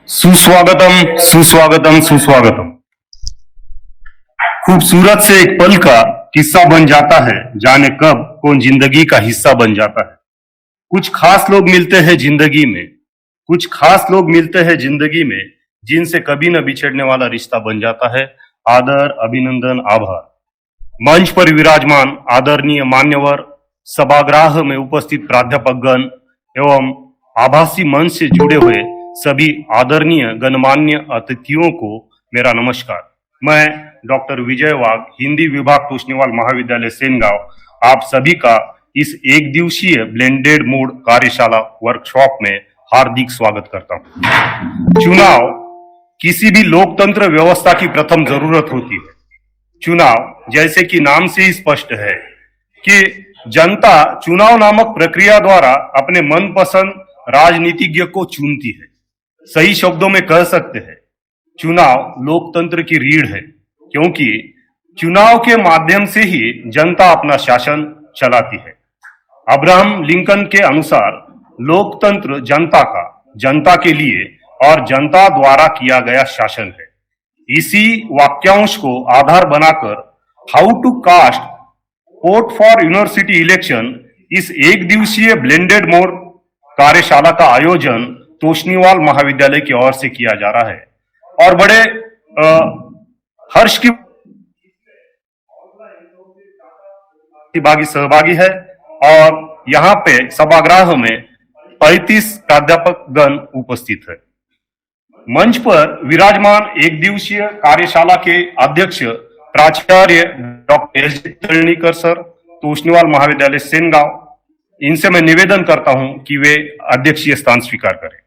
सुस्वागतम सुस्वागतम सुस्वागतम। खूबसूरत से एक पल का किस्सा बन जाता है, जाने कब कौन जिंदगी का हिस्सा बन जाता है। कुछ खास लोग मिलते हैं जिंदगी में, कुछ खास लोग मिलते हैं जिंदगी में, जिनसे कभी न बिछड़ने वाला रिश्ता बन जाता है। आदर, अभिनंदन, आभार। मंच पर विराजमान आदरणीय मान्यवर, सभागृह में उपस्थित प्राध्यापकगण एवं आभासी मंच से जुड़े हुए सभी आदरणीय गणमान्य अतिथियों को मेरा नमस्कार। मैं डॉक्टर विजय वाघ, हिंदी विभाग तोशनीवाल महाविद्यालय सेनगांव, आप सभी का इस एक दिवसीय ब्लेंडेड मोड कार्यशाला वर्कशॉप में हार्दिक स्वागत करता हूं। चुनाव किसी भी लोकतंत्र व्यवस्था की प्रथम जरूरत होती है। चुनाव, जैसे कि नाम से ही स्पष्ट है कि जनता चुनाव नामक प्रक्रिया द्वारा अपने मनपसंद राजनीतिज्ञ को चुनती है। सही शब्दों में कह सकते हैं, चुनाव लोकतंत्र की रीढ़ है, क्योंकि चुनाव के माध्यम से ही जनता अपना शासन चलाती है। अब्राहम लिंकन के अनुसार लोकतंत्र जनता के लिए और जनता द्वारा किया गया शासन है। इसी वाक्यांश को आधार बनाकर how to cast vote for university election इस एक दिवसीय ब्लेंडेड मोड कार्यशाला का आयोजन तोशनीवाल महाविद्यालय की ओर से किया जा रहा है और बड़े हर्ष की सहभागी है। और यहाँ पे सभागृह में 35 प्राध्यापक गण उपस्थित है। मंच पर विराजमान एक दिवसीय कार्यशाला के अध्यक्ष प्राचार्य doctor S G Talnikar sir, Toshniwal महाविद्यालय सेनगांव, इनसे मैं निवेदन करता हूं कि वे अध्यक्षीय स्थान स्वीकार करें।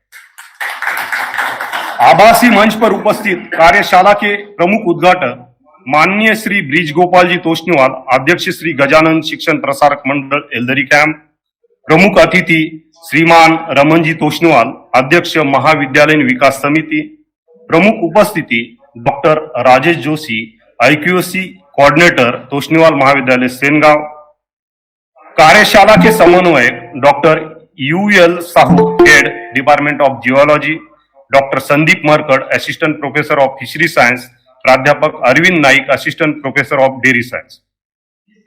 आभासी मंच पर उपस्थित कार्यशाला के प्रमुख उद्घाटक माननीय श्री ब्रिज गोपाल जी तोशनीवाल, अध्यक्ष श्री गजानन शिक्षण प्रसारक मंडल एल्दरी कैंप, प्रमुख अतिथि श्रीमान रमन जी तोशनीवाल, अध्यक्ष महाविद्यालय विकास समिति, प्रमुख उपस्थिति doctor Rajesh Joshi, IQAC coordinator Toshniwal महाविद्यालय सेनगांव, कार्यशाला के समन्वयक doctor UL Sahu, head department of geology, doctor Sandeep Markad, assistant professor of fishery science, प्राध्यापक Arvind Naik, assistant professor of dairy science.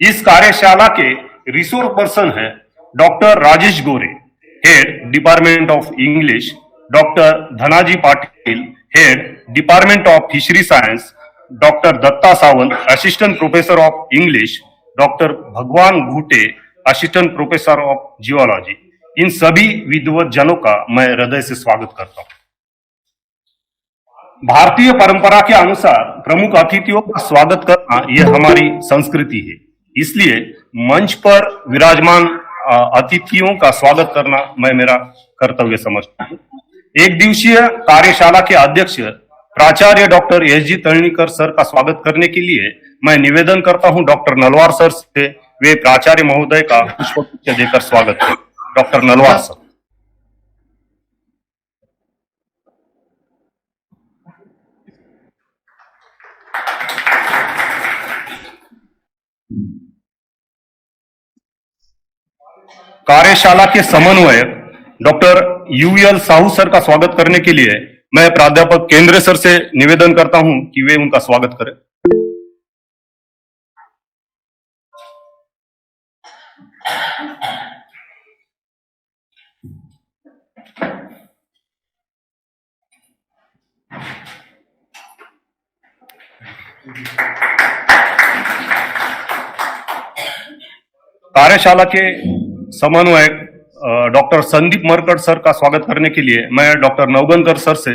इस कार्यशाला के रिसोर्स पर्सन है doctor Rajesh Gore, head department of English, doctor Dhanaji Patil, head department of fishery science, doctor Datta Sawant, assistant professor of English, doctor Bhagwan Ghute, assistant professor of geology. In सभी विद्वत जनों का मैं हृदय से स्वागत करता हूं। भारतीय परंपरा के अनुसार प्रमुख अतिथियों का स्वागत करना यह हमारी संस्कृति है, इसलिए मंच पर विराजमान अतिथियों का स्वागत करना मैं मेरा कर्तव्य समझता हूं। एक दिवसीय कार्यशाला के अध्यक्ष प्राचार्य doctor S G Talnikar sir का स्वागत करने के लिए मैं निवेदन करता हूं डॉक्टर नलवार सर से वे प्राचार्य महोदय का पुष्पगुच्छ देकर स्वागत करें। Doctor Nalwar sir. कार्यशाला के समन्वयक डॉक्टर UL साहू सर का स्वागत करने के लिए मैं प्राध्यापक केंद्र सर से निवेदन करता हूं कि वे उनका स्वागत करें। कार्यशाला के समन्वयक डॉक्टर संदीप मरकड़ सर का स्वागत करने के लिए मैं डॉक्टर नवगंकर सर से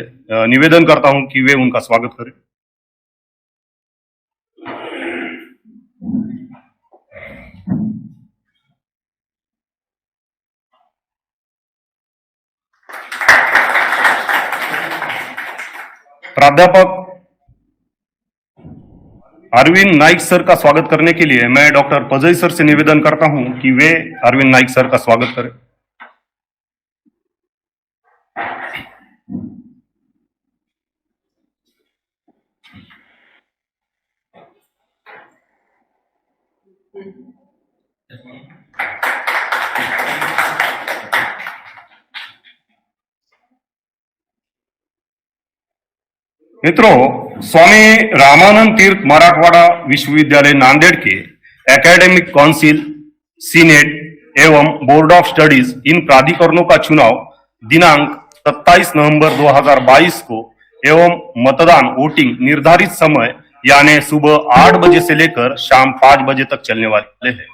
निवेदन करता हूं कि वे उनका स्वागत करें। प्राध्यापक अरविंद नाइक सर का स्वागत करने के लिए मैं डॉक्टर पजई सर से निवेदन करता हूं कि वे अरविंद नाइक सर का स्वागत करें। मित्रों, स्वामी रामानंद तीर्थ मराठवाड़ा विश्वविद्यालय नांदेड़ के एकेडमिक काउंसिल, सीनेट एवं बोर्ड ऑफ स्टडीज इन प्राधिकरणों का चुनाव दिनांक 27 नवंबर 2022 को एवं मतदान वोटिंग निर्धारित समय यानी सुबह 8 बजे से लेकर शाम 5 बजे तक चलने वाले हैं।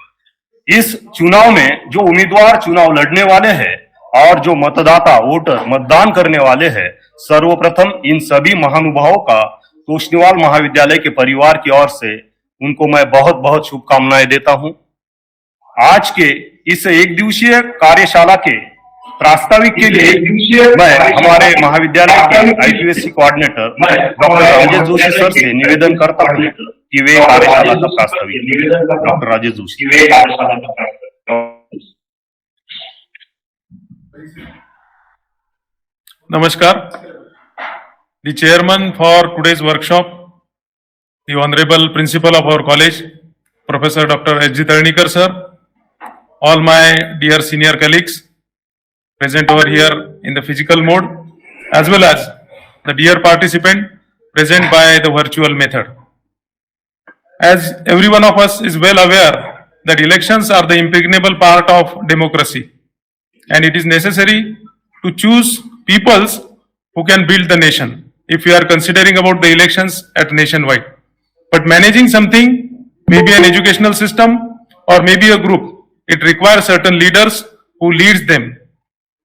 इस चुनाव में जो उम्मीदवार चुनाव लड़ने वाले हैं और जो मतदाता वोटर मतदान करने वाले हैं, सर्वप्रथम इन सभी महानुभावों का तोष्णीवाल महाविद्यालय के परिवार की ओर से उनको मैं बहुत बहुत शुभकामनाएं देता हूं। आज के इस एक दिवसीय कार्यशाला के प्रास्ताविक के लिए मैं हमारे महाविद्यालय के IPSC coordinator doctor Rajesh Joshi sir से निवेदन करता हूं कि वे कार्यशाला का प्रास्ताविक doctor Rajesh Joshi. Namaskar. The chairman for today's workshop, the Honorable Principal of our college, Professor Dr. H.G. Tarnikar sir, all my dear senior colleagues present over here in the physical mode, as well as the dear participant present by the virtual method. As every one of us is well aware that elections are the impregnable part of democracy, and it is necessary to choose peoples who can build the nation if we are considering about the elections at nationwide. But managing something, maybe an educational system or maybe a group, it requires certain leaders who leads them.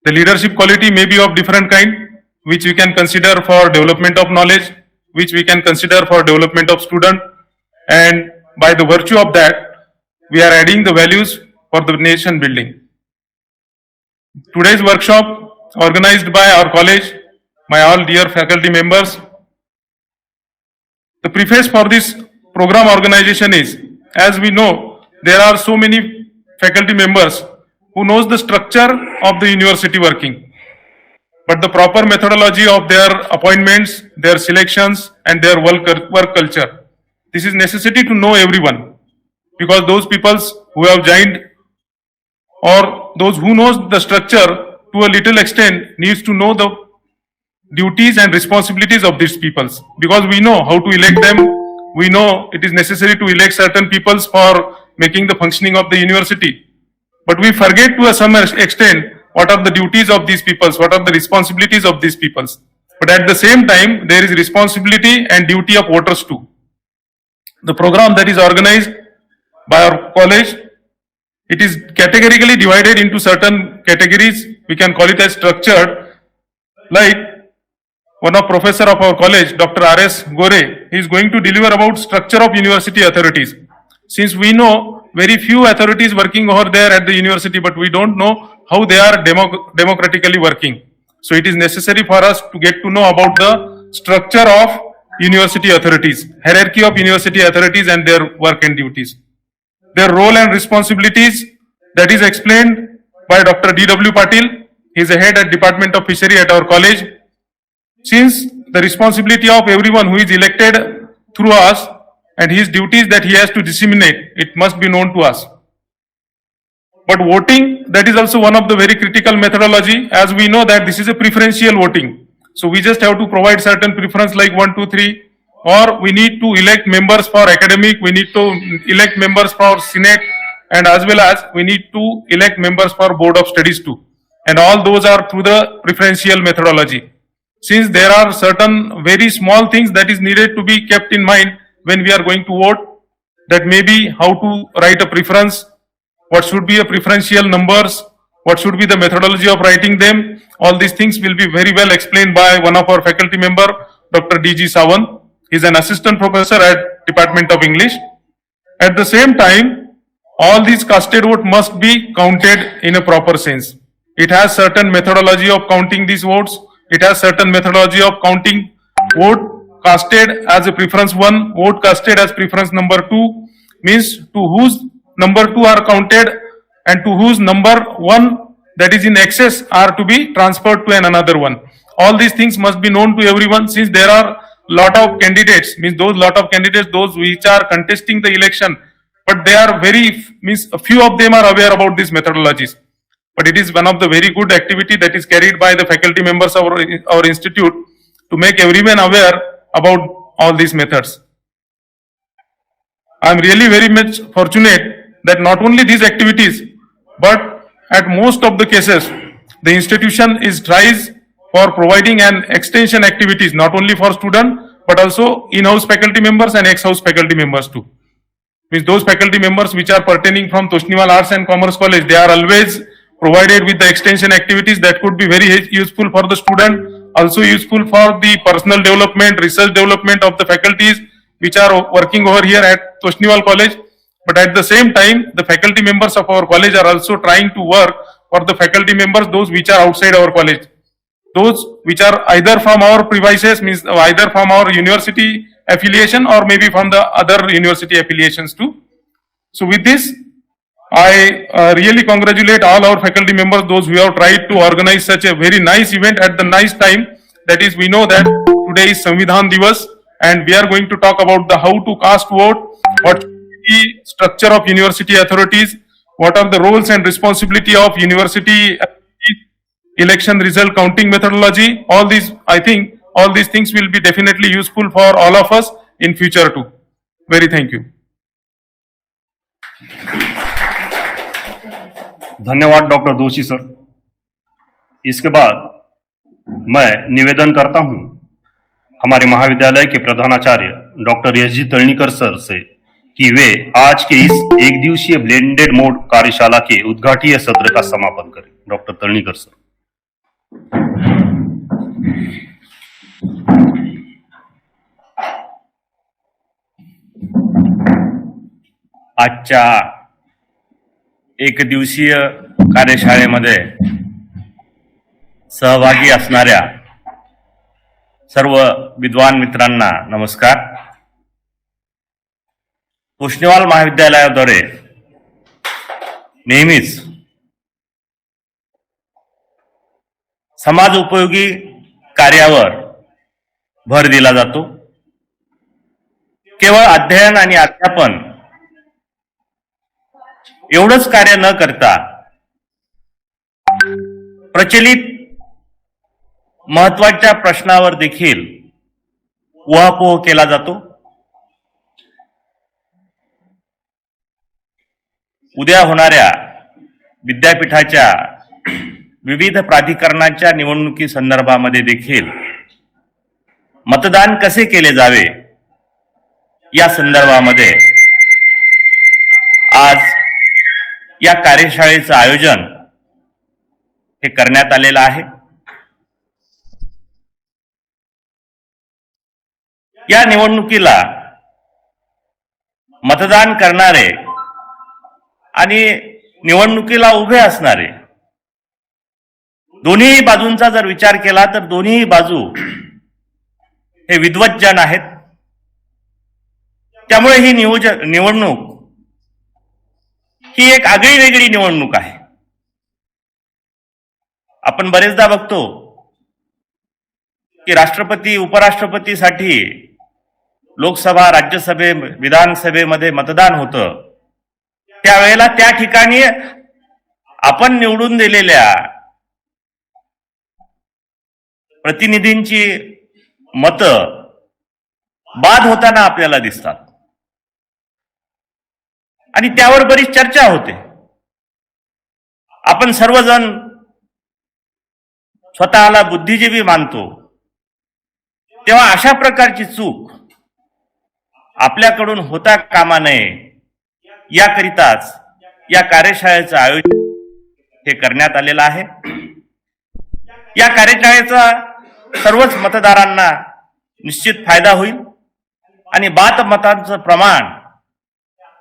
The leadership quality may be of different kind, which we can consider for development of knowledge, which we can consider for development of student, and by the virtue of that, we are adding the values for the nation building. Today's workshop organized by our college, my all dear faculty members. The preface for this program organization is, as we know, there are so many faculty members who knows the structure of the university working, but the proper methodology of their appointments, their selections and their work culture. This is necessity to know everyone, because those peoples who have joined or those who knows the structure to a little extent needs to know the duties and responsibilities of these peoples, because we know how to elect them. We know it is necessary to elect certain peoples for making the functioning of the university, but we forget to a some extent what are the duties of these peoples, what are the responsibilities of these peoples. But at the same time, there is responsibility and duty of voters too. The program that is organized by our college, it is categorically divided into certain categories. We can call it as structured. Like one of professor of our college, Dr. R.S. Gore, he is going to deliver about structure of university authorities. Since we know very few authorities working over there at the university, but we don't know how they are democratically working. So it is necessary for us to get to know about the structure of university authorities, hierarchy of university authorities and their work and duties. Their role and responsibilities, that is explained by Dr. D.W. Patil. He is a head at Department of Fishery at our college. Since the responsibility of everyone who is elected through us and his duties that he has to disseminate, it must be known to us. But voting, that is also one of the very critical methodology, as we know that this is a preferential voting. So we just have to provide certain preference like 1, 2, 3, or we need to elect members for academic, we need to elect members for Senate, and as well as we need to elect members for Board of Studies too. And all those are through the preferential methodology. Since there are certain very small things that is needed to be kept in mind when we are going to vote, that may be how to write a preference, what should be a preferential numbers, what should be the methodology of writing them. All these things will be very well explained by one of our faculty member, Dr. D.G. Sawant. He is an assistant professor at Department of English. At the same time, all these casted vote must be counted in a proper sense. It has certain methodology of counting these votes. It has certain methodology of counting vote casted as a preference 1, vote casted as preference number 2, means to whose number 2 are counted and to whose number 1 that is in excess are to be transferred to another one. All these things must be known to everyone, since there are lot of candidates, means those lot of candidates, those which are contesting the election, but they are means a few of them are aware about these methodologies. But it is one of the very good activity that is carried by the faculty members of our institute to make everyone aware about all these methods. I am really very much fortunate that not only these activities, but at most of the cases, the institution is tries for providing an extension activities not only for student but also in-house faculty members and ex-house faculty members too. Means those faculty members which are pertaining from Toshniwal Arts and Commerce College, they are always provided with the extension activities that could be very useful for the student, also useful for the personal development, research development of the faculties which are working over here at Toshniwal College. But at the same time, the faculty members of our college are also trying to work for the faculty members, those which are outside our college. Those which are either from our premises, means either from our university affiliation or maybe from the other university affiliations too. So with this, I really congratulate all our faculty members, those who have tried to organize such a very nice event at the nice time. That is, we know that today is Samvidhan Divas and we are going to talk about the how to cast vote, what the structure of university authorities, what are the roles and responsibility of university election result counting methodology. All these, I think, all these things will be definitely useful for all of us in future too. Very thank you. धन्यवाद doctor Joshi sir. इसके बाद मैं निवेदन करता हूं हमारे महाविद्यालय के प्रधानाचार्य doctor S G Talnikar sir से कि वे आज के इस एक दिवसीय ब्लेंडेड मोड कार्यशाला के उद्घाटनीय सत्र का समापन करें। Doctor Talnikar sir. आजच्या एक दिवसीय कार्यशाळेमध्ये सहभागी असणाऱ्या सर्व विद्वान मित्रांना नमस्कार। तोष्णीवाल महाविद्यालयाद्वारे नेहमीच समाज उपयोगी कार्यावर भर दिला जातो। केवळ अध्ययन आणि अध्यापन एवढंच कार्य न करता प्रचलित महत्वाच्या प्रश्नावर देखील उहापोह केला जातो। उद्या होणाऱ्या विद्यापीठाच्या विविध प्राधिकरणाच्या निवडणुकी संदर्भामध्ये देखील मतदान कसे केले जावे या संदर्भामध्ये आज या कार्यशाळेचं आयोजन हे करण्यात आलेलं आहे। या निवडणुकीला मतदान करणारे आणि निवडणुकीला उभे असणारे दोन्ही बाजूंचा जर विचार केला तर दोन्ही बाजू हे विद्वत जन आहेत। त्यामुळे ही निवडणूक ही एक आगळी वेगळी निवडणूक आहे। आपण बरेचदा बघतो की राष्ट्रपती उपराष्ट्रपतीसाठी लोकसभा राज्यसभे विधानसभेमध्ये मतदान होतं, त्यावेळेला त्या ठिकाणी आपण निवडून दिलेल्या प्रतिनिधींची मतं बाद होताना आपल्याला दिसतात आणि त्यावर बरीच चर्चा होते। आपण सर्वजण स्वतःला बुद्धिजीवी मानतो, तेव्हा अशा प्रकारची चूक आपल्याकडून होता कामा नये याकरिताच या कार्यशाळेचं आयोजन हे करण्यात आलेलं आहे। या कार्यशाळेचा सर्वच मतदारांना निश्चित फायदा होईल आणि बाद मतांचं प्रमाण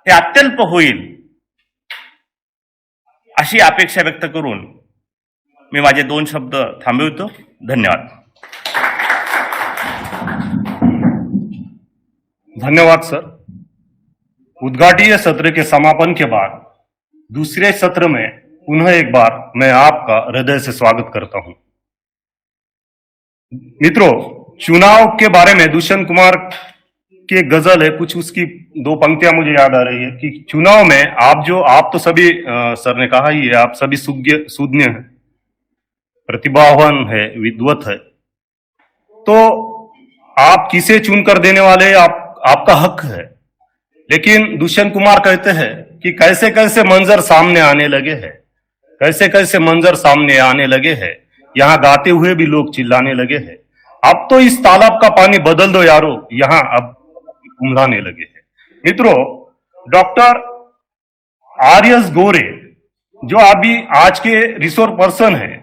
हे अत्यल्प होईल अशी अपेक्षा व्यक्त करून मी माझे 2 शब्द थांबवतो। धन्यवाद। धन्यवाद सर। उद्घाटनीय सत्र के समापन के बाद दूसरे सत्र में पुनः एक बार मैं आपका हृदय से स्वागत करता हूं। मित्रों, चुनाव के बारे में दुष्यंत कुमार की गजल है, कुछ उसकी 2 पंक्तियां मुझे याद आ रही है कि चुनाव में आप तो सभी सर ने कहा ही है, आप सभी सुज्ञ हैं, प्रतिभावान है, विद्वत है, तो आप किसे चुनकर देने वाले आपका हक है, लेकिन दुष्यंत कुमार कहते हैं कि कैसे कैसे मंजर सामने आने लगे हैं, कैसे कैसे मंजर सामने आने लगे हैं, यहाँ गाते हुए भी लोग चिल्लाने लगे हैं, अब तो इस तालाब का पानी बदल दो यारो, यहाँ अब उमड़ाने लगे हैं। मित्रों, डॉक्टर आर्यस गोरे जो अभी आज के रिसोर्स पर्सन है,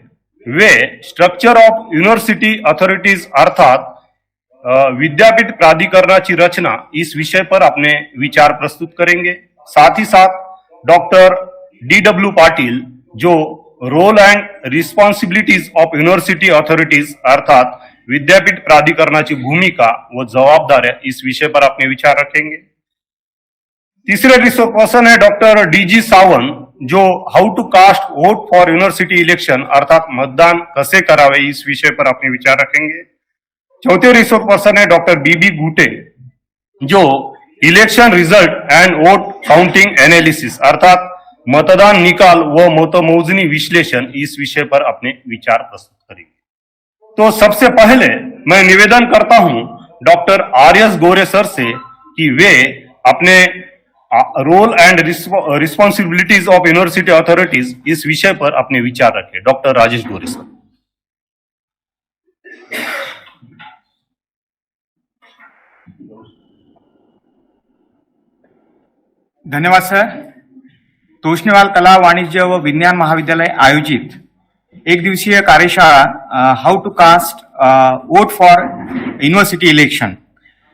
वे स्ट्रक्चर ऑफ यूनिवर्सिटी अथॉरिटीज अर्थात विद्यापीठ प्राधिकरणाची रचना इस विषय पर अपने विचार प्रस्तुत करेंगे। साथ ही साथ डॉक्टर DW पाटिल जो role and responsibilities of university authorities अर्थात विद्यापीठ प्राधिकरणाची भूमिका व जवाबदाऱ्या इस विषय पर अपने विचार रखेंगे। तीसरे रिसोर्स पर्सन है डॉक्टर DG सावंत जो how to cast vote for university election अर्थात मतदान कसे करावे इस विषय पर अपने विचार रखेंगे। चौथे रिसोर्स पर्सन है डॉक्टर BB गुटे जो election result end vote counting analysis अर्थात मतदान निकाल व मतमोजनी विश्लेषण इस विषय पर अपने विचार प्रस्तुत करेंगे। तो सबसे पहले मैं निवेदन करता हूं डॉक्टर आर्यस गोरे सर से कि वे अपने role and responsibilities of university authorities इस विषय पर अपने विचार रखें। Doctor Rajesh Gore sir. धन्यवाद सर। तोष्णीवाल कला वाणिज्य व विज्ञान महाविद्यालय आयोजित एक दिवसीय कार्यशाळा how to cast vote for university election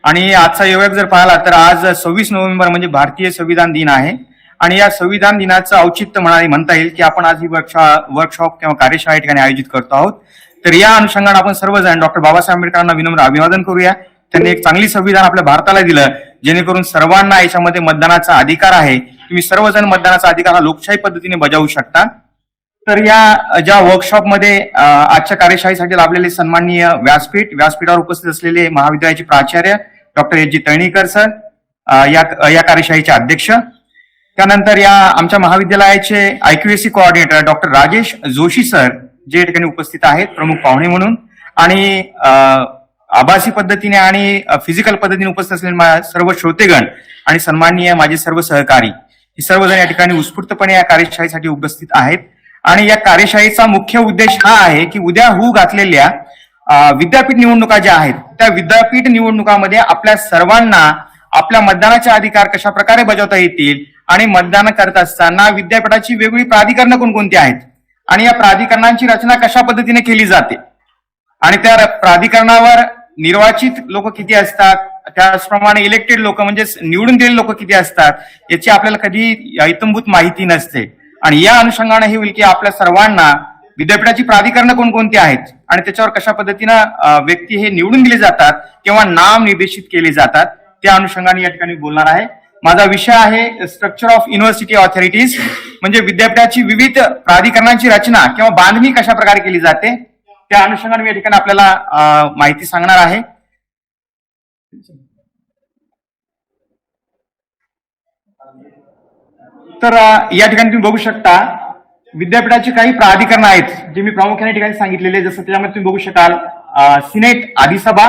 आणि आजचा योग जर पाहिला तर आज 26 नोव्हेंबर म्हणजे भारतीय संविधान दिन आहे आणि या संविधान दिनाचं औचित्य म्हणता येईल की आपण आज ही वर्कशॉप किंवा कार्यशाळा ठिकाणी आयोजित करतो आहोत। तर या अनुषंगाने आपण सर्वजण डॉक्टर बाबासाहेब आंबेडकरांना विनम्र अभिवादन करूया। त्यांनी एक चांगली संविधान आपल्या भारताला दिलं जेणेकरून सर्वांना याच्यामध्ये मतदानाचा अधिकार आहे। तुम्ही सर्वजण मतदानाचा अधिकार हा लोकशाही पद्धतीने बजावू शकता। तर या ज्या वर्कशॉपमध्ये आजच्या कार्यशाळेसाठी लाभलेले सन्माननीय व्यासपीठावर उपस्थित असलेले महाविद्यालयाचे प्राचार्य डॉक्टर HG तळणीकर सर या कार्यशाळेचे अध्यक्ष, त्यानंतर या आमच्या महाविद्यालयाचे IQAC coordinator doctor Rajesh Joshi sir जे या ठिकाणी उपस्थित आहेत प्रमुख पाहुणे म्हणून, आणि आभासी पद्धतीने आणि फिजिकल पद्धतीने उपस्थित असलेले सर्व श्रोतेगण आणि सन्माननीय माझे सर्व सहकारी हे सर्वजण या ठिकाणी उत्स्फूर्तपणे या कार्यशाळेसाठी उपस्थित आहेत। आणि या कार्यशाळेचा मुख्य उद्देश हा आहे की उद्या होऊ घातलेल्या विद्यापीठ निवडणुका ज्या आहेत त्या विद्यापीठ निवडणुकामध्ये आपल्या सर्वांना आपल्या मतदानाचे अधिकार कशा प्रकारे बजावता येतील आणि मतदान करत असताना विद्यापीठाची वेगवेगळी प्राधिकरणं कोणकोणती आहेत आणि या प्राधिकरणांची रचना कशा पद्धतीने केली जाते आणि त्या प्राधिकरणावर निर्वाचित लोक किती असतात, त्याचप्रमाणे इलेक्टेड लोक म्हणजे निवडून दिलेले लोक किती असतात याची आपल्याला कधी इत्थंभूत माहिती नसते। आणि या अनुषंगाने हे होईल की आपल्या सर्वांना विद्यापीठाची प्राधिकरणं कोणकोणती आहेत आणि त्याच्यावर कशा पद्धतीनं व्यक्ती हे निवडून दिले जातात किंवा नाम निर्देशित केले जातात त्या अनुषंगाने या ठिकाणी बोलणार आहे। माझा विषय आहे स्ट्रक्चर ऑफ युनिव्हर्सिटी ऑथॉरिटीज म्हणजे विद्यापीठाची विविध प्राधिकरणांची रचना किंवा बांधणी कशा प्रकारे केली जाते त्या अनुषंगाने या ठिकाणी आपल्याला माहिती सांगणार आहे। तर या ठिकाणी तुम्ही बघू शकता विद्यापीठाची काही प्राधिकरण आहेत जे मी प्रामुख्याने ठिकाणी सांगितलेले, जसं त्याच्यामध्ये तुम्ही बघू शकाल सिनेट अधिसभा,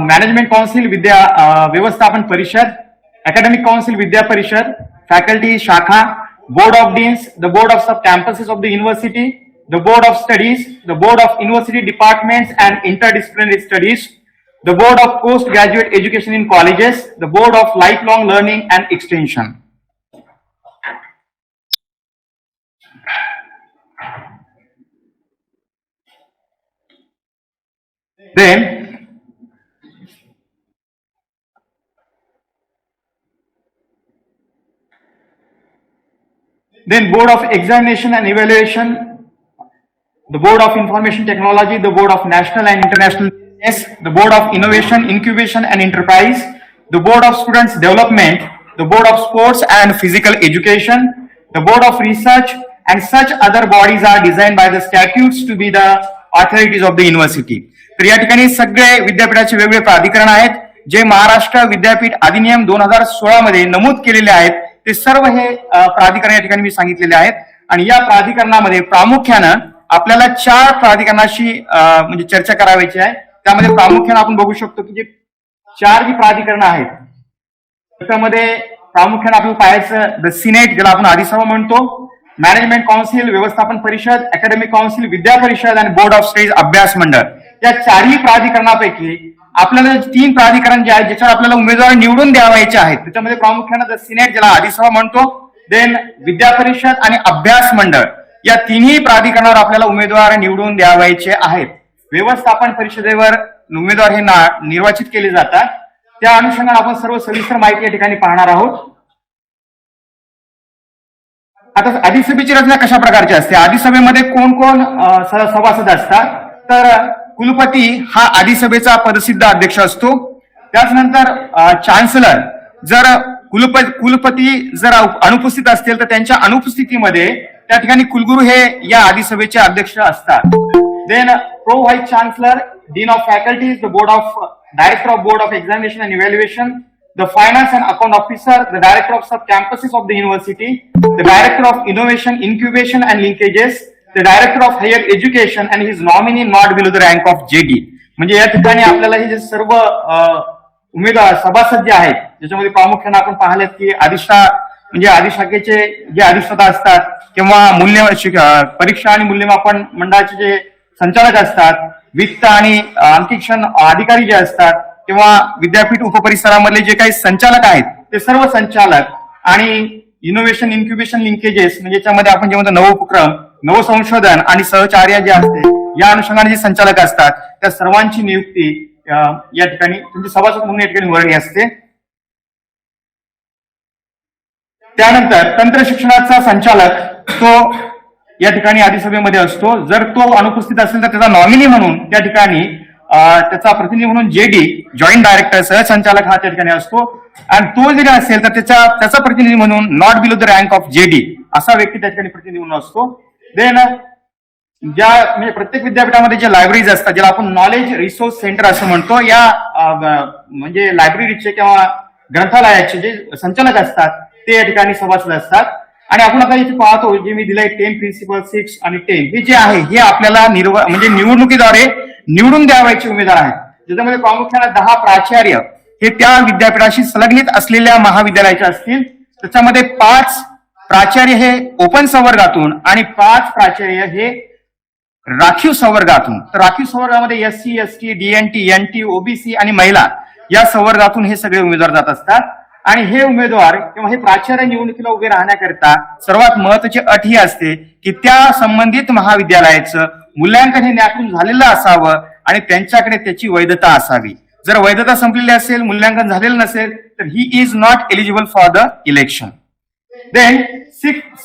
मॅनेजमेंट काउन्सिल व्यवस्थापन परिषद, अकॅडमिक काउन्सिल विद्या परिषद, फॅकल्टी शाखा, board of deans, the board of sub campuses of the university, the board of studies, the board of university departments and interdisciplinary studies, the board of postgraduate education in colleges, the board of lifelong learning and extension. Then board of examination and evaluation, the board of information technology, the board of national and international business, the board of innovation, incubation and enterprise, the board of students development, the board of sports and physical education, the board of research, and such other bodies are designed by the statutes to be the authorities of the university. तर या ठिकाणी सगळे विद्यापीठाचे वेगवेगळे प्राधिकरण आहेत जे महाराष्ट्र विद्यापीठ अधिनियम 2016 मध्ये नमूद केलेले आहेत। ते सर्व हे प्राधिकरण या ठिकाणी मी सांगितलेले आहेत आणि या प्राधिकरणामध्ये प्रामुख्यानं आपल्याला 4 प्राधिकरणाशी म्हणजे चर्चा करायची आहे। त्यामध्ये प्रामुख्याने आपण बघू शकतो की जे 4 जी प्राधिकरणं आहेत त्याच्यामध्ये प्रामुख्याने आपल्याला पाहायचं द सिनेट, ज्याला आपण आदिसभा म्हणतो, मॅनेजमेंट काउन्सिल, व्यवस्थापन परिषद, अकॅडमिक काउन्सिल, विद्या परिषद आणि बोर्ड ऑफ स्टडीज अभ्यास मंडळ. या 4ही प्राधिकरणापैकी आपल्याला 3 प्राधिकरण जे आहेत ज्याच्यावर आपल्याला उमेदवार निवडून द्यावायचे आहेत त्याच्यामध्ये प्रामुख्याने द सिनेट, ज्याला आदिसभा म्हणतो, देन विद्या परिषद आणि अभ्यास मंडळ, या 3ही प्राधिकरणावर आपल्याला उमेदवार निवडून द्यावायचे आहेत. व्यवस्थापन परिषदेवर उमेदवार हे निर्वाचित केले जातात. त्या अनुषंगाने आपण सर्व सविस्तर माहिती या ठिकाणी पाहणार आहोत. आता अधिसभेची रचना कशा प्रकारची असते, अधिसभेमध्ये कोण कोण सभासद असतात, तर कुलपती हा अधिसभेचा पदसिद्ध अध्यक्ष असतो. त्याचनंतर चान्सलर, जर कुलपती जर अनुपस्थित असतील तर त्यांच्या अनुपस्थितीमध्ये त्या ठिकाणी कुलगुरू हे या अधिसभेचे अध्यक्ष असतात. Then pro vice chancellor, dean of faculties, the board of director of board of examination and evaluation, the finance and account officer, the director of sub campuses of the university, the director of innovation, incubation and linkages, the director of higher education and his nominee not below the rank of JD. म्हणजे या ठिकाणी आपल्याला हे जे सर्व उमेदवार सभासद जे आहेत ज्याच्यामध्ये प्रामुख्याने आपण पाहिलेत की म्हणजे अधिशाखेचे जे अधिष्ठाता असतात किंवा परीक्षा आणि मूल्यमापन मंडळाचे जे संचालक असतात, वित्त आणि अंकीक्षण अधिकारी जे असतात किंवा विद्यापीठ उपपरिसरामधले जे काही संचालक आहेत ते सर्व संचालक आणि इनोव्हेशन, इन्क्युबेशन, लिंकेजेस म्हणजे याच्यामध्ये आपण जे म्हणतो नवोपक्रम, नवसंशोधन आणि सहकार्य जे असते या अनुषंगाने जे संचालक असतात त्या सर्वांची नियुक्ती या ठिकाणी म्हणजे सभासद म्हणून या ठिकाणी वर्णी असते. त्यानंतर तंत्र शिक्षणाचा संचालक तो या ठिकाणी अधिसभेमध्ये असतो. जर तो अनुपस्थित असेल तर त्याचा नॉमिनी म्हणून त्या ठिकाणी त्याचा प्रतिनिधी म्हणून JD, जॉईंट डायरेक्टर, सहसंचालक हा त्या ठिकाणी असतो. आणि तो जरी असेल तर त्याचा प्रतिनिधी म्हणून not below the rank of JD असा व्यक्ती त्या ठिकाणी प्रतिनिधी म्हणून असतो. देन ज्या म्हणजे प्रत्येक विद्यापीठामध्ये जे लायब्ररीज असतात ज्याला आपण नॉलेज रिसोर्स सेंटर असं म्हणतो, या म्हणजे लायब्ररीचे किंवा ग्रंथालयाचे जे संचालक असतात ते या ठिकाणी सभासद असतात. आणि आपण आता इथे पाहतो जे मी दिलंय 10 प्रिन्सिपल 6 आणि 10 हे जे आहे हे आपल्याला म्हणजे निवडणुकीद्वारे निवडून द्यावायचे उमेदवार आहेत. ज्याच्यामध्ये प्रामुख्याने 10 प्राचार्य हे त्या विद्यापीठाशी संलग्नित असलेल्या महाविद्यालयाचे असतील. त्याच्यामध्ये 5 प्राचार्य हे ओपन संवर्गातून आणि 5 प्राचार्य हे राखीव संवर्गातून. तर राखीव संवर्गामध्ये SC, ST, DNT, NT, OBC आणि महिला या संवर्गातून हे सगळे उमेदवार जात असतात. आणि हे उमेदवार किंवा हे प्राचार्य निवडणुकीला उभे राहण्याकरिता सर्वात महत्वाची अट ही असते की त्या संबंधित महाविद्यालयाचं मूल्यांकन हे न्यायालयातून झालेलं असावं आणि त्यांच्याकडे त्याची वैधता असावी. जर वैधता संपलेली असेल, मूल्यांकन झालेलं नसेल तर he is not eligible for the election. Then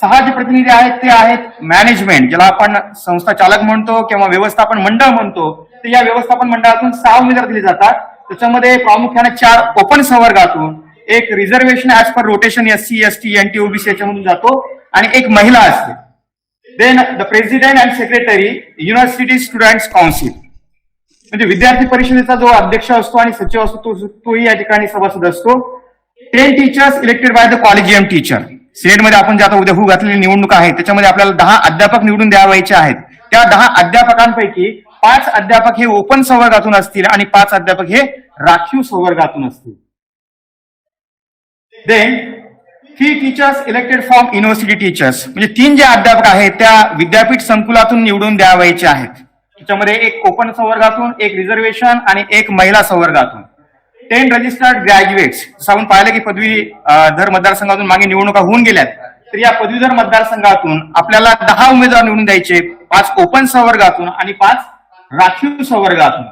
6 जे प्रतिनिधी आहेत ते आहेत मॅनेजमेंट, ज्याला आपण संस्था चालक म्हणतो किंवा व्यवस्थापन मंडळ म्हणतो. तर या व्यवस्थापन मंडळातून 6 उमेदवार दिले जातात. त्याच्यामध्ये प्रामुख्याने 4 ओपन संवर्गातून, एक reservation as per rotation SC, ST, NT, OBC याच्यामधून जातो आणि एक महिला असते. Then the president and secretary university students council म्हणजे विद्यार्थी परिषदेचा जो अध्यक्ष असतो आणि सचिव असतो तोही या ठिकाणी सभासद असतो. 10 teachers elected by the collegium teacher. सिनेटमध्ये आपण जे आता उद्या होऊ घातलेली निवडणूक आहे त्याच्यामध्ये आपल्याला 10 अध्यापक निवडून द्यावायचे आहेत. त्या 10 अध्यापकांपैकी 5 अध्यापक हे ओपन संवर्गातून असतील आणि 5 अध्यापक हे राखीव संवर्गातून असतील. Then 3 teachers elected from university teachers म्हणजे 3 जे अध्यापक आहेत त्या विद्यापीठ संकुलातून निवडून द्यावायचे आहेत. त्याच्यामध्ये एक ओपन संवर्गातून, एक रिझर्वेशन आणि एक महिला संवर्गातून. 10 रजिस्टर्ड ग्रॅज्युएट्स, जसं आपण पाहिलं की पदवीधर मतदारसंघातून मागे निवडणुका होऊन गेल्यात, तर या पदवीधर मतदारसंघातून आपल्याला 10 उमेदवार निवडून द्यायचे, 5 ओपन संवर्गातून आणि 5 राखीव संवर्गातून.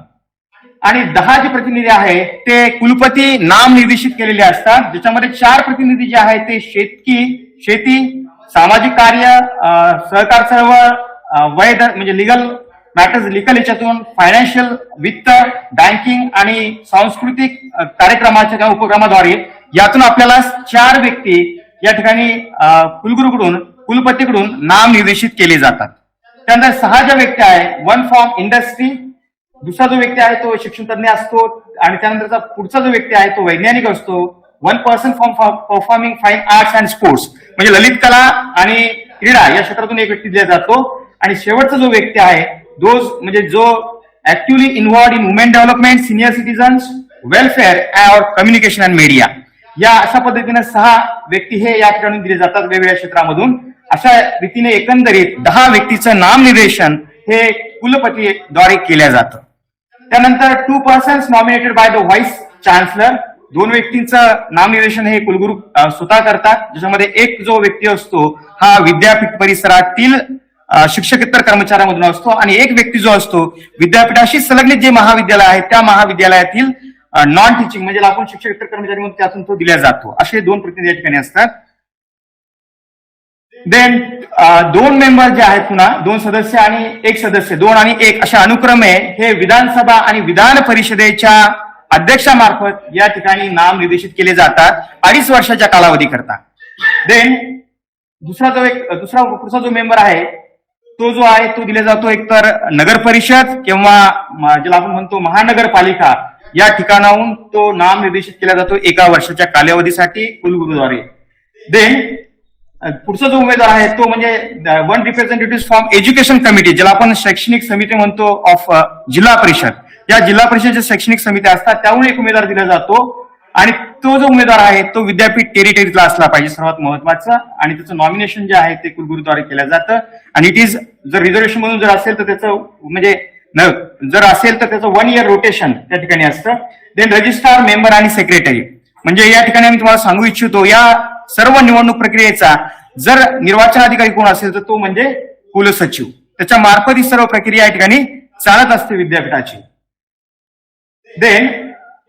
आणि 10 जे प्रतिनिधी आहेत ते कुलपती नाम निर्देशित केलेले असतात, ज्याच्यामध्ये 4 प्रतिनिधी जे आहेत ते शेती, सामाजिक कार्य, सहकार चळवळ, वैध म्हणजे लिगल मॅटर्स, लिगल याच्यातून, फायनान्शियल, वित्त, बँकिंग आणि सांस्कृतिक कार्यक्रमाच्या किंवा उपक्रमाद्वारे यातून आपल्याला 4 व्यक्ती या ठिकाणी कुलपतीकडून नाम निर्देशित केले जातात. त्यानंतर 6 ज्या व्यक्ती आहेत, 1 फ्रॉम इंडस्ट्री, दुसरा जो व्यक्ती आहे तो शिक्षण तज्ञ असतो आणि त्यानंतरचा पुढचा जो व्यक्ती आहे तो वैज्ञानिक असतो. 1 person from performing fine arts and sports म्हणजे ललित कला आणि क्रीडा या क्षेत्रातून एक व्यक्ती दिला जातो. आणि शेवटचा जो व्यक्ती आहे म्हणजे जो actively involved in women development, senior citizens, welfare और कम्युनिकेशन अँड मीडिया. या अशा पद्धतीने 6 व्यक्ती हे या ठिकाणी दिले जातात वेगवेगळ्या क्षेत्रामधून. अशा रीतीने एकंदरीत 10 व्यक्तीचं नामनिर्देशन हे कुलपतीद्वारे केलं जातं. त्यानंतर 2 persons nominated by the vice chancellor. 2 व्यक्तींचं नामनिर्देशन हे कुलगुरू स्वतः करतात, ज्याच्यामध्ये एक जो व्यक्ती असतो हा विद्यापीठ परिसरातील शिक्षकेतर कर्मचाऱ्यांमधून असतो आणि एक व्यक्ती जो असतो विद्यापीठाशी संलग्नित जे महाविद्यालय आहेत त्या महाविद्यालयातील नॉन टीचिंग म्हणजे आपण शिक्षकेतर कर्मचारी म्हणून त्यातून तो दिला जातो. असे 2 प्रतिनिधी या ठिकाणी असतात. देन 2 मेंबर जे आहेत पुन्हा 2 सदस्य आणि 1 सदस्य, 2 आणि 1 अशा अनुक्रमे हे विधानसभा आणि विधान परिषदेच्या अध्यक्षामार्फत या ठिकाणी नाम निर्देशित केले जातात 2.5 वर्षाच्या कालावधी करता. देन पुढचा जो मेंबर आहे तो जो आहे तो दिला जातो एकतर नगर परिषद किंवा ज्याला आपण म्हणतो महानगरपालिका या ठिकाणाहून तो नाम निर्देशित केला जातो 1 वर्षाच्या कालावधीसाठी कुलगुरूद्वारे. देन पुढचा जो उमेदवार आहे तो म्हणजे 1 रिप्रेझेंटेटिव्ह फ्रॉम एज्युकेशन कमिटी, ज्याला आपण शैक्षणिक समिती म्हणतो ऑफ जिल्हा परिषद. या जिल्हा परिषदेच्या शैक्षणिक समित्या असतात त्याहून एक उमेदवार दिला जातो आणि तो जो उमेदवार आहे तो विद्यापीठ टेरिटरीतला असला पाहिजे सर्वात महत्वाचं. आणि त्याचं नॉमिनेशन जे आहे ते कुलगुरूद्वारे केलं जातं आणि इट इज जर रिझर्वेशन म्हणून जर असेल तर त्याचं म्हणजे जर असेल तर त्याचं 1 year रोटेशन त्या ठिकाणी असतं. देन रजिस्ट्रार, मेंबर आणि सेक्रेटरी. म्हणजे या ठिकाणी आम्ही तुम्हाला सांगू इच्छितो या सर्व निवडणूक प्रक्रियेचा जर निर्वाचन अधिकारी कोण असेल तर तो म्हणजे कुलसचिव. त्याच्या मार्फत ही सर्व प्रक्रिया या ठिकाणी चालत असते विद्यापीठाची. देन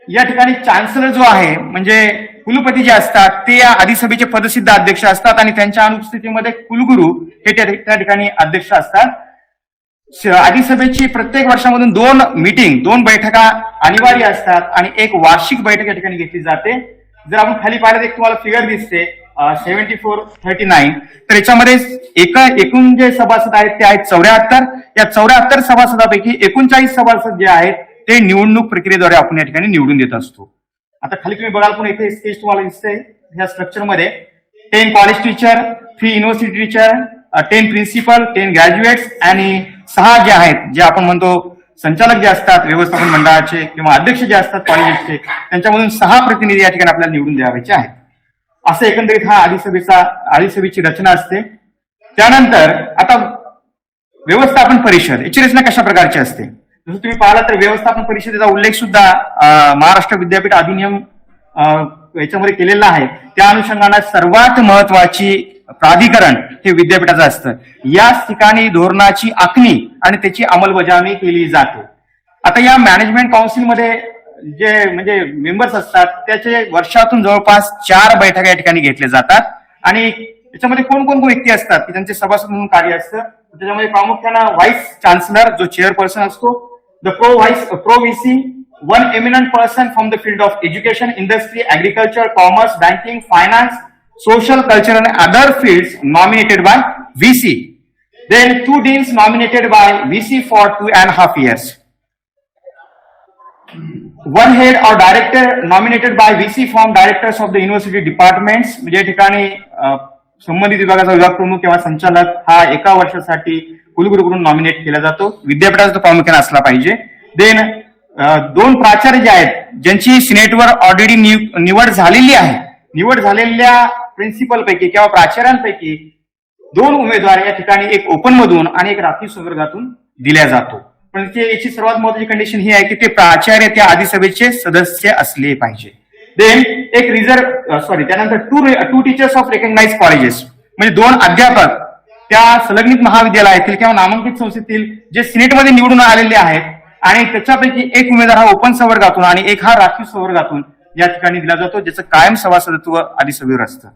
या ठिकाणी चान्सलर जो आहे म्हणजे कुलपती जे असतात ते या अधिसभेचे पदसिद्ध अध्यक्ष असतात आणि त्यांच्या अनुपस्थितीमध्ये कुलगुरू हे त्या ठिकाणी अध्यक्ष असतात. अधिसभेची प्रत्येक वर्षामधून 2 मीटिंग 2 बैठका अनिवार्य असतात आणि एक वार्षिक बैठक या ठिकाणी घेतली जाते. जर आपण खाली पाहिलं एक तुम्हाला फिगर दिसते 7439, तर याच्यामध्ये एकूण जे सभासद आहेत ते आहेत 74. या 74 सभासदापैकी 39 सभासद जे आहेत ते निवडणूक प्रक्रियेद्वारे आपण या ठिकाणी निवडून देत असतो. आता खाली तुम्ही बघाल पण इथे स्केच तुम्हाला दिसते या स्ट्रक्चरमध्ये 10 college teacher, 3 university teacher, 10 principal, 10 graduates आणि 6 जे आहेत जे आपण म्हणतो संचालक जे असतात व्यवस्थापन मंडळाचे किंवा अध्यक्ष जे असतात कॉलेजेसचे त्यांच्यामधून 6 प्रतिनिधी या ठिकाणी आपल्याला निवडून द्यावायचे आहेत. असं एकंदरीत हा अधिसभेची रचना असते. त्यानंतर आता व्यवस्थापन परिषद याची रचना कशा प्रकारची असते जसं तुम्ही पाहिला तर व्यवस्थापन परिषदेचा उल्लेख सुद्धा महाराष्ट्र विद्यापीठ अधिनियम याच्यामध्ये केलेला आहे. त्या अनुषंगाने सर्वात महत्वाची प्राधिकरण हे विद्यापीठाचं असतं. याच ठिकाणी धोरणाची आखणी आणि त्याची अंमलबजावणी केली जाते. आता या मॅनेजमेंट काउन्सिलमध्ये जे म्हणजे मेंबर्स असतात त्याचे वर्षातून जवळपास 4 बैठका या ठिकाणी घेतल्या जातात आणि याच्यामध्ये कोण कोण व्यक्ती असतात की त्यांचे सभासद म्हणून कार्य असतं. त्याच्यामध्ये प्रामुख्यानं व्हाईस चान्सलर जो चेअरपर्सन असतो, the pro VC, 1 eminent person from the field of education, industry, agriculture, commerce, banking, finance, social, cultural and other fields nominated by VC. Then 2 deans nominated by VC for 2.5 years. 1 head or director nominated by VC from directors of the university departments. म्हणजे ठिकाणी संबंधित विभागाचा विभाग प्रमुख किंवा संचालक हा 1 वर्षासाठी कुलगुरूकडून नॉमिनेट केला जातो. विद्यापीठाचा तो प्रामुख्याने असला पाहिजे. देन 2 प्राचार्य जे आहेत ज्यांची सिनेटवर ऑलरेडी निवड झालेली आहे. निवड झालेल्या प्रिन्सिपल पैकी किंवा प्राचार्यांपैकी 2 उमेदवार या ठिकाणी एक ओपन मधून आणि एक राखीव संवर्गातून दिला जातो. पण याची सर्वात महत्वाची कंडिशन ही आहे की ते प्राचार्य त्या अधिसभेचे सदस्य असले पाहिजे. देन एक त्यानंतर 2 टीचर्स ऑफ रेकग्नाइज कॉलेजेस म्हणजे 2 अध्यापक त्या संलग्नित महाविद्यालयातील किंवा नामांकित संस्थेतील जे सिनेटमध्ये निवडून आलेले आहेत आणि त्याच्यापैकी एक उमेदवार हा ओपन संवर्गातून आणि एक हा राखीव संवर्गातून या ठिकाणी दिला जातो ज्याचं कायम सभासदत्व अधिसभेवर असतं.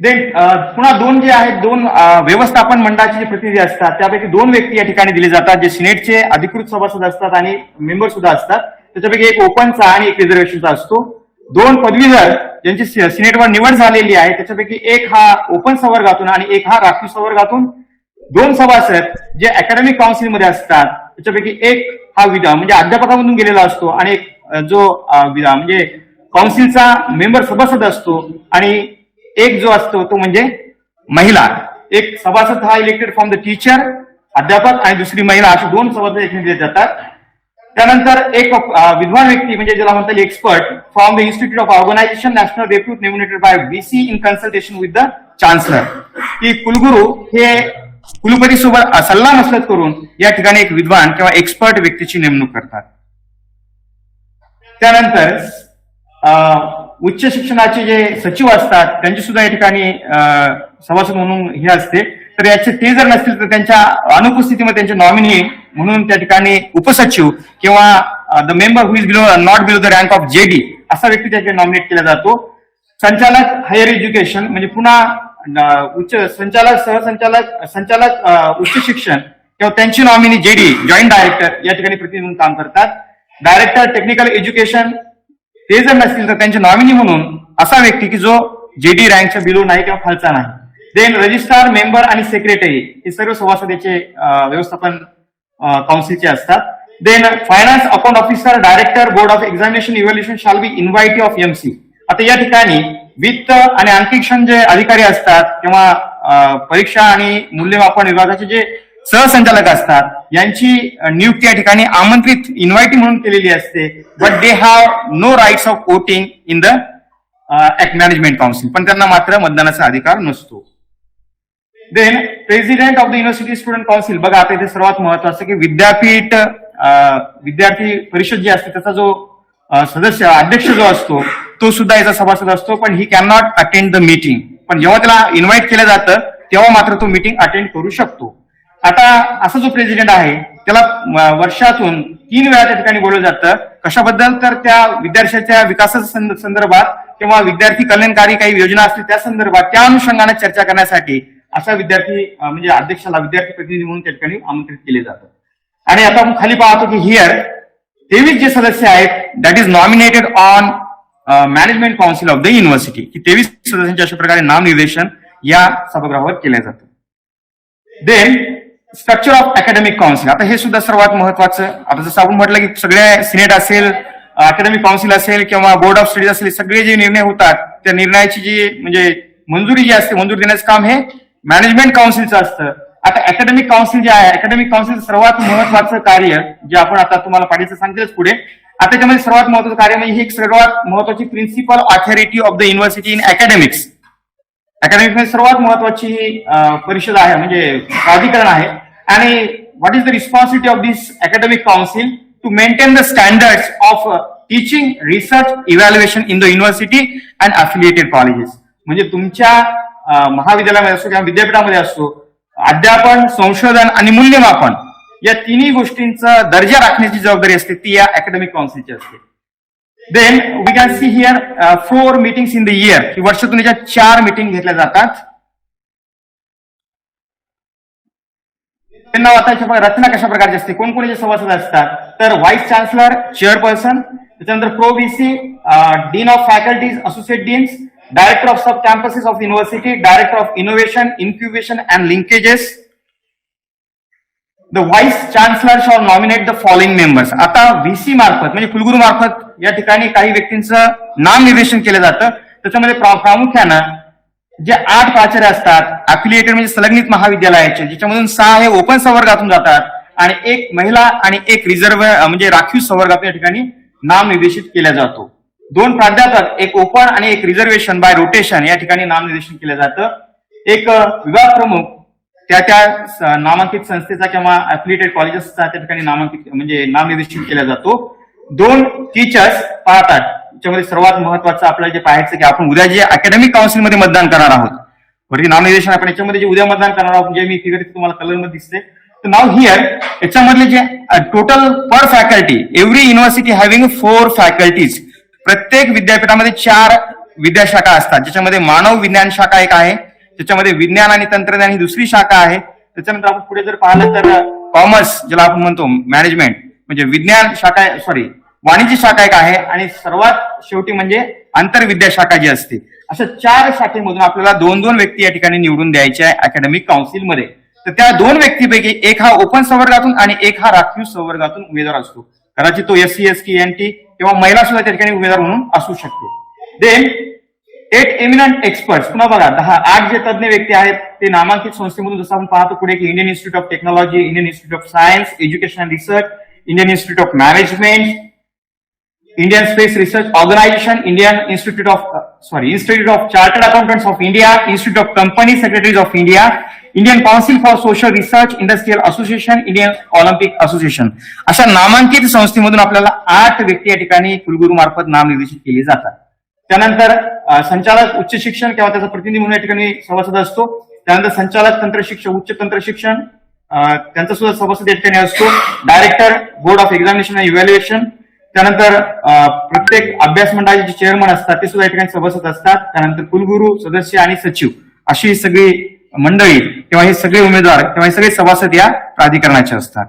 देन पुन्हा 2 जे आहेत 2 व्यवस्थापन मंडळाचे जे प्रतिनिधी असतात त्यापैकी 2 व्यक्ती या ठिकाणी दिले जातात जे सिनेटचे अधिकृत सभासद असतात आणि मेंबर सुद्धा असतात. त्याच्यापैकी एक ओपनचा आणि एक रिझर्वेशनचा असतो. 2 पदवीधर ज्यांची सिनेटवर निवड झालेली आहे त्याच्यापैकी एक हा ओपन संवर्गातून आणि एक हा राखीव संवर्गातून. 2 सभासद जे अकॅडमिक काउन्सिलमध्ये असतात त्याच्यापैकी एक हा म्हणजे अध्यापकामधून गेलेला असतो आणि एक जो म्हणजे काउन्सिलचा मेंबर सभासद असतो आणि एक जो असतो तो म्हणजे महिला. एक सभासद हा इलेक्टेड फ्रॉम द टीचर अध्यापक आणि दुसरी महिला अशी 2 सभासद या ठिकाणी दिले जातात. त्यानंतर एक विद्वान व्यक्ती म्हणजे ज्याला म्हणता येईल expert from the institute of organisation national repute nominated by VC in consultation with the chancellor, की कुलगुरू हे कुलपती सोबत सल्ला मसलत करून या ठिकाणी एक विद्वान किंवा एक्सपर्ट व्यक्तीची नेमणूक करतात. त्यानंतर उच्च शिक्षणाचे जे सचिव असतात त्यांची सुद्धा या ठिकाणी सभासद म्हणून हे असते. तर याचे ते जर नसतील तर त्यांच्या अनुपस्थितीमध्ये त्यांचे नॉमिनी म्हणून त्या ठिकाणी उपसचिव किंवा the member who is below not below the rank of JD असा व्यक्ती त्या ठिकाणी नॉमिनेट केला जातो. संचालक हायर एज्युकेशन म्हणजे पुन्हा उच्च संचालक संचालक उच्च शिक्षण किंवा त्यांची नॉमिनी JD जॉईंट डायरेक्टर या ठिकाणी प्रतिनिधी म्हणून काम करतात. डायरेक्टर टेक्निकल एज्युकेशन ते जर नसतील तर त्यांचे नॉमिनी म्हणून असा व्यक्ती की जो JD रँकच्या बिलो नाही किंवा खालचा नाही. देन रजिस्ट्रार, मेंबर आणि सेक्रेटरी हे सर्व सभासद याचे व्यवस्थापन काउन्सिलचे असतात. Then finance account officer, director, board of examination evaluation shall be इन्व्हायटी of MC. आता या ठिकाणी वित्त आणि अंकेक्षण जे अधिकारी असतात किंवा परीक्षा आणि मूल्यमापन विभागाचे जे सहसंचालक असतात यांची नियुक्ती या ठिकाणी आमंत्रित इन्व्हायटी म्हणून केलेली असते. But they have no rights of voting in the management council, पण त्यांना मात्र मतदानाचा अधिकार नसतो. Then president of the university student council, बघा आता इथे सर्वात महत्वाचं की विद्यापीठ विद्यार्थी परिषद जी असते त्याचा जो सदस्य अध्यक्ष जो असतो तो सुद्धा याचा सभासद असतो, पण he can not attend the meeting. पण जेव्हा त्याला इन्व्हाइट केलं जातं तेव्हा मात्र तो मीटिंग अटेंड करू शकतो. आता असा जो प्रेसिडेंट आहे त्याला वर्षातून 3 वेळा त्या ठिकाणी बोलवलं जातं. कशाबद्दल? तर त्या विद्यार्थ्याच्या विकासाच्या संदर्भात किंवा विद्यार्थी कल्याणकारी काही योजना असतील त्या संदर्भात त्या अनुषंगाने चर्चा करण्यासाठी अशा विद्यार्थी म्हणजे अध्यक्षाला विद्यार्थी प्रतिनिधी म्हणून त्या ठिकाणी आमंत्रित केले जातात. आणि आता आपण खाली पाहतो की हिअर 23 जे सदस्य आहेत that is nominated on management council of the university, की 23 सदस्यांचे अशा प्रकारे नामनिर्देशन या सभागृहावर केलं जातं. Then structure of academic council, आता हे सुद्धा सर्वात महत्वाचं. आता जसं आपण म्हटलं की सगळे सिनेट असेल, अकॅडमिक काउन्सिल असेल किंवा बोर्ड ऑफ स्टडीज असेल, सगळे जे निर्णय होतात त्या निर्णयाची जी म्हणजे मंजुरी जी असते मंजुरी देण्याचं काम हे मॅनेजमेंट काउन्सिलचं असतं. आता अकॅडमिक काउन्सिल जे आहे, अकॅडमिक काउन्सिल सर्वात महत्वाचं कार्य जे आपण आता तुम्हाला पाठीचं सांगतेच पुढे. आता त्याच्यामध्ये सर्वात महत्वाचं कार्य म्हणजे ही एक सर्वात महत्वाची principal authority of the university in academics. Academics सर्वात महत्वाची परिषद आहे म्हणजे प्राधिकरण आहे. आणि what is the responsibility of this academic council to maintain the standards of teaching, research, evaluation in the university and affiliated colleges. म्हणजे तुमच्या महाविद्यालयामध्ये असो किंवा विद्यापीठामध्ये असो अध्यापन, संशोधन आणि मूल्यमापन या तिन्ही गोष्टींचा दर्जा राखण्याची जबाबदारी असते ती या अकॅडमिक काउन्सिलची असते. Then we can see here 4 meetings in the year, की वर्षातून याच्या 4 मीटिंग घेतल्या जातात. त्यांना आता रचना कशा प्रकारची असते, कोण कोणाचे सभासद असतात, तर व्हाईस चान्सलर, चेअरपर्सन, त्याच्यानंतर pro VC, dean of faculties, associate deans, director of sub campuses of university, director of innovation, incubation and linkages. The vice chancellor shall nominate the following members. आता VC मार्फत म्हणजे कुलगुरू मार्फत या ठिकाणी काही व्यक्तींचं नामनिर्देशन केलं जातं. त्याच्यामध्ये प्रामुख्यानं जे 8 प्राचार्य असतात अफिलिएटेड म्हणजे संलग्नित महाविद्यालयाचे, ज्याच्यामधून 6 हे ओपन संवर्गातून जातात आणि 1 महिला आणि 1 रिझर्व्ह म्हणजे राखीव संवर्गातून या ठिकाणी नामनिर्देशित केला जातो. 2 प्राध्यापक, 1 ओपन आणि 1 रिझर्वेशन बाय रोटेशन या ठिकाणी नामनिर्देशन केलं जातं. 1 विभाग प्रमुख त्या नामांकित संस्थेचा किंवा अफिलिएटेड कॉलेजेसचा त्या ठिकाणी नामांकित म्हणजे नामनिर्देशित केला जातो. 2 टीचर्स पाहतात. त्याच्यामध्ये सर्वात महत्वाचं आपल्याला जे पाहायचं की आपण उद्या जे अकॅडमिक काउन्सिलमध्ये मतदान करणार आहोत, वरती नामनिर्देशन आपण याच्यामध्ये जे उद्या मतदान करणार आहोत जे मी फिगर तुम्हाला कलर मध्ये दिसते. तर नाव हिअर याच्यामधले जे total per faculty every university having 4 faculties, प्रत्येक विद्यापीठामध्ये 4 विद्याशाखा असतात, ज्याच्यामध्ये मानव विज्ञान शाखा एक आहे, त्याच्यामध्ये विज्ञान आणि तंत्रज्ञान ही दुसरी शाखा आहे. त्याच्यानंतर आपण पुढे जर पाहिलं तर कॉमर्स ज्याला आपण म्हणतो मॅनेजमेंट म्हणजे विज्ञान शाखा वाणिज्य शाखा एक आहे आणि सर्वात शेवटी म्हणजे आंतरविद्या शाखा जी असते. अशा 4 शाखेमधून आपल्याला 2-2 व्यक्ती या ठिकाणी निवडून द्यायचे आहे अकॅडमिक काउन्सिलमध्ये. तर त्या 2 व्यक्तीपैकी एक हा ओपन संवर्गातून आणि एक हा राखीव संवर्गातून उमेदवार असतो. कदाचित तो SC, ST, NT किंवा महिला सुद्धा त्या ठिकाणी उमेदवार म्हणून असू शकते. Then 8 eminent experts. पुन्हा बघा 8 जे तज्ञ व्यक्ती आहेत ते नामांकित संस्थेमधून, जसं आपण पाहतो पुढे की Indian institute of technology, Indian institute of science education and research, Indian institute of management, Indian space research organisation, Indian institute of chartered accountants of India, institute of company secretaries of India, Indian council for social research, industrial association, Indian Olympic association. अशा नामांकित संस्थेमधून आपल्याला 8 व्यक्ती या ठिकाणी कुलगुरू मार्फत नामनिर्देशित केले जातात. त्यानंतर संचालक उच्च शिक्षण किंवा त्याचा प्रतिनिधी म्हणून या ठिकाणी सभासद असतो. त्यानंतर संचालक तंत्र शिक्षण, उच्च तंत्र शिक्षण, त्यांचा सुद्धा सभासद या ठिकाणी असतो. Director board of examination and evaluation. त्यानंतर प्रत्येक अभ्यास मंडळाचे जे चेअरमन असतात ते सुद्धा या ठिकाणी सभासद असतात. त्यानंतर कुलगुरू, सदस्य आणि सचिव अशी सगळी मंडळी किंवा हे सगळे उमेदवार किंवा हे सगळे सभासद या प्राधिकरणाचे असतात.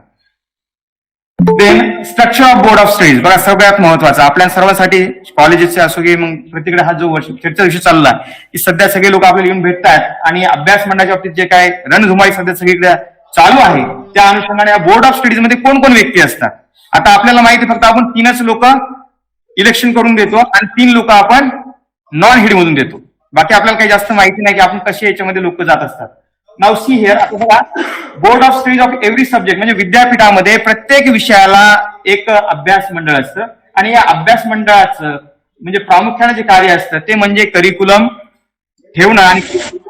Then structure of board of studies. बघा सगळ्यात महत्वाचं आपल्या सर्वांसाठी, कॉलेजेसचे असो की मग प्रत्येकडे हा जो चर्चा विषय चालला की सध्या सगळे लोक आपल्याला येऊन भेटतात आणि अभ्यास मंडळाच्या बाबतीत जे काय रणधुमाळी सध्या सगळीकडे चालू आहे त्या अनुषंगाने या बोर्ड ऑफ स्टडीज मध्ये कोण कोण व्यक्ती असतात. आता आपल्याला माहिती फक्त आपण 3च लोक इलेक्शन करून देतो आणि 3 लोक आपण नॉन हेड मधून देतो. बाकी आपल्याला काही जास्त माहिती नाही की आपण कसे याच्यामध्ये लोक जात असतात. नाव सी हिअर. आता बघा board of studies of every subject म्हणजे विद्यापीठामध्ये प्रत्येक विषयाला एक अभ्यास मंडळ असतं आणि या अभ्यास मंडळाचं म्हणजे प्रामुख्याने जे कार्य असतं ते म्हणजे करिक्युलम ठेवणं आणि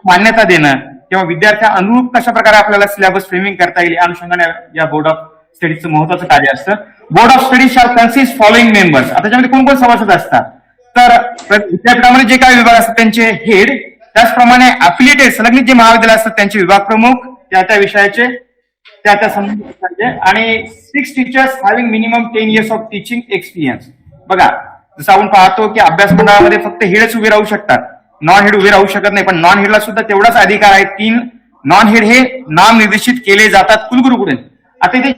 मान्यता देणं किंवा विद्यार्थ्या अनुरूप कशा प्रकारे आपल्याला सिलेबस फ्रेमिंग करता येईल या अनुषंगाने या बोर्ड ऑफ स्टडीजचं महत्वाचं कार्य असतं. Board of studies shall consist following members. आता त्याच्यामध्ये कोण कोण सभासद असतात तर विद्यापीठामध्ये जे काही विभाग असतात त्यांचे हेड, त्याचप्रमाणे अफिलिएटेड संलग्नित जे महाविद्यालय असतात त्यांचे विभाग प्रमुख, त्या विषयाचे त्या संबंधित, आणि 6 teachers having minimum 10 years of teaching experience. बघा जसं आपण पाहतो की अभ्यास मंडळामध्ये फक्त हेडच उभे राहू शकतात, नॉन हेड उभे राहू शकत नाही. पण नॉन हेडला सुद्धा तेवढाच अधिकार आहे. 3 नॉन हेड हे नाम निर्देशित केले जातात कुलगुरूकडून. आता ते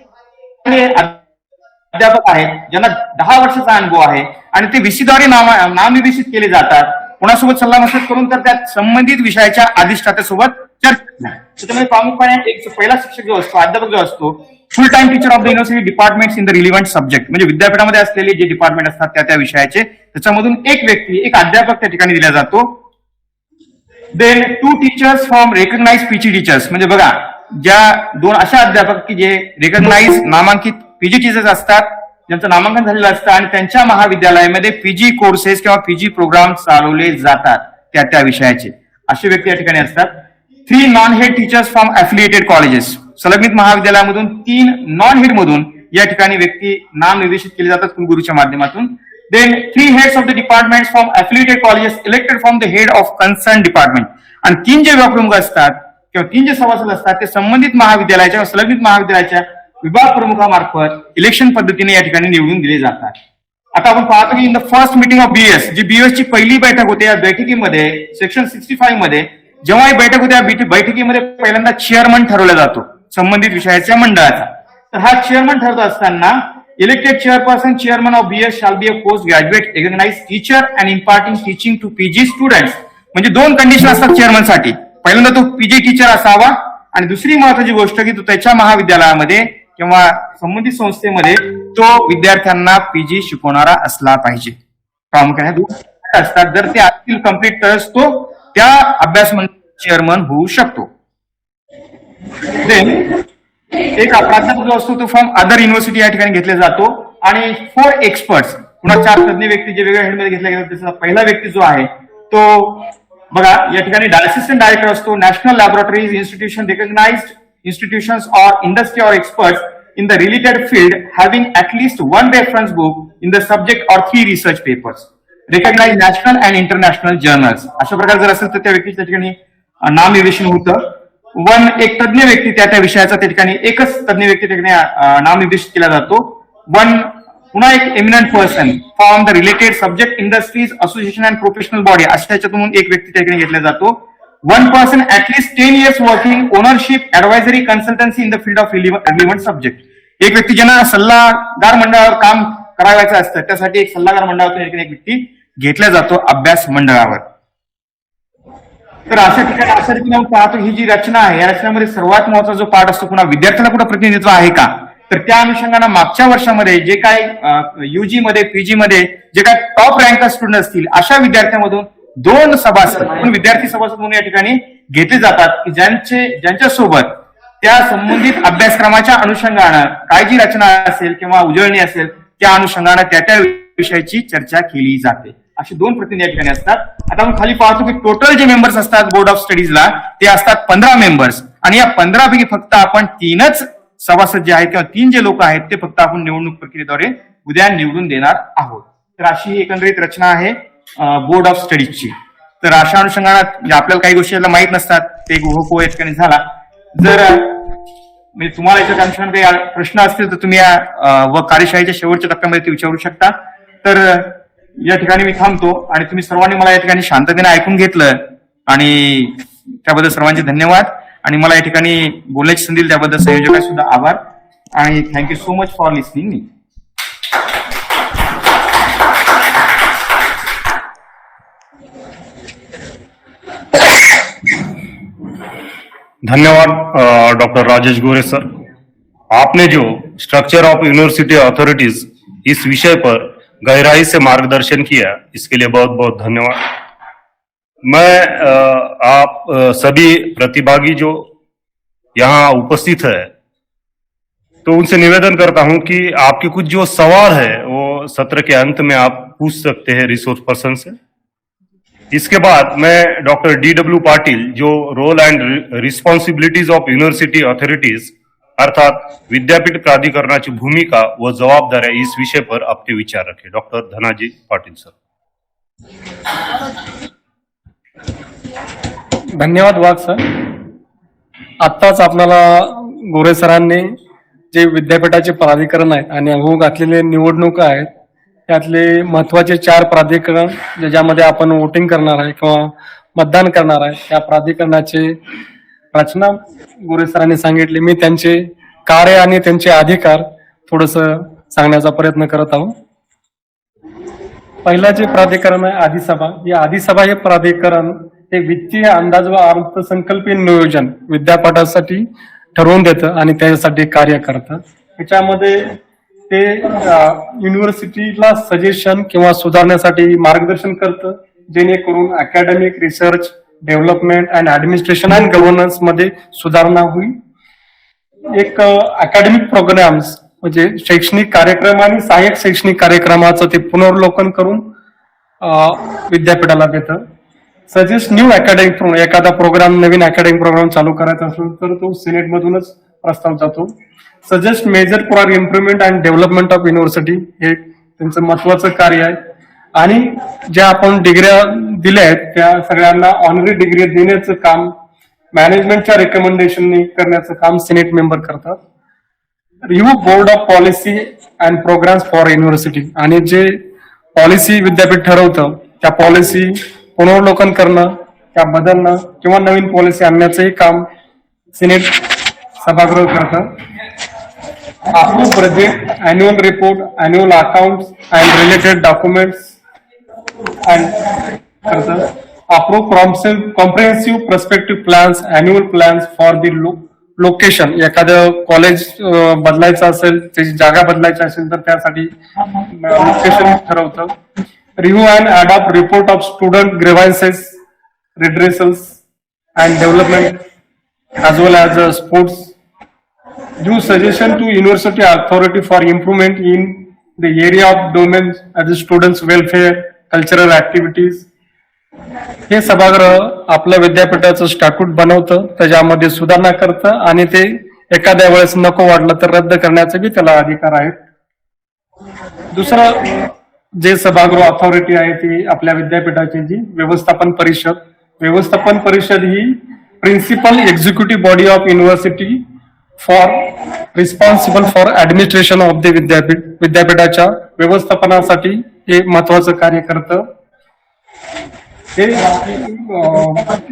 अध्यापक आहेत ज्यांना 10 वर्षाचा अनुभव आहे आणि ते VC द्वारे नामनिर्देशित केले जातात. कोणासोबत सल्लामसलत करून तर त्या संबंधित विषयाच्या अधिष्ठात्यासोबत चर्चा. त्याच्यामध्ये प्रामुख्याने एक पहिला शिक्षक जो असतो, अध्यापक जो असतो, फुल time teacher of the university departments in the relevant subject म्हणजे विद्यापीठामध्ये असलेले जे डिपार्टमेंट असतात त्या विषयाचे, त्याच्यामधून एक व्यक्ती, एक अध्यापक त्या ठिकाणी दिला जातो. Then 2 teachers from recognise PG teachers म्हणजे बघा ज्या 2 अशा अध्यापक की जे रेकग्नाइज नामांकित पीजी टीचर्स असतात, ज्यांचं नामांकन झालेलं असतं आणि त्यांच्या महाविद्यालयामध्ये पीजी कोर्सेस किंवा पीजी प्रोग्राम चालवले जातात त्या विषयाचे, असे व्यक्ती या ठिकाणी असतात. 3 non head teachers from affiliated colleges संलग्नित महाविद्यालयामधून 3 नॉन हेड मधून या ठिकाणी व्यक्ती नाम निर्देशित केले जातात कुलगुरूच्या माध्यमातून. Then 3 heads of the departments from affiliated colleges elected from the head of concern department. आणि 3 जे विभाग प्रमुख असतात किंवा 3 जे सभासद असतात ते संबंधित महाविद्यालयाच्या संलग्नित महाविद्यालयाच्या विभाग प्रमुखामार्फत इलेक्शन पद्धतीने या ठिकाणी निवडून दिले जातात. आता आपण पाहतो की in the first meeting of BS जी BS ची पहिली बैठक होते, या बैठकीमध्ये सेक्शन 65 मध्ये जेव्हा ही बैठक होते या बैठकीमध्ये पहिल्यांदा चेअरमन ठरवला जातो संबंधित विषयाच्या मंडळाचा. तर हा चेअरमन ठरत असताना elected chairman of BS shall be a post graduate recognised teacher and imparting teaching to PG students. म्हणजे 2 कंडिशन असतात चेअरमनसाठी. पहिल्यांदा तो PG टीचर असावा आणि दुसरी महत्वाची गोष्ट की तो त्याच्या महाविद्यालयामध्ये किंवा संबंधित संस्थेमध्ये तो विद्यार्थ्यांना PG शिकवणारा असला पाहिजे. प्रामुख्याने 2 असतात. जर ते असतील कम्प्लीट तरच तो त्या अभ्यास मंडळाचा चेअरमन होऊ शकतो. एक प्राध्यापक जो असतो तो फ्रॉम अदर युनिव्हर्सिटी या ठिकाणी घेतला जातो आणि 4 एक्सपर्ट्स पुन्हा 4 तज्ञ व्यक्ती जे वेगळ्या हेडमध्ये घेतल्या गेले. त्याचा पहिला व्यक्ती जो आहे तो बघा या ठिकाणी असिस्टंट डायरेक्टर असतो. National laboratories institution recognised institutions or industry or experts in the related field having at least 1 reference book in the subject or 3 research papers recognized national and international journals. अशा प्रकारे जर असेल तर त्या व्यक्तीच्या ठिकाणी नामनिर्देशन होतं. एक तज्ञ व्यक्ती त्या विषयाचा त्या ठिकाणी एकच तज्ञ व्यक्ती त्या ठिकाणी नामनिर्देशित केला जातो. पुन्हा एक eminent person from the related subject industries association and professional body अशा त्याच्यातून एक व्यक्ती त्या ठिकाणी घेतला जातो. 1 person at least 10 years working ownership advisory consultancy in the field of relevant subject. एक व्यक्ती ज्यांना सल्लागार मंडळावर काम करायचं असतं त्यासाठी एक सल्लागार मंडळातून एक व्यक्ती घेतला जातो अभ्यास मंडळावर. तर अशा ठिकाणी आपण पाहतो ही जी रचना आहे या रचनेमध्ये सर्वात महत्वाचा जो पार्ट असतो पुन्हा विद्यार्थ्याला कुठं प्रतिनिधित्व आहे का, तर त्या अनुषंगाने मागच्या वर्षामध्ये जे काय UG मध्ये PG मध्ये जे काय टॉप रँक स्टुडंट असतील अशा विद्यार्थ्यांमधून 2 सभासद पण विद्यार्थी सभासद म्हणून या ठिकाणी घेतले जातात की ज्यांच्यासोबत त्या संबंधित अभ्यासक्रमाच्या अनुषंगानं काय जी रचना असेल किंवा उजळणी असेल त्या अनुषंगानं त्या विषयाची चर्चा केली जाते. अशी 2 प्रतिनिधी या ठिकाणी असतात. आता आपण खाली पाहतो की टोटल जे मेंबर्स असतात बोर्ड ऑफ स्टडीजला ते असतात 15 मेंबर्स आणि या 15 पैकी फक्त आपण 3च सभासद जे आहेत किंवा 3 जे लोक आहेत ते फक्त आपण निवडणूक प्रक्रियेद्वारे उद्या निवडून देणार आहोत. तर अशी ही एकंदरीत रचना आहे बोर्ड ऑफ स्टडीजची. तर अशा अनुषंगाने आपल्याला काही गोष्टी माहीत नसतात ते उहापोह या ठिकाणी झाला. जर म्हणजे तुम्हाला याच्या अनुषंगाने काही प्रश्न असतील तर तुम्ही व कार्यशाळेच्या शेवटच्या टप्प्यामध्ये ते विचारू शकता. तर या ठिकाणी मी थांबतो आणि तुम्ही सर्वांनी मला या ठिकाणी शांततेने ऐकून घेतलं आणि त्याबद्दल सर्वांचे धन्यवाद आणि मला या ठिकाणी बोलण्याची संधी दिली त्याबद्दल संयोजकांचे सुद्धा आभार आणि thank you so much for listening me. धन्यवाद डॉक्टर राजेश गोरे सर। आपने जो स्ट्रक्चर ऑफ यूनिवर्सिटी अथॉरिटीज इस विषय पर गहराई से मार्गदर्शन किया, इसके लिए बहुत बहुत धन्यवाद। मैं आप सभी प्रतिभागी जो यहाँ उपस्थित है तो उनसे निवेदन करता हूं कि आपके कुछ जो सवाल है वो सत्र के अंत में आप पूछ सकते हैं रिसोर्स पर्सन से। इसके बाद मैं डॉक्टर DW पाटिल जो role and responsibilities of university authorities अर्थात विद्यापीठ प्राधिकरणाची भूमिका व जबाबदाऱ्या इस विषय पर अपने विचार रखे। Doctor Dhanaji Patil sir. धन्यवाद वाघ सर। आत्ताच आपल्याला गोरे सरांनी जे विद्यापीठाचे प्राधिकरण आहेत आणि होऊ घातलेले निवडणुका आहेत त्यातले महत्वाचे 4 प्राधिकरण ज्यामध्ये आपण वोटिंग करणार आहे किंवा मतदान करणार आहे त्या प्राधिकरणाचे रचना गोरे सरांनी सांगितले। मी त्यांचे कार्य आणि त्यांचे अधिकार थोडस सांगण्याचा प्रयत्न करत आहोत। पहिला जे प्राधिकरण आहे अधिसभा, हे अधिसभा हे प्राधिकरण हे वित्तीय अंदाज व अर्थसंकल्पीय नियोजन विद्यापीठासाठी ठरवून देतं आणि त्यासाठी कार्य करतं। त्याच्यामध्ये ते युनिव्हर्सिटीला सजेशन किंवा सुधारण्यासाठी मार्गदर्शन करतं जेणेकरून academic research development and administration and governance मध्ये सुधारणा होईल। एक अकॅडमिक प्रोग्राम्स म्हणजे शैक्षणिक कार्यक्रम आणि सहाय्यक शैक्षणिक कार्यक्रमाचं ते पुनर्वलोकन करून विद्यापीठाला देतं। सजेस्ट न्यू अकॅडमिक प्रोग्राम, एखादा प्रोग्राम नवीन अकॅडमिक प्रोग्राम चालू करायचा असेल तर तो सिनेट मधूनच प्रस्ताव जातो। Suggest measure for improvement and development of university हे त्यांचं महत्वाचं कार्य आहे। आणि ज्या आपण डिग्र्या दिल्या आहेत त्या सगळ्यांना ऑनरी डिग्री देण्याचं काम मॅनेजमेंटच्या रिकमेंडेशननी करण्याचं काम सिनेट मेंबर करतात। Review board of policy and programmes for university, आणि जे पॉलिसी विद्यापीठ ठरवतं त्या पॉलिसी पुनर्वलोकन करणं, त्या बदलणं किंवा नवीन पॉलिसी आणण्याचंही काम सिनेट सभागृह करतं। Approve budget, annual report, annual accounts and related documents and करतं। Approve comprehensive perspective plans, annual plans for the location, एखादं कॉलेज बदलायचं असेल, त्याची जागा बदलायची असेल तर त्यासाठी लोकेशन ठरवतं। Review and adopt report of student grievances, redressals and development as well as sports. Give suggestion to university authority for improvement in the area of domains as students welfare, cultural activities. हे सभागृह आपलं विद्यापीठाचं स्टॅट्यूट बनवतं, त्याच्यामध्ये सुधारणा करतं आणि ते एखाद्या वेळेस नको वाटलं तर रद्द करण्याचे बी त्याला अधिकार आहेत। दुसरं जे सभागृह अथॉरिटी आहे ती आपल्या विद्यापीठाची जी व्यवस्थापन परिषद ही principal executive body of university for responsible for administration of the विद्यापीठाच्या व्यवस्थापनासाठी हे महत्वाचं कार्य करतं। हे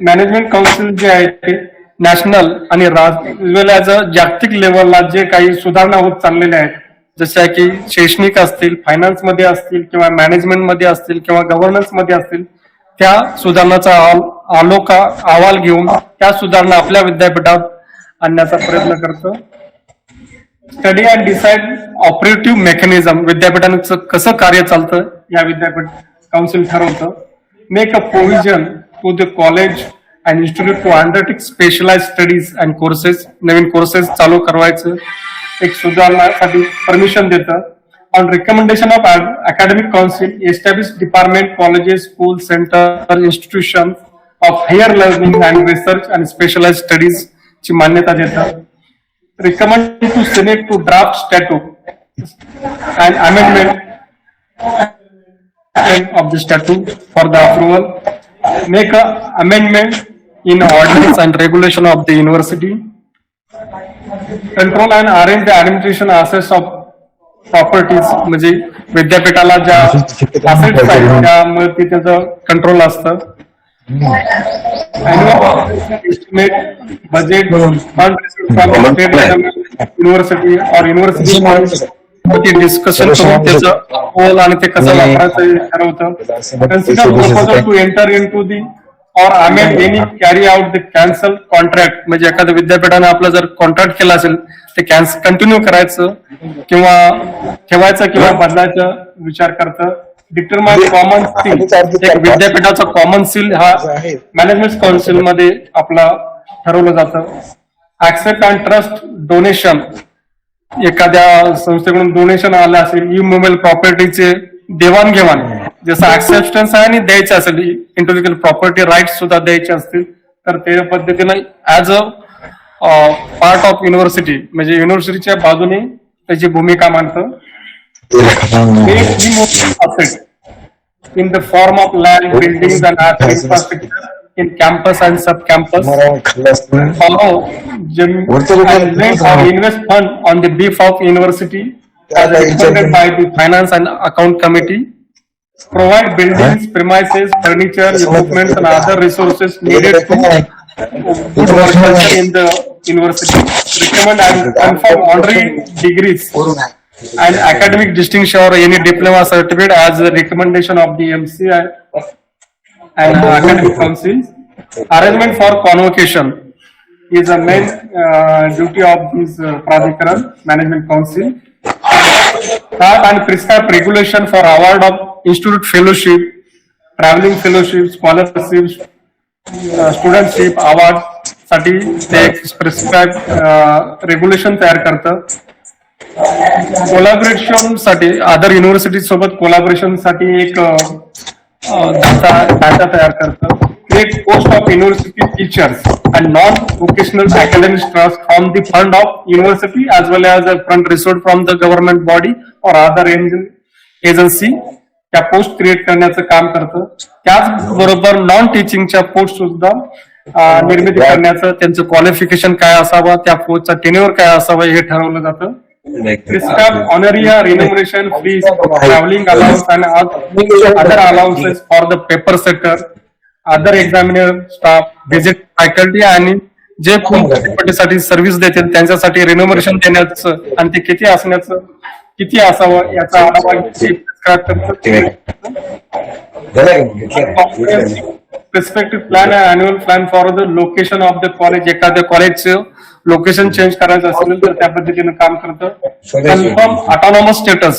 मॅनेजमेंट काउन्सिल जे आहे ते नॅशनल आणि वेल ॲज अ जागतिक लेवलला जे काही सुधारणा होत चाललेल्या आहेत जशा की शैक्षणिक असतील, फायनान्स मध्ये असतील किंवा मॅनेजमेंट मध्ये असतील किंवा गव्हर्नन्स मध्ये असतील त्या सुधारणाचा अहवाल घेऊन त्या सुधारणा आपल्या विद्यापीठात आणण्याचा प्रयत्न करतो। Study and decide operative mechanism, विद्यापीठाचं कसं कार्य चालतं या विद्यापीठ council ठरवतं। make a provision to the college and institute to undertake specialized studies and courses, Naveen courses चालू करवायचं एक सुधारणासाठी परमिशन देतं. On recommendation of academic council, establish department, colleges, schools, centers, institutions of higher learning and research and specialized studies ची मान्यता देतं. Recommend to Senate to draft statute and amendment of the statute for the approval. Make a amendment in ordinance and regulation of the university. Control and arrange the administration assets of properties. म्हणजे विद्यापीठाला ज्या assets आहेत त्यामध्ये त्याचं control असतं. Annual estimate, budget, fund received from the state government, university or university funds. ते discussion करून त्याचं होल आणि ते कसं वापरायचं हे ठरवतं. Consider proposal to enter into the or amend any carry out the cancel contract. म्हणजे एखाद्या विद्यापीठाने आपलं जर कॉन्ट्रॅक्ट केलं असेल ते कंटिन्यू करायचं किंवा ठेवायचं किंवा बदलायचं विचार करतं. डिटरमाइन कॉमन सील, एक विद्यापीठाचा कॉमन सील हा मॅनेजमेंट काउन्सिल मध्ये आपला ठरवलं जातं. ऍक्सेप्ट अँड ट्रस्ट डोनेशन, एखाद्या संस्थेकडून डोनेशन आलं असेल, इमोबेल प्रॉपर्टीचे देवाणघेवाण जसं ऍक्सेप्टन्स आहे आणि द्यायचे असेल, इंटेलेक्च्युअल प्रॉपर्टी राईट्स सुद्धा द्यायचे असतील तर त्या पद्धतीने as a part of university म्हणजे युनिव्हर्सिटीच्या बाजूने त्याची भूमिका मांडतं. In the form of land, buildings and other infrastructure in campus and sub-campus. Follow and lend or invest fund on the behalf of university as recommended by the Finance and Account Committee. Provide buildings, premises, furniture, equipment and other resources needed to good work in the university. Recommend and confirm honorary degrees and academic distinction or any diploma certificate as a recommendation of the MCI and academic councils. Arrangement for convocation is a main duty of this Pradhikaran Management Council. Start and prescribe regulation for award of institute fellowship, traveling fellowship, scholarships, studentship award साठी ते prescribe regulation तयार करतं. Collaboration साठी other university सोबत collaboration साठी एक data तयार करतं. Create post of university teachers and non vocational academic trust from the fund of university as well as fund resource from the government body or other agency त्या post create करण्याचं काम करतं. त्याचबरोबर non टीचिंगच्या post सुद्धा निर्मिती करण्याचं त्यांचं qualification काय असावं, त्या पोस्टचा टेन्युअर काय असावं हे ठरवलं जातं. Prescribe honoraria, remuneration, fees, traveling allowance and other allowances for the paper setter, other examiner staff, visit faculty आणि जे साठी सर्व्हिस देतील त्यांच्यासाठी रिन्युमरेशन देण्याचं आणि ते किती असण्याचं किती असावं याचा आढावा Perspective plan and annual plan for the location of the college. एखाद्या कॉलेजचं लोकेशन चेंज करायचं असेल तर त्या पद्धतीनं काम करतं. कन्फर्म ऑटोनॉमस स्टेटस,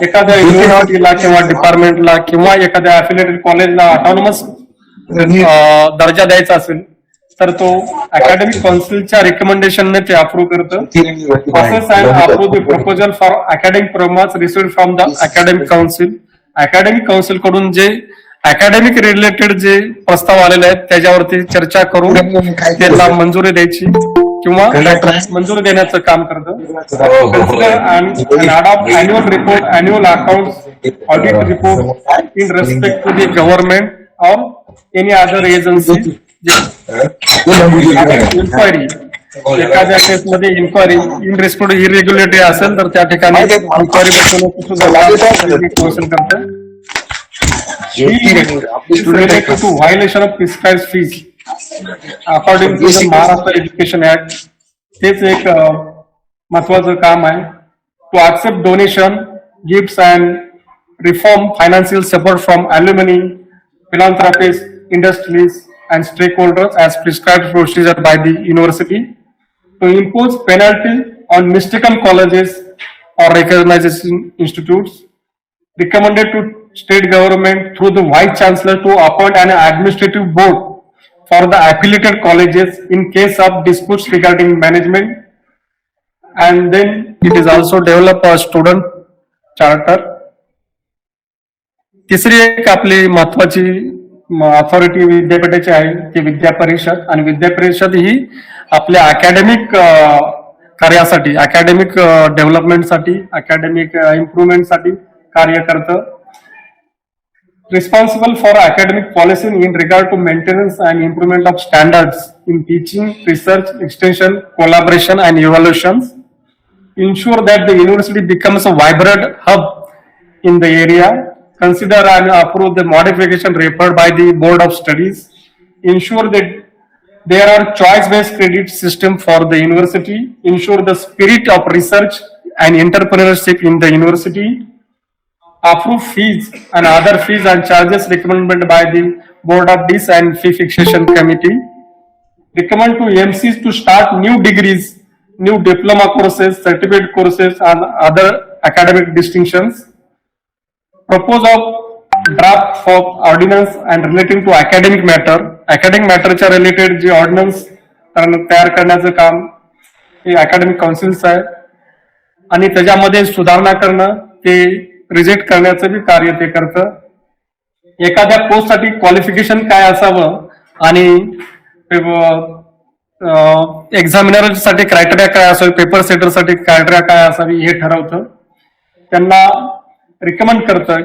एखाद्या युनिव्हर्सिटीला किंवा डिपार्टमेंटला किंवा एखाद्या अफिलिएटेड कॉलेजला ऑटोनॉमस दर्जा द्यायचा असेल तर तो अकॅडमिक काउन्सिलच्या रिकमेंडेशनने ते अप्रूव्ह करतं. Process and approve the proposal for academic programmes received from the academic council. Academic council कडून जे अकॅडमिक रिलेटेड जे प्रस्ताव आलेले आहेत त्याच्यावरती चर्चा करून त्याला मंजुरी द्यायची किंवा मंजुरी देण्याचं काम करतं. Annual report, annual account, audit report in respect to the government or any other agency. Inquiry, एखाद्या केसमध्ये इन्क्वायरी इन रेस्पेक्ट इरेग्युलेटरी असेल तर त्या ठिकाणी इन्क्वायरी बसवण्याचं काउन्सिल करतं. Related to violation of prescribed fees according to the Maharashtra Education Act. तेच एक महत्वाचं काम आहे. To accept donation, gifts and reform financial support from alumni, philanthropists, industries and stakeholders as prescribed procedure by the university. To impose penalty on mistaken colleges or recognized institutes. Recommended to state government through the vice chancellor to appoint an administrative board for the affiliated colleges in case of disputes regarding management. And then it is also develop a student charter. तिसरी एक आपली महत्वाची authority विद्यापीठाची आहे ती विद्या परिषद, आणि विद्या परिषद ही आपल्या अकॅडमिक कार्यासाठी, अकॅडमिक डेव्हलपमेंटसाठी, अकॅडमिक इम्प्रुव्हमेंटसाठी कार्य करतं. Responsible for academic policy in regard to maintenance and improvement of standards in teaching, research, extension, collaboration and evaluations. Ensure that the university becomes a vibrant hub in the area. Consider and approve the modification referred by the Board of Studies. Ensure that there are choice-based credit system for the university. Ensure the spirit of research and entrepreneurship in the university. Approve fees and other fees and charges recommended by the Board of Dis and Fee Fixation Committee. Recommend to MCs to start new degrees, new diploma courses, certificate courses and other academic distinctions. Propose of draft for ordinance and relating to academic matter. Academic matter च्या related जे ordinance तयार करण्याचं काम हे academic councils आहे, आणि त्याच्यामध्ये सुधारणा करणं, ते रिजेक्ट करण्याचं बी कार्य ते करतं. एखाद्या पोस्टसाठी क्वालिफिकेशन काय असावं आणि एक्झामिनर साठी क्रायटेरिया काय असावी, पेपर सेटर साठी क्रायटेरिया काय असावी हे ठरवतं. त्यांना रिकमेंड करतं.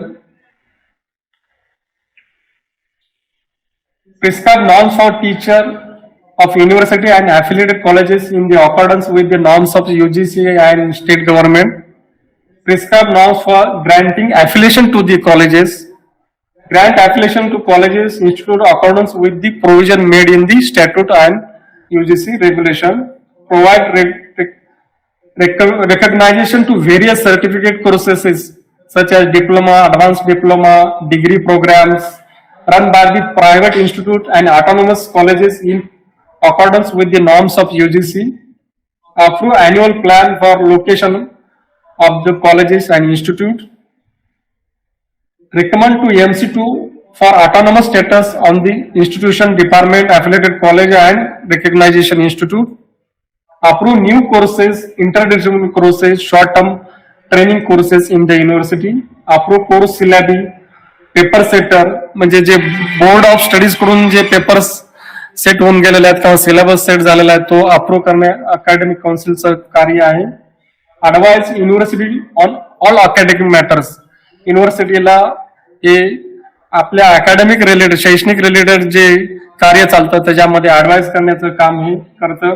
Prescribe norms for teacher of university and affiliated colleges in the accordance with the norms of UGC and state government. Prescribe norms for granting affiliation to the colleges. Grant affiliation to colleges institute accordance with the provision made in the statute and UGC regulation. Provide recognition to various certificate courses such as diploma, advanced diploma, degree programs run by the private institute and autonomous colleges in accordance with the norms of UGC. Approve annual plan for location of the colleges and institute. Recommend to MC2 for autonomous status on the institution, department, affiliated college and recognition institute. Approve new courses, interdisciplinary courses, short-term training courses in the university. Approve course syllabi, paper setter म्हणजे जे board of studies कडून जे papers set होऊन गेलेले आहेत किंवा syllabus set झालेला आहे तो अप्रूव्ह करणे अकॅडमिक काउन्सिलचं कार्य आहे. Advise university on all academic matters. युनिव्हर्सिटीला हे आपल्या अकॅडमिक रिलेटेड, शैक्षणिक रिलेटेड जे कार्य चालतं त्याच्यामध्ये ऍडवाइस करण्याचं काम हे करतं.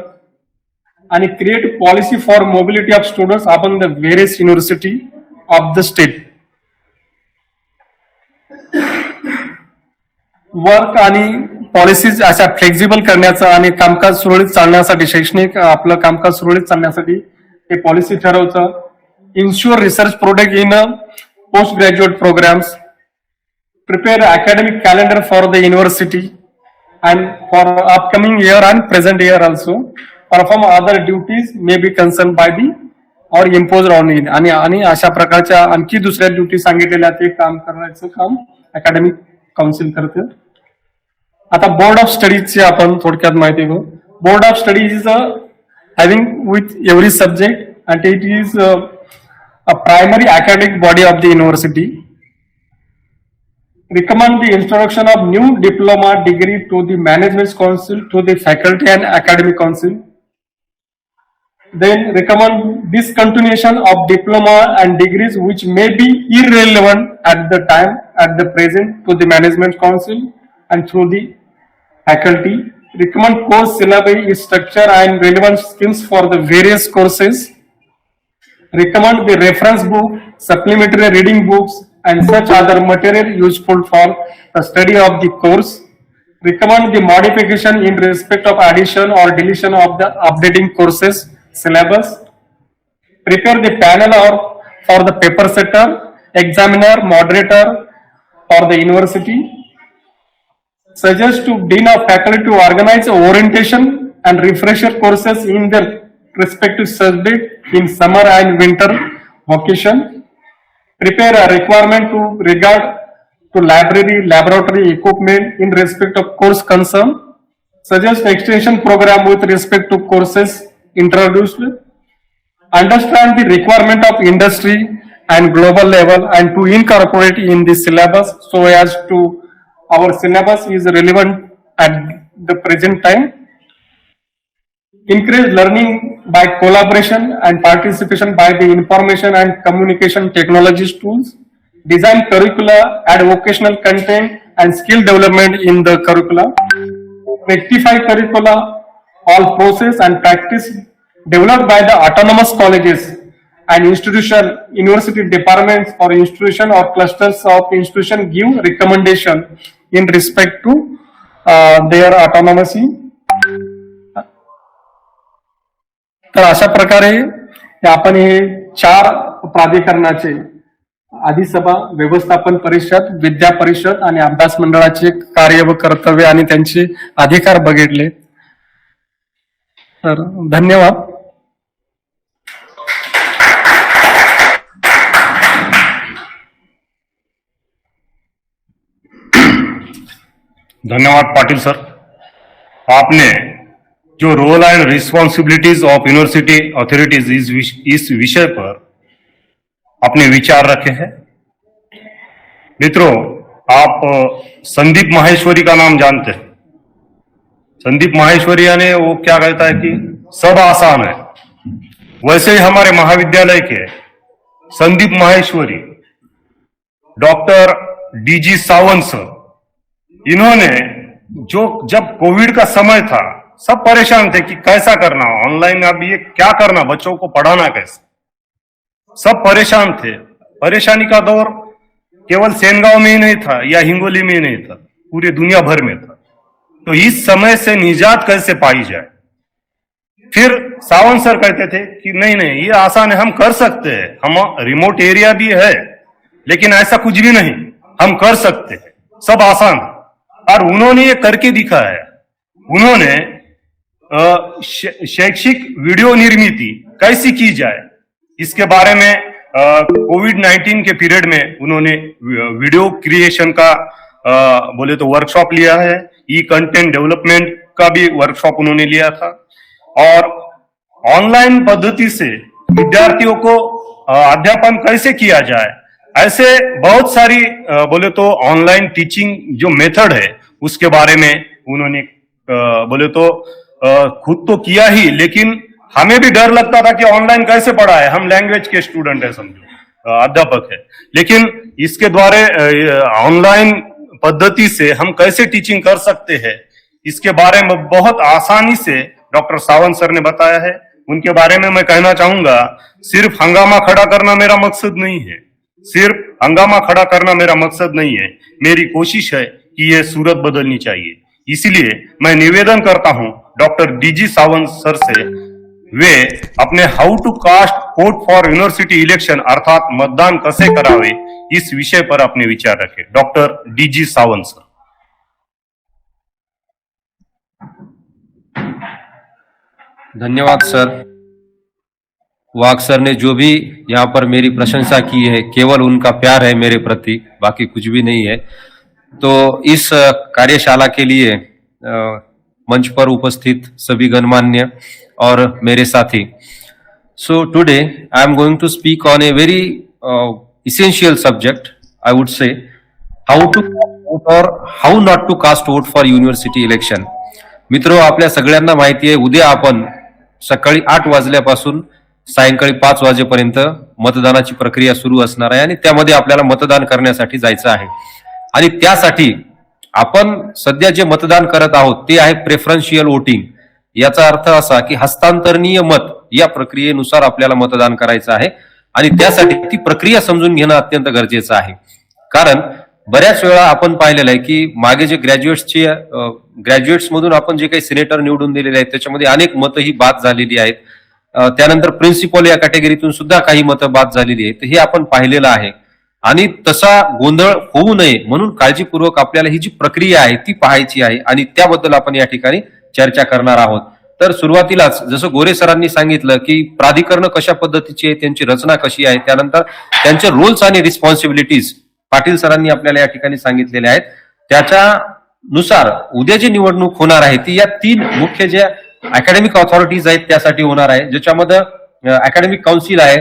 आणि create policy for mobility of students upon the various university of the state. Work आणि पॉलिसीज अशा फ्लेक्झिबल करण्याचं आणि कामकाज सुरळीत चालण्यासाठी, शैक्षणिक आपलं कामकाज सुरळीत चालण्यासाठी हे पॉलिसी ठरवतं. Ensure research product in post graduate programmes. Prepare academic calendar for the university and for upcoming year and present year also. Perform other duties may be concern by the or impose on in. आणि अशा प्रकारच्या आणखी दुसऱ्या duty सांगितलेल्या ते काम करण्याचं काम अकॅडमिक काउन्सिल करतं. आता बोर्ड ऑफ स्टडीजची आपण थोडक्यात माहिती घेऊ. Board of studies is having with every subject and it is a primary academic body of the university. Recommend the introduction of new diploma degree to the management council, to the faculty and academic council. Then recommend discontinuation of diploma and degrees which may be irrelevant at the time, at the present, to the management council and through the faculty. Recommend course syllabi, structure and relevant schemes for the various courses. Recommend the reference book, supplementary reading books and such other material useful for the study of the course. Recommend the modification in respect of addition or deletion of the updating courses syllabus. Prepare the panel or for the paper setter, examiner, moderator for the university. Suggest to dean of faculty to organize orientation and refresher courses in their respective subject in summer and winter vacation. Prepare a requirement to regard to library, laboratory equipment in respect of course concern, suggest extension program with respect to courses introduced, understand the requirement of industry and global level and to incorporate in the syllabus so as to our syllabus is relevant at the present time. Increase learning by collaboration and participation by the information and communication technologies tools. Design curricula, add vocational content and skill development in the curricula. Rectify curricula, all process and practice developed by the autonomous colleges and institution, university departments or institution or clusters of institution give recommendation in respect to their autonomy. तर अशा प्रकारे आपण हे 4 प्राधिकरणाचे अधिसभा, व्यवस्थापन परिषद, विद्या परिषद आणि अभ्यास मंडळाचे कार्य व कर्तव्य आणि त्यांचे अधिकार बघितले. तर धन्यवाद. धन्यवाद पाटिल सर. आपने जो role and responsibilities of university authorities इस विषय पर अपने विचार रखे हैं. मित्रों, आप संदीप माहेश्वरी का नाम जानते हैं. संदीप माहेश्वरी यानी वो क्या कहता है कि सब आसान है. वैसे ही हमारे महाविद्यालय के Sandeep Maheshwari, doctor DG Sawant sir, इन्होंने जो जब कोविड का समय था सब परेशान थे कि कैसा करना ऑनलाइन, अब ये क्या करना, बच्चों को पढ़ाना कैसे, सब परेशान थे. परेशानी का दौर केवल सेनगांव में ही नहीं था या हिंगोली में ही नहीं था, पूरे दुनिया भर में था. तो इस समय से निजात कैसे पाई जाए. फिर सावंत सर कहते थे कि नहीं नहीं, ये आसान है, हम कर सकते हैं, हम रिमोट एरिया भी है लेकिन ऐसा कुछ भी नहीं, हम कर सकते हैं, सब आसान है. और उन्होंने ये करके दिखा है. उन्होंने शैक्षिक वीडियो निर्मिति कैसी की जाए इसके बारे में कोविड-19 के पीरियड में उन्होंने वीडियो क्रिएशन का बोले तो वर्कशॉप लिया है. ई कंटेंट डेवलपमेंट का भी वर्कशॉप उन्होंने लिया था. और ऑनलाइन पद्धति से विद्यार्थियों को अध्यापन कैसे किया जाए, ऐसे बहुत सारी बोले तो ऑनलाइन टीचिंग जो मेथड है उसके बारे में उन्होंने बोले तो खुद तो किया ही, लेकिन हमें भी डर लगता था कि ऑनलाइन कैसे पढ़ा है, हम लैंग्वेज के स्टूडेंट है, समझो अध्यापक है, लेकिन इसके द्वारा ऑनलाइन पद्धति से हम कैसे टीचिंग कर सकते हैं इसके बारे में बहुत आसानी से डॉक्टर सावंत सर ने बताया है. उनके बारे में मैं कहना चाहूंगा, सिर्फ हंगामा खड़ा करना मेरा मकसद नहीं है, सिर्फ हंगामा खड़ा करना मेरा मकसद नहीं है. मेरी कोशिश है कि ये सूरत बदलनी चाहिए. इसलिए मैं निवेदन करता हूं डॉक्टर डीजी सावंत सर से, वे अपने how to cast vote for university election अर्थात मतदान कसे करावे इस विषय पर अपने विचार रखें. Doctor DG Sawant sir. धन्यवाद सर. वाघ सर ने जो भी यहाँ पर मेरी प्रशंसा की है केवल उनका प्यार है मेरे प्रति, बाकी कुछ भी नहीं है. तो इस कार्यशाला के लिए मंच पर उपस्थित सभी गणमान्य और मेरे साथी, so today I am going to speak on a very essential subject, I would say, how to vote or how not to cast vote for university election. मित्रो, आपल्या सगळ्यांना माहिती आहे उद्या आपण सकाळी 8 वाजल्यापासून सायंकाळी 5 वाजेपर्यंत मतदानाची प्रक्रिया सुरू असणार आहे आणि त्यामध्ये आपल्याला मतदान करण्यासाठी जायचं आहे. आणि त्यासाठी आपण सध्या जे मतदान करत आहोत ते आहे प्रेफरन्शियल वोटिंग. याचा अर्थ असा की हस्तांतरणीय मत या प्रक्रियेनुसार आपल्याला मतदान करायचं आहे आणि त्यासाठी ती प्रक्रिया समजून घेणं अत्यंत गरजेचं आहे. कारण बऱ्याच वेळा आपण पाहिलेलं आहे की मागे जे ग्रॅज्युएट्स मधून आपण जे काही सिनेटर निवडून दिलेले आहेत त्याच्यामध्ये अनेक मतं ही बाद झालेली आहेत. त्यानंतर प्रिन्सिपल या कॅटेगरीतून सुद्धा काही मतं बाद झालेली आहेत. हे आपण पाहिलेलं आहे आणि तसा गोंधळ होऊ नये म्हणून काळजीपूर्वक आपल्याला ही जी प्रक्रिया आहे ती पाहायची आहे आणि त्याबद्दल आपण या ठिकाणी चर्चा करणार आहोत. तर सुरुवातीलाच जसं गोरे सरांनी सांगितलं की प्राधिकरण कशा पद्धतीची आहे, त्यांची रचना कशी आहे, त्यानंतर त्यांचे रोल्स आणि रिस्पॉन्सिबिलिटीज पाटील सरांनी आपल्याला या ठिकाणी सांगितलेले आहेत त्याच्यानुसार उद्या जी निवडणूक होणार आहे ती या 3 मुख्य ज्या अकॅडमिक ऑथॉरिटीज आहेत त्यासाठी होणार आहे, ज्याच्यामध्ये अकॅडमिक काउन्सिल आहे,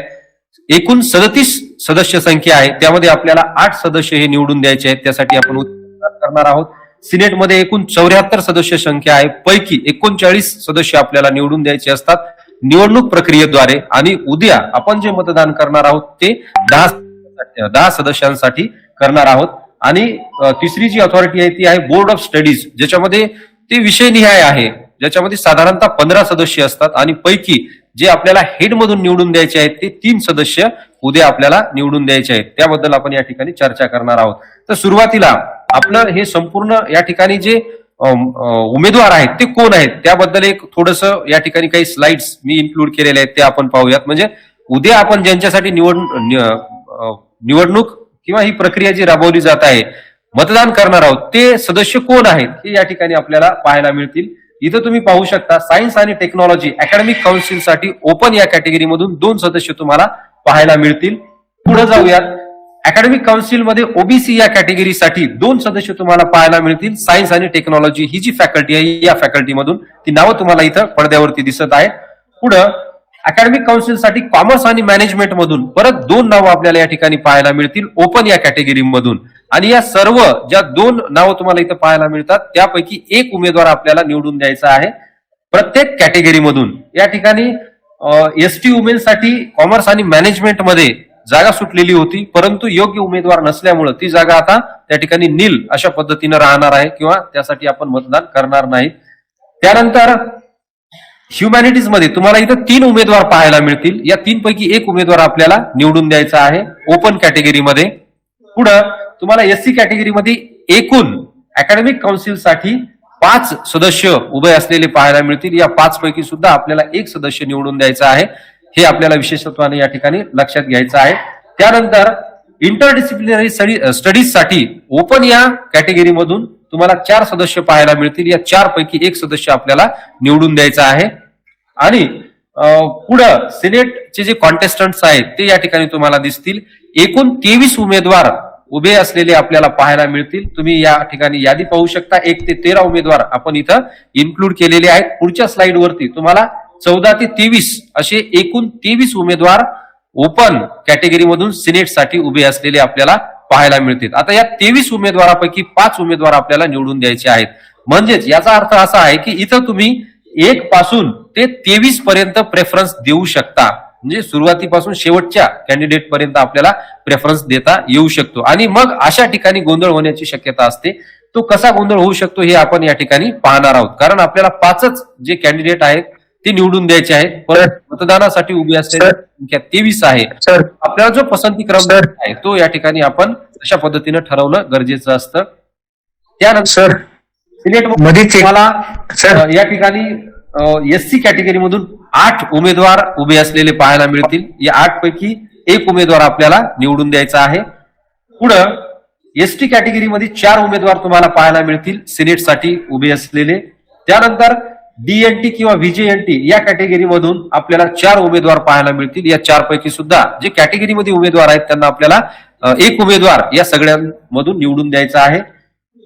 एकूण 37 सदस्य संख्या आहे, त्यामध्ये आपल्याला 8 सदस्य हे निवडून द्यायचे आहेत, त्यासाठी आपण मतदान करणार आहोत. सिनेटमध्ये एकूण 74 सदस्य संख्या आहे, पैकी 39 सदस्य आपल्याला निवडून द्यायचे असतात निवडणूक प्रक्रियेद्वारे. आणि उद्या आपण जे मतदान करणार आहोत ते 10 सदस्यांसाठी करणार आहोत. आणि तिसरी जी अथॉरिटी आहे ती आहे बोर्ड ऑफ स्टडीज, ज्याच्यामध्ये ते विषयनिहाय आहे, ज्याच्यामध्ये साधारणतः 15 सदस्य असतात आणि पैकी जे आपल्याला हेड मधून निवडून द्यायचे आहेत ते 3 सदस्य उद्या आपल्याला निवडून द्यायचे आहेत. त्याबद्दल आपण या ठिकाणी चर्चा करणार आहोत. तर सुरुवातीला आपलं हे संपूर्ण या ठिकाणी जे उमेदवार आहेत ते कोण आहेत त्याबद्दल एक थोडस या ठिकाणी काही स्लाइड्स मी इन्क्लूड केलेले आहेत ते आपण पाहूयात. म्हणजे उद्या आपण ज्यांच्यासाठी निवडणूक किंवा ही प्रक्रिया जी राबवली जात आहे मतदान करणार आहोत ते सदस्य कोण आहेत हे या ठिकाणी आपल्याला पाहायला मिळतील. इथं तुम्ही पाहू शकता सायन्स आणि टेक्नॉलॉजी अकॅडमिक काउन्सिलसाठी ओपन या कॅटेगरीमधून 2 सदस्य तुम्हाला पाहायला मिळतील. पुढे जाऊयात, अकॅडमिक काउन्सिलमध्ये ओबीसी या कॅटेगरीसाठी 2 सदस्य तुम्हाला पाहायला मिळतील. सायन्स आणि टेक्नॉलॉजी ही जी फॅकल्टी आहे या फॅकल्टीमधून ती नावं तुम्हाला इथं पडद्यावरती दिसत आहेत. पुढं अकॅडमिक काउन्सिलसाठी कॉमर्स आणि मॅनेजमेंट मधून परत 2 नावं आपल्याला या ठिकाणी पाहायला मिळतील ओपन या कॅटेगरी मधून. आणि या सर्व ज्या 2 नावं तुम्हाला इथं पाहायला मिळतात त्यापैकी एक उमेदवार आपल्याला निवडून द्यायचा आहे प्रत्येक कॅटेगरीमधून. या ठिकाणी एसटी वुमेनसाठी कॉमर्स आणि मॅनेजमेंट मध्ये जागा सुटलेली होती, परंतु योग्य उमेदवार नसल्यामुळे ती जागा आता त्या ठिकाणी नील अशा पद्धतीनं राहणार आहे किंवा त्यासाठी आपण मतदान करणार नाही. त्यानंतर ह्युमॅनिटीज मध्ये तुम्हाला इथं 3 उमेदवार पाहायला मिळतील. या 3 पैकी एक उमेदवार आपल्याला निवडून द्यायचा आहे ओपन कॅटेगरीमध्ये. पुढं तुम्हाला एससी कॅटेगरीमध्ये एकूण अकॅडमिक काउन्सिलसाठी 5 सदस्य उभे असलेले पाहायला मिळतील. या 5 पैकी सुद्धा आपल्याला एक सदस्य निवडून द्यायचा आहे, हे आपल्याला विशेषत्वाने या ठिकाणी लक्षात घ्यायचं आहे. त्यानंतर इंटरडिसिप्लिनरी स्टडीजसाठी ओपन या कॅटेगरीमधून तुम्हाला 4 सदस्य पाहायला मिळतील. या 4 पैकी एक सदस्य आपल्याला निवडून द्यायचा आहे. आणि पुढं सिनेटचे जे कॉन्टेस्टंट्स आहेत ते या ठिकाणी तुम्हाला दिसतील. एकूण 23 उमेदवार उभे असलेले आपल्याला पाहायला मिळतील. तुम्ही या ठिकाणी यादी पाहू शकता. 1 ते 13 उमेदवार आपण इथं इन्क्लूड केलेले आहेत. पुढच्या स्लाइड वरती तुम्हाला 14 ते 23 असे एकूण 23 उमेदवार ओपन कॅटेगरीमधून सिनेटसाठी उभे असलेले आपल्याला पाहायला मिळतील. आता या 23 उमेदवारापैकी 5 उमेदवार आपल्याला निवडून द्यायचे आहेत. म्हणजेच याचा अर्थ असा आहे की इथं तुम्ही 1 पासून ते 23 पर्यंत प्रेफरन्स देऊ शकता. म्हणजे सुरुवातीपासून शेवटच्या कॅन्डिडेट पर्यंत आपल्याला प्रेफरन्स देता येऊ शकतो. आणि मग अशा ठिकाणी गोंधळ होण्याची शक्यता असते. तो कसा गोंधळ होऊ शकतो हे आपण या ठिकाणी पाहणार आहोत. कारण आपल्याला 5च जे कॅन्डिडेट आहेत ते निवडून द्यायचे आहेत. परत मतदानासाठी उभी असलेली संख्या 23 आहे. आपल्याला जो पसंती क्रम आहे तो या ठिकाणी आपण अशा पद्धतीने ठरवणं गरजेचं असतं. त्यानंतर सिनेटमध्ये तुम्हाला या ठिकाणी एससी कॅटेगरी मधून 8 उमेदवार उभे असलेले पाहायला मिळतील. या 8 पैकी एक उमेदवार आपल्याला निवडून द्यायचा आहे. पुढं एसटी कॅटेगरीमध्ये 4 उमेदवार तुम्हाला पाहायला मिळतील सिनेटसाठी उभे असलेले. त्यानंतर डीएनटी किंवा व्हीजेएनटी या कॅटेगरीमधून आपल्याला 4 उमेदवार पाहायला मिळतील. या 4 पैकी सुद्धा जे कॅटेगरीमध्ये उमेदवार आहेत त्यांना आपल्याला एक उमेदवार या सगळ्यांमधून निवडून द्यायचा आहे.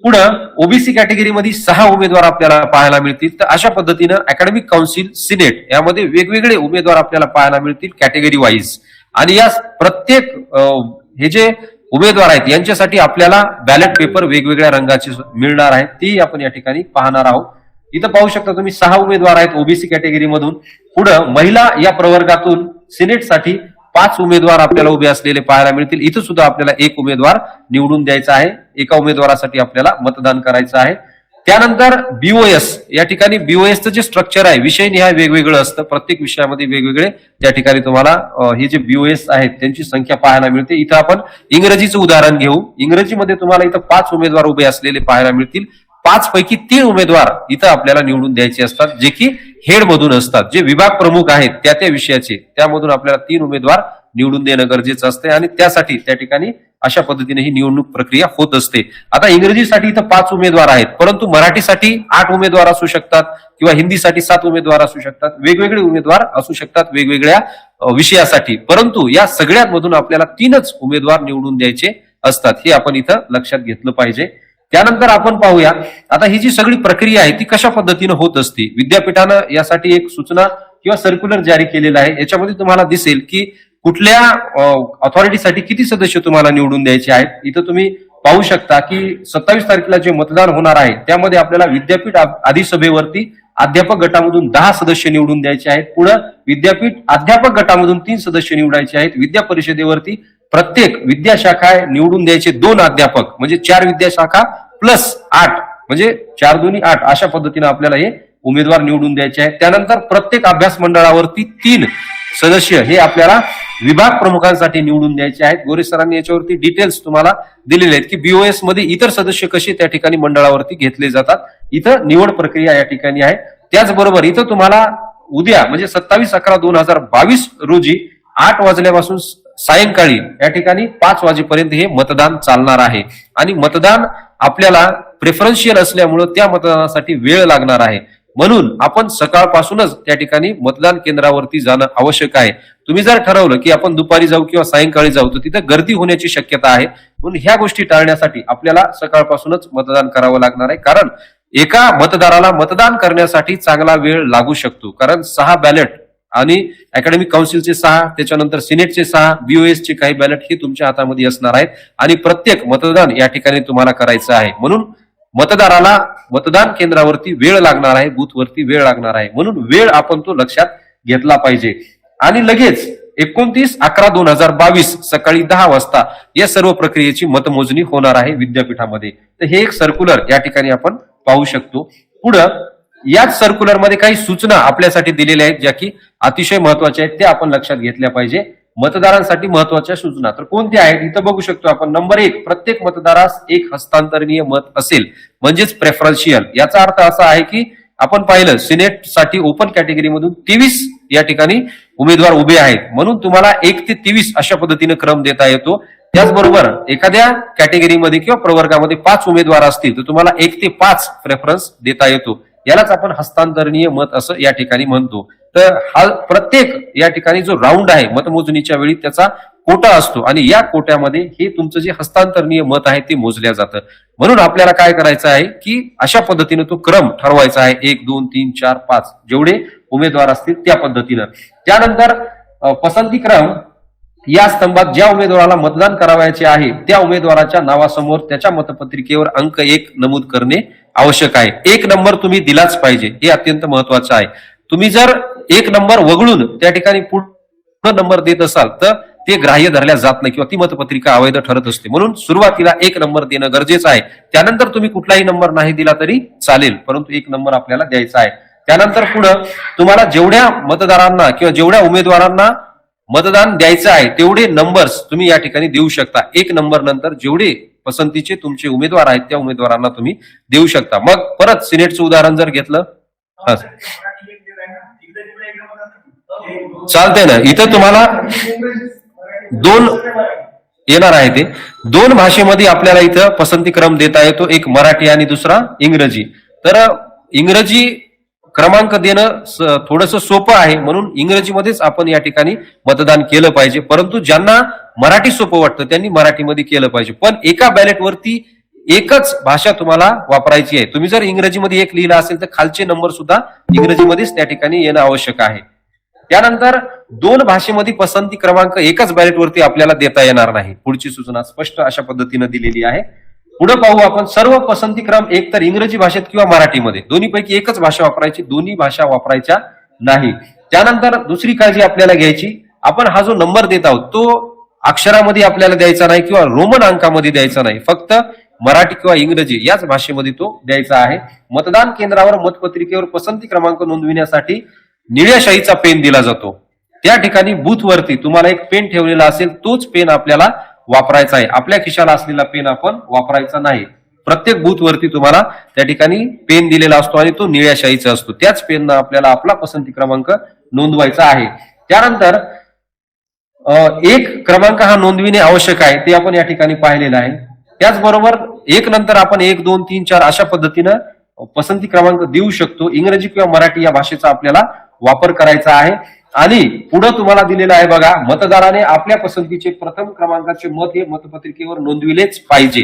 पुढं ओबीसी कॅटेगरीमध्ये 6 उमेदवार आपल्याला पाहायला मिळतील. तर अशा पद्धतीनं अकॅडमिक काउन्सिल सिनेट यामध्ये वेगवेगळे उमेदवार आपल्याला पाहायला मिळतील कॅटेगरी वाईज. आणि या प्रत्येक हे जे उमेदवार आहेत यांच्यासाठी आपल्याला बॅलेट पेपर वेगवेगळ्या रंगाचे मिळणार आहेत, ती आपण या ठिकाणी पाहणार आहोत. इथं पाहू शकता तुम्ही 6 उमेदवार आहेत ओबीसी कॅटेगरीमधून. पुढं महिला या प्रवर्गातून सिनेटसाठी 5 उमेदवार आपल्याला उभे असलेले पाहायला मिळतील. इथं सुद्धा आपल्याला एक उमेदवार निवडून द्यायचा आहे. एका उमेदवारासाठी आपल्याला मतदान करायचं आहे. त्यानंतर बीओएस या ठिकाणी बीओएसचं जे स्ट्रक्चर आहे विषयनिहाय वेगवेगळं असतं. प्रत्येक विषयामध्ये वेगवेगळे त्या ठिकाणी तुम्हाला हे जे बीओएस आहेत त्यांची संख्या पाहायला मिळते. इथं आपण इंग्रजीचं उदाहरण घेऊ. इंग्रजीमध्ये तुम्हाला इथं 5 उमेदवार उभे असलेले पाहायला मिळतील. 5 पैकी 3 उमेदवार इथं आपल्याला निवडून द्यायचे असतात जे की हेड मधून असतात. जे विभाग प्रमुख आहेत त्या विषयाचे त्यामधून आपल्याला 3 उमेदवार निवडून देणं गरजेचं असते. आणि त्यासाठी त्या ठिकाणी अशा पद्धतीने ही निवडणूक प्रक्रिया होत असते. आता इंग्रजीसाठी इथं 5 उमेदवार आहेत, परंतु मराठीसाठी 8 उमेदवार असू शकतात किंवा हिंदीसाठी 7 उमेदवार असू शकतात. वेगवेगळे उमेदवार असू शकतात वेगवेगळ्या विषयासाठी. परंतु या सगळ्यांमधून आपल्याला 3च उमेदवार निवडून द्यायचे असतात, हे आपण इथं लक्षात घेतलं पाहिजे. त्यानंतर आपण पाहूया आता ही जी सगळी प्रक्रिया आहे ती कशा पद्धतीनं होत असते. विद्यापीठानं यासाठी एक सूचना किंवा सर्क्युलर जारी केलेला आहे. याच्यामध्ये तुम्हाला दिसेल की कुठल्या ऑथॉरिटीसाठी किती सदस्य तुम्हाला निवडून द्यायचे आहेत. इथं तुम्ही पाहू शकता की 27 तारखेला जे मतदान होणार आहे त्यामध्ये आपल्याला विद्यापीठ अधिसभेवरती अध्यापक गटामधून 10 सदस्य निवडून द्यायचे आहेत. पुढे विद्यापीठ अध्यापक गटामधून 3 सदस्य निवडायचे आहेत. विद्या परिषदेवरती प्रत्येक विद्याशाखा निवडून द्यायचे 2 अध्यापक, म्हणजे 4 विद्याशाखा प्लस 8, म्हणजे 4 दूनी 8 अशा पद्धतीने आपल्याला हे उमेदवार निवडून द्यायचे आहेत. त्यानंतर प्रत्येक अभ्यास मंडळावरती 3 सदस्य हे आपल्याला विभाग प्रमुखांसाठी निवडून द्यायचे आहेत. गोरे सरांनी याच्यावरती डिटेल्स तुम्हाला दिलेले आहेत की बीओएस मध्ये इतर सदस्य कसे त्या ठिकाणी मंडळावरती घेतले जातात. इथं निवड प्रक्रिया या ठिकाणी आहे. त्याचबरोबर इथं तुम्हाला उद्या म्हणजे 27/11/2022 रोजी 8 वाजल्यापासून सायंकाळी या ठिकाणी 5 वाजेपर्यंत हे मतदान चालणार आहे. आणि मतदान आपल्याला प्रेफरन्शियल असल्यामुळं त्या मतदानासाठी वेळ लागणार आहे. म्हणून आपण सकाळपासूनच त्या ठिकाणी मतदान केंद्रावरती जाणं आवश्यक आहे. तुम्ही जर ठरवलं की आपण दुपारी जाऊ किंवा सायंकाळी जाऊ तर तिथं गर्दी होण्याची शक्यता आहे. म्हणून ह्या गोष्टी टाळण्यासाठी आपल्याला सकाळपासूनच मतदान करावं लागणार आहे. कारण एका मतदाराला मतदान करण्यासाठी चांगला वेळ लागू शकतो. कारण 6 बॅलेट आणि अकॅडमिक काउन्सिलचे 6, त्याच्यानंतर सिनेटचे 6, बीओएसचे काही बॅलेट हे तुमच्या हातामध्ये असणार आहेत आणि प्रत्येक मतदान या ठिकाणी तुम्हाला करायचं आहे. म्हणून मतदाराला मतदान केंद्रावरती वेळ लागणार आहे, बूथवरती वेळ लागणार आहे. म्हणून वेळ आपण तो लक्षात घेतला पाहिजे. आणि लगेच 29/11/2022 सकाळी 10 वाजता या सर्व प्रक्रियेची मतमोजणी होणार आहे विद्यापीठामध्ये. तर हे एक सर्क्युलर या ठिकाणी आपण पाहू शकतो. पुढं याच सर्क्युलर मध्ये काही सूचना आपल्यासाठी दिलेल्या आहेत ज्या की अतिशय महत्वाच्या आहेत, त्या आपण लक्षात घेतल्या पाहिजे. मतदारांसाठी महत्वाच्या सूचना तर कोणत्या आहेत इथं बघू शकतो आपण. नंबर 1, प्रत्येक मतदारास एक हस्तांतरणीय मत असेल म्हणजेच प्रेफरन्शियल. याचा अर्थ असा आहे की आपण पाहिलं सिनेट साठी ओपन कॅटेगरी मधून 23 या ठिकाणी उमेदवार उभे आहेत. म्हणून तुम्हाला 1 ते 23 अशा पद्धतीने क्रम देता येतो. त्याचबरोबर एखाद्या कॅटेगरीमध्ये किंवा प्रवर्गामध्ये 5 उमेदवार असतील तर तुम्हाला 1 ते 5 प्रेफरन्स देता येतो. यालाच आपण हस्तांतरणीय मत असं या ठिकाणी म्हणतो. तर हा प्रत्येक या ठिकाणी जो राऊंड आहे मतमोजणीच्या वेळी त्याचा कोटा असतो आणि या कोट्यामध्ये हे तुमचं जे हस्तांतरणीय मत आहे ते मोजल्या जातं. म्हणून आपल्याला काय करायचं आहे की अशा पद्धतीने तो क्रम ठरवायचा आहे. 1, 2, 3, 4, 5 जेवढे उमेदवार असतील त्या पद्धतीनं. त्यानंतर पसंती क्रम या स्तंभात ज्या उमेदवाराला मतदान करावयाचे आहे त्या उमेदवाराच्या नावासमोर त्याच्या मतपत्रिकेवर अंक 1 नमूद करणे आवश्यक आहे. 1 नंबर तुम्ही दिलाच पाहिजे, हे अत्यंत महत्वाचं आहे. तुम्ही जर 1 नंबर वगळून त्या ठिकाणी पुढे नंबर देत असाल तर ते ग्राह्य धरल्या जात नाही किंवा ती मतपत्रिका अवैध ठरत असते. म्हणून सुरुवातीला 1 नंबर देणं गरजेचं आहे. त्यानंतर तुम्ही कुठलाही नंबर नाही दिला तरी चालेल, परंतु 1 नंबर आपल्याला द्यायचा आहे. त्यानंतर पुढे तुम्हाला जेवढ्या मतदारांना किंवा जेवढ्या उमेदवारांना मतदान द्यायचं आहे तेवढे नंबर्स तुम्ही या ठिकाणी देऊ शकता. 1 नंबर नंतर जेवढे पसंतीचे तुमचे उमेदवार आहेत त्या उमेदवारांना तुम्ही देऊ शकता. मग परत सिनेटचं उदाहरण जर घेतलं चालतंय ना. इथं तुम्हाला 2 येणार आहे. ते 2 भाषेमध्ये आपल्याला इथं पसंती क्रम देता येतो. एक मराठी आणि दुसरा इंग्रजी. तर इंग्रजी क्रमांक देणं थोडंसं सोपं आहे म्हणून इंग्रजीमध्येच आपण या ठिकाणी मतदान केलं पाहिजे. परंतु ज्यांना मराठी सोपं वाटतं त्यांनी मराठीमध्ये केलं पाहिजे. पण एका बॅलेटवरती एकच भाषा तुम्हाला वापरायची आहे. तुम्ही जर इंग्रजीमध्ये 1 लिहिला असेल तर खालचे नंबर सुद्धा इंग्रजीमध्येच त्या ठिकाणी येणं आवश्यक आहे. त्यानंतर 2 भाषेमध्ये पसंती क्रमांक एकाच बॅलेटवरती आपल्याला देता येणार नाही. पुढची सूचना स्पष्ट अशा पद्धतीने दिलेली आहे. पुढे पाहू आपण. सर्व पसंती क्रम एक तर इंग्रजी भाषेत किंवा मराठीमध्ये दोन्हीपैकी एकच भाषा वापरायची, दोन्ही भाषा वापरायच्या नाही. त्यानंतर दुसरी काळजी आपल्याला घ्यायची, आपण हा जो नंबर देत आहोत तो अक्षरामध्ये आपल्याला द्यायचा नाही किंवा रोमन अंकामध्ये द्यायचा नाही. फक्त मराठी किंवा इंग्रजी याच भाषेमध्ये तो द्यायचा आहे. मतदान केंद्रावर मतपत्रिकेवर पसंती क्रमांक नोंदविण्यासाठी निळ्या शाईचा पेन दिला जातो. त्या ठिकाणी बूथवरती तुम्हाला एक पेन ठेवलेला असेल तोच पेन आपल्याला वापरायचा आहे. आपल्या खिशाला असलेला पेन आपण वापरायचा नाही. प्रत्येक बूथवरती तुम्हाला त्या ठिकाणी पेन दिलेला असतो आणि तो निळ्या शाईचा असतो. त्याच पेननं आपल्याला आपला पसंती क्रमांक नोंदवायचा आहे. त्यानंतर 1 क्रमांक हा नोंदविणे आवश्यक आहे ते आपण या ठिकाणी पाहिलेलं आहे. त्याचबरोबर 1 नंतर आपण 1, 2, 3, 4 अशा पद्धतीनं पसंती क्रमांक देऊ शकतो. इंग्रजी किंवा मराठी या भाषेचा आपल्याला वापर करायचा आहे. आणि पुढे तुम्हाला दिलेलं आहे बघा, मतदाराने आपल्या पसंतीचे प्रथम क्रमांकाचे मत हे मतपत्रिकेवर नोंदविलेच पाहिजे.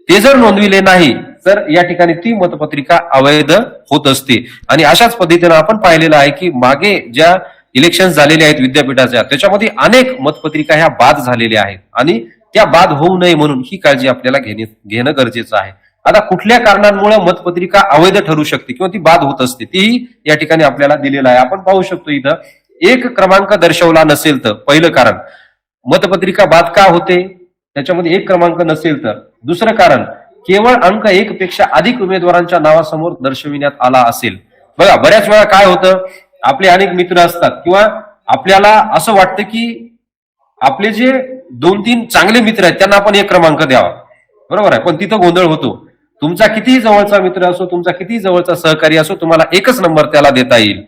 ते जर नोंदविले नाही तर या ठिकाणी ती मतपत्रिका अवैध होत असते. आणि अशाच पद्धतीने आपण पाहिलेलं आहे की मागे ज्या इलेक्शन झालेले आहेत विद्यापीठाच्या, त्याच्यामध्ये अनेक मतपत्रिका ह्या बाद झालेल्या आहेत आणि त्या बाद होऊ नये म्हणून ही काळजी आपल्याला घेणं गरजेचं आहे. आता कुठल्या कारणांमुळे मतपत्रिका अवैध ठरू शकते किंवा ती बाद होत असते तेही या ठिकाणी आपल्याला दिलेलं आहे. आपण पाहू शकतो इथं, एक क्रमांक दर्शवला नसेल तर पहिलं कारण, मतपत्रिका बाद का होते, त्याच्यामध्ये एक क्रमांक नसेल तर. दुसरं कारण, केवळ अंक 1 पेक्षा अधिक उमेदवारांच्या नावासमोर दर्शविण्यात आला असेल. बघा बऱ्याच वेळा काय होतं, आपले अनेक मित्र असतात किंवा आपल्याला असं वाटतं की आपले जे 2-3 चांगले मित्र आहेत त्यांना आपण 1 क्रमांक द्यावा, बरोबर आहे, पण तिथं गोंधळ होतो. तुमचा कितीही जवळचा मित्र असो, तुमचा कितीही जवळचा सहकारी असो, तुम्हाला एकच नंबर त्याला देता येईल.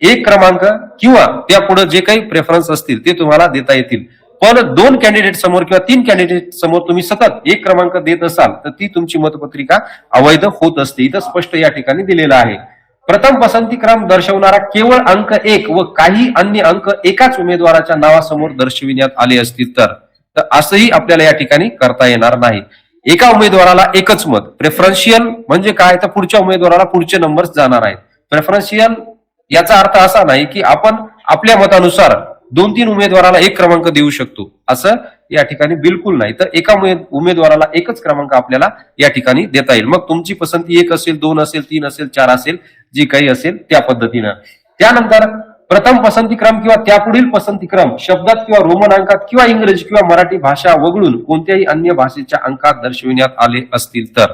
1 क्रमांक किंवा त्यापुढे जे काही प्रेफरन्स असतील ते तुम्हाला देता येतील. पण 2 कॅन्डिडेट समोर किंवा 3 कॅन्डिडेट समोर तुम्ही सतत 1 क्रमांक देत असाल तर ती तुमची मतपत्रिका अवैध होत असते. इथं स्पष्ट या ठिकाणी दिलेलं आहे. प्रथम पसंती क्रम दर्शवणारा केवळ अंक 1 व काही अन्य अंक एकाच उमेदवाराच्या नावासमोर दर्शविण्यात आले असतील तर असंही आपल्याला या ठिकाणी करता येणार नाही. एका उमेदवाराला एकच मत. प्रेफरन्शियल म्हणजे काय, तर पुढच्या उमेदवाराला पुढचे नंबर्स जाणार आहेत. प्रेफरन्शियल याचा अर्थ असा नाही की आपण आपल्या मतानुसार 2-3 उमेदवाराला 1 क्रमांक देऊ शकतो, असं या ठिकाणी बिलकुल नाही. तर एका उमेदवाराला एकच क्रमांक आपल्याला या ठिकाणी देता येईल. मग तुमची पसंती 1 असेल, 2 असेल, 3 असेल, 4 असेल, जी काही असेल त्या पद्धतीनं. त्यानंतर प्रथम पसंती क्रम किंवा त्यापुढील पसंती क्रम शब्दात किंवा रोमन अंकात किंवा इंग्रजी किंवा मराठी भाषा वगळून कोणत्याही अन्य भाषेच्या अंकात दर्शविण्यात आले असतील तर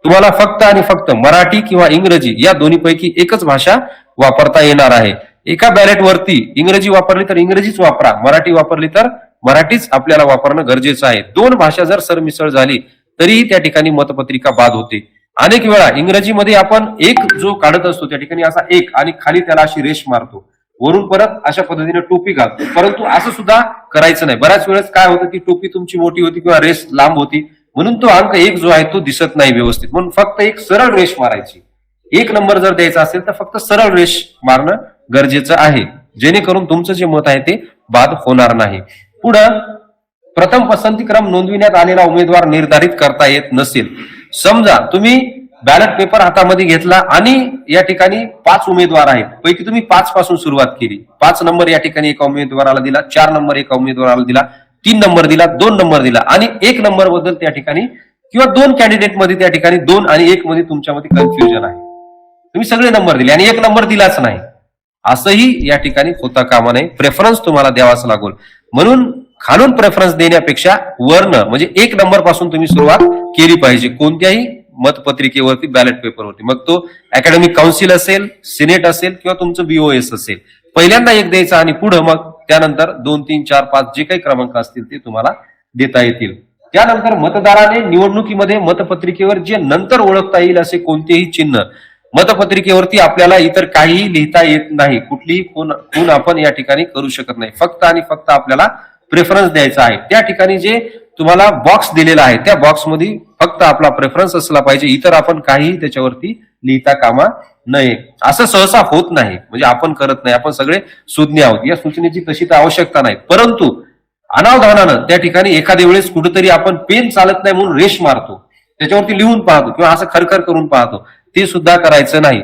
तुम्हाला फक्त आणि फक्त मराठी किंवा इंग्रजी या दोन्हीपैकी एकच भाषा वापरता येणार आहे. एका बॅलेटवरती इंग्रजी वापरली तर इंग्रजीच वापरा, मराठी वापरली तर मराठीच आपल्याला वापरणं गरजेचं आहे. 2 भाषा जर सरमिसळ झाली तरीही त्या ठिकाणी मतपत्रिका बाद होते. अनेक वेळा इंग्रजीमध्ये आपण एक जो काढत असतो त्या ठिकाणी असा एक आणि खाली त्याला अशी रेष मारतो, वरून परत अशा पद्धतीने टोपी घालतो, परंतु असं सुद्धा करायचं नाही. बऱ्याच वेळेस काय होतं की टोपी तुमची मोठी होती किंवा रेष लांब होती म्हणून तो अंक 1 जो आहे तो दिसत नाही व्यवस्थित, म्हणून फक्त एक सरळ रेष मारायची. 1 नंबर जर द्यायचा असेल तर फक्त सरळ रेष मारणं गरजेचं आहे, जेणेकरून तुमचं जे मत आहे ते बाद होणार नाही. पुढं प्रथम पसंती क्रम नोंदविण्यात आलेला उमेदवार निर्धारित करता येत नसेल. समजा तुम्ही बॅलेट पेपर हातामध्ये घेतला आणि या ठिकाणी 5 उमेदवार आहेत, पैकी तुम्ही 5 पासून सुरुवात केली. 5 नंबर या ठिकाणी एका उमेदवाराला दिला, 4 नंबर एका उमेदवाराला दिला, 3 नंबर दिला, 2 नंबर दिला आणि 1 नंबर बद्दल त्या ठिकाणी किंवा 2 कॅन्डिडेट मध्ये त्या ठिकाणी 2 आणि 1 मध्ये तुमच्यामध्ये कन्फ्युजन आहे. तुम्ही सगळे नंबर दिले आणि 1 नंबर दिलाच नाही, असंही या ठिकाणी होता कामा नये. प्रेफरन्स तुम्हाला द्यावाच लागेल. म्हणून खालून प्रेफरन्स देण्यापेक्षा वर्ण म्हणजे 1 नंबर पासून तुम्ही सुरुवात केली पाहिजे कोणत्याही मतपत्रिकेवरती, बॅलेट पेपरवरती. मग तो अकॅडमिक काउन्सिल असेल, सिनेट असेल किंवा तुमचं BOS असेल. पहिल्यांदा 1 द्यायचा आणि पुढे मग त्यानंतर 2, 3, 4, 5 जे काही क्रमांक असतील ते तुम्हाला देता येतील. त्यानंतर मतदाराने निवडणुकीमध्ये मतपत्रिकेवर जे नंतर ओळखता येईल असे कोणतेही चिन्ह, मतपत्रिकेवरती आपल्याला इतर काहीही लिहिता येत नाही, कुठलीही खूण आपण या ठिकाणी करू शकत नाही. फक्त आणि फक्त आपल्याला प्रेफरन्स द्यायचा आहे. त्या ठिकाणी जे तुम्हाला बॉक्स दिलेला आहे त्या बॉक्समध्ये फक्त आपला प्रेफरन्स असला पाहिजे, इतर आपण काहीही त्याच्यावरती लिहिता कामा नये. असं सहसा होत नाही, म्हणजे आपण करत नाही, आपण सगळे सुज्ञ आहोत, या सूचनेची तशी तर आवश्यकता नाही. परंतु अनावधानानं त्या ठिकाणी एखाद्या वेळेस कुठेतरी आपण पेन चालत नाही म्हणून रेष मारतो, त्याच्यावरती लिहून पाहतो किंवा असं खरखर करून पाहतो, ते सुद्धा करायचं नाही.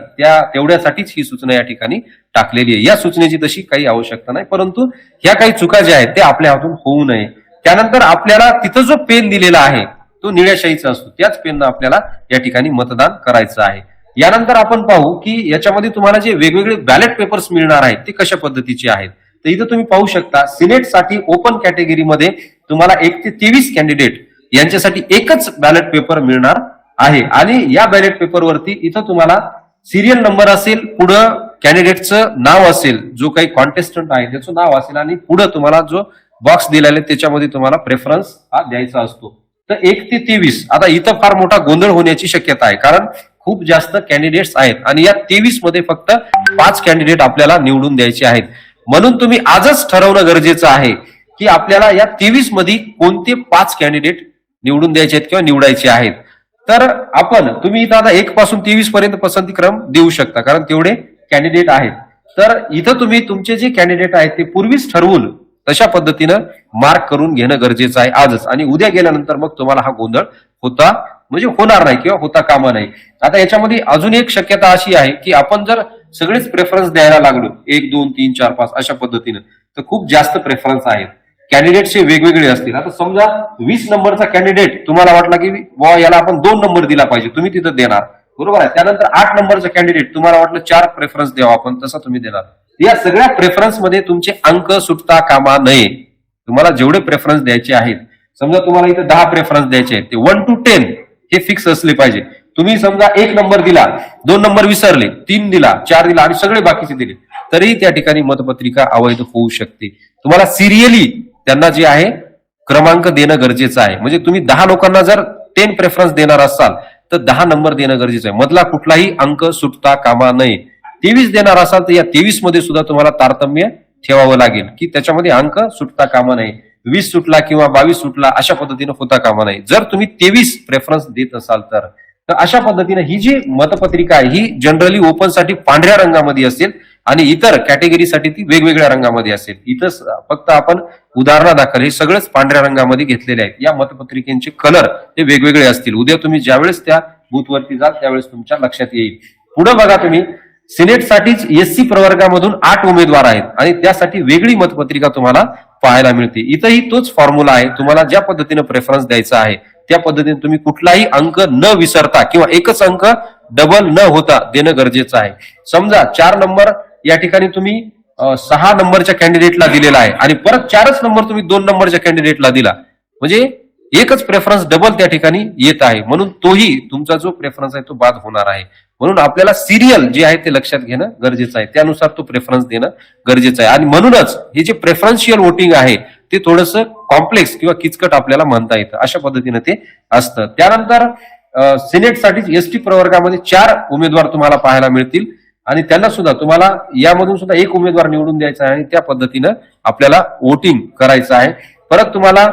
तेवढ्यासाठीच ही सूचना या ठिकाणी टाकलेली आहे. या सूचनेची तशी काही आवश्यकता नाही, परंतु ह्या काही चुका ज्या आहेत ते आपल्या हातून होऊ नये. त्यानंतर आपल्याला तिथं जो पेन दिलेला आहे तो निळ्या शाईचा असतो, त्याच पेननं आपल्याला या ठिकाणी मतदान करायचं आहे. यानंतर आपण पाहू की याच्यामध्ये तुम्हाला जे वेगवेगळे बॅलेट पेपर्स मिळणार आहेत ते कशा पद्धतीचे आहेत. तर इथं तुम्ही पाहू शकता, सिनेटसाठी ओपन कॅटेगरीमध्ये तुम्हाला 1 ते 23 कॅन्डिडेट यांच्यासाठी एकच बॅलेट पेपर मिळणार आहे. आणि या बॅलेट पेपरवरती इथं तुम्हाला सिरियल नंबर असेल, पुढं कॅन्डिडेटचं नाव असेल, जो काही कॉन्टेस्टंट आहे त्याचं नाव असेल आणि पुढे तुम्हाला जो बॉक्स दिलेला आहे त्याच्यामध्ये तुम्हाला प्रेफरन्स हा द्यायचा असतो. तर 1 ते 23 आता इथं फार मोठा गोंधळ होण्याची शक्यता आहे, कारण खूप जास्त कॅन्डिडेट्स आहेत आणि या 23 मध्ये फक्त 5 कॅन्डिडेट आपल्याला निवडून द्यायचे आहेत. म्हणून तुम्ही आजच ठरवणं गरजेचं आहे की आपल्याला या 23 मध्ये कोणते 5 कॅन्डिडेट निवडून द्यायचे आहेत किंवा निवडायचे आहेत. तर तुम्ही इथं आता 1 पासून 23 पर्यंत पसंती क्रम देऊ शकता, कारण तेवढे कॅन्डिडेट आहेत. तर इथं तुम्ही तुमचे जे कॅन्डिडेट आहेत ते पूर्वीच ठरवून तशा पद्धतीनं मार्क करून घेणं गरजेचं आहे आजच, आणि उद्या गेल्यानंतर मग तुम्हाला हा गोंधळ होता म्हणजे होणार नाही किंवा होता कामा नाही. आता याच्यामध्ये अजून एक शक्यता अशी आहे की आपण जर सगळेच प्रेफरन्स द्यायला लागलो 1, 2, 3, 4, 5 अशा पद्धतीनं, तर खूप जास्त प्रेफरन्स आहेत. कॅन्डिडेटचे वेगवेगळे असतील. आता समजा 20 नंबरचा कॅन्डिडेट तुम्हाला वाटला की वा याला आपण 2 नंबर दिला पाहिजे, तुम्ही तिथं देणार, बरोबर आहे. त्यानंतर 8 नंबरचा कॅन्डिडेट तुम्हाला वाटलं 4 प्रेफरन्स द्यावा आपण, तसा तुम्ही देणार. या सगळ्या प्रेफरन्स मध्ये तुमचे अंक सुटता कामा नये. तुम्हाला जेवढे प्रेफरन्स द्यायचे आहेत, समजा तुम्हाला इथे 10 प्रेफरन्स द्यायचे आहेत, ते 1 to 10 हे फिक्स असले पाहिजे. तुम्ही समजा 1 नंबर दिला, 2 नंबर विसरले, 3 दिला, 4 दिला आणि सगळे बाकीचे दिले, तरी त्या ठिकाणी मतपत्रिका अवैध होऊ शकते. तुम्हाला सिरियली त्यांना जे आहे क्रमांक देणं गरजेचं आहे. म्हणजे तुम्ही 10 लोकांना जर 10 प्रेफरन्स देणार असाल तर 10 नंबर देणं गरजेचं आहे. मधला कुठलाही अंक सुटता कामा नये. 23 देणार असाल तर या 23 मध्ये सुद्धा तुम्हाला तारतम्य ठेवावं लागेल की त्याच्यामध्ये अंक सुटता कामा नये. 20 सुटला किंवा 22 सुटला अशा पद्धतीनं होता कामा नये. जर तुम्ही 23 प्रेफरन्स देत असाल तर अशा पद्धतीने ही जी मतपत्रिका आहे ही जनरली ओपन साठी पांढऱ्या रंगामध्ये असेल आणि इतर कॅटेगरीसाठी ती वेगवेगळ्या रंगामध्ये असेल. इथं फक्त आपण उदाहरणादाखल हे सगळेच पांढऱ्या रंगामध्ये घेतलेले आहेत. या मतपत्रिकेचे कलर हे वेगवेगळे असतील. उद्या तुम्ही ज्यावेळेस त्या बूथवरती जाल त्यावेळेस तुमच्या लक्षात येईल. पुढे बघा तुम्ही, सिनेटसाठीच एससी प्रवर्गामधून 8 उमेदवार आहेत आणि त्यासाठी वेगळी मतपत्रिका तुम्हाला पाहायला मिळते. इथंही तोच फॉर्म्युला आहे. तुम्हाला ज्या पद्धतीने प्रेफरन्स द्यायचा आहे त्या पद्धतीने तुम्ही कुठलाही अंक न विसरता किंवा एकच अंक डबल न होता देणं गरजेचं आहे. समजा 4 नंबर या ठिकाणी तुम्ही 6 नंबरच्या कॅन्डिडेटला दिलेला आहे आणि परत 4च नंबर तुम्ही 2 नंबरच्या कॅन्डिडेटला दिला, म्हणजे एकच प्रेफरन्स डबल त्या ठिकाणी येत आहे. म्हणून तोही तुमचा जो प्रेफरन्स आहे तो बाद होणार आहे. म्हणून आपल्याला सिरियल जे आहे ते लक्षात घेणं गरजेचं आहे. त्यानुसार तो प्रेफरन्स देणं गरजेचं आहे. आणि म्हणूनच हे जे प्रेफरन्शियल वोटिंग आहे ते थोडंसं कॉम्प्लेक्स किंवा किचकट आपल्याला म्हणता येतं. अशा पद्धतीने ते असतं. त्यानंतर सिनेटसाठी एसटी प्रवर्गामध्ये 4 उमेदवार तुम्हाला पाहायला मिळतील आणि त्यांना सुद्धा तुम्हाला यामधून सुद्धा एक उमेदवार निवडून द्यायचा आहे आणि त्या पद्धतीनं आपल्याला वोटिंग करायचं आहे. परत तुम्हाला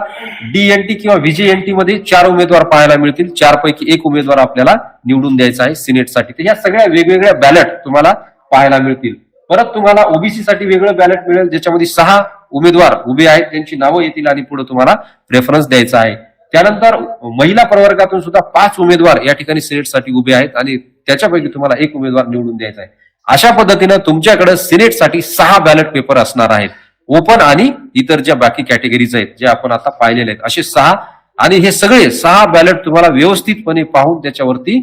डीएनटी किंवा व्हीजेएनटी मध्ये 4 उमेदवार पाहायला मिळतील. 4 पैकी एक उमेदवार आपल्याला निवडून द्यायचा आहे सिनेटसाठी. तर या सगळ्या वेगवेगळ्या बॅलेट तुम्हाला पाहायला मिळतील. परत तुम्हाला ओबीसी साठी वेगळं बॅलेट मिळेल ज्याच्यामध्ये 6 उमेदवार उभे आहेत, त्यांची नावं येतील आणि पुढे तुम्हाला प्रेफरन्स द्यायचा आहे. त्यानंतर महिला प्रवर्गातून सुद्धा 5 उमेदवार या ठिकाणी सिनेटसाठी उभे आहेत आणि त्याच्यापैकी तुम्हाला एक उमेदवार निवडून द्यायचा आहे. अशा पद्धतीनं तुमच्याकडे सिनेटसाठी 6 बॅलेट पेपर असणार आहेत. ओपन आणि इतर ज्या बाकी कॅटेगरीज आहेत जे आपण आता पाहिलेले आहेत असे 6, आणि हे सगळे 6 बॅलेट तुम्हाला व्यवस्थितपणे पाहून त्याच्यावरती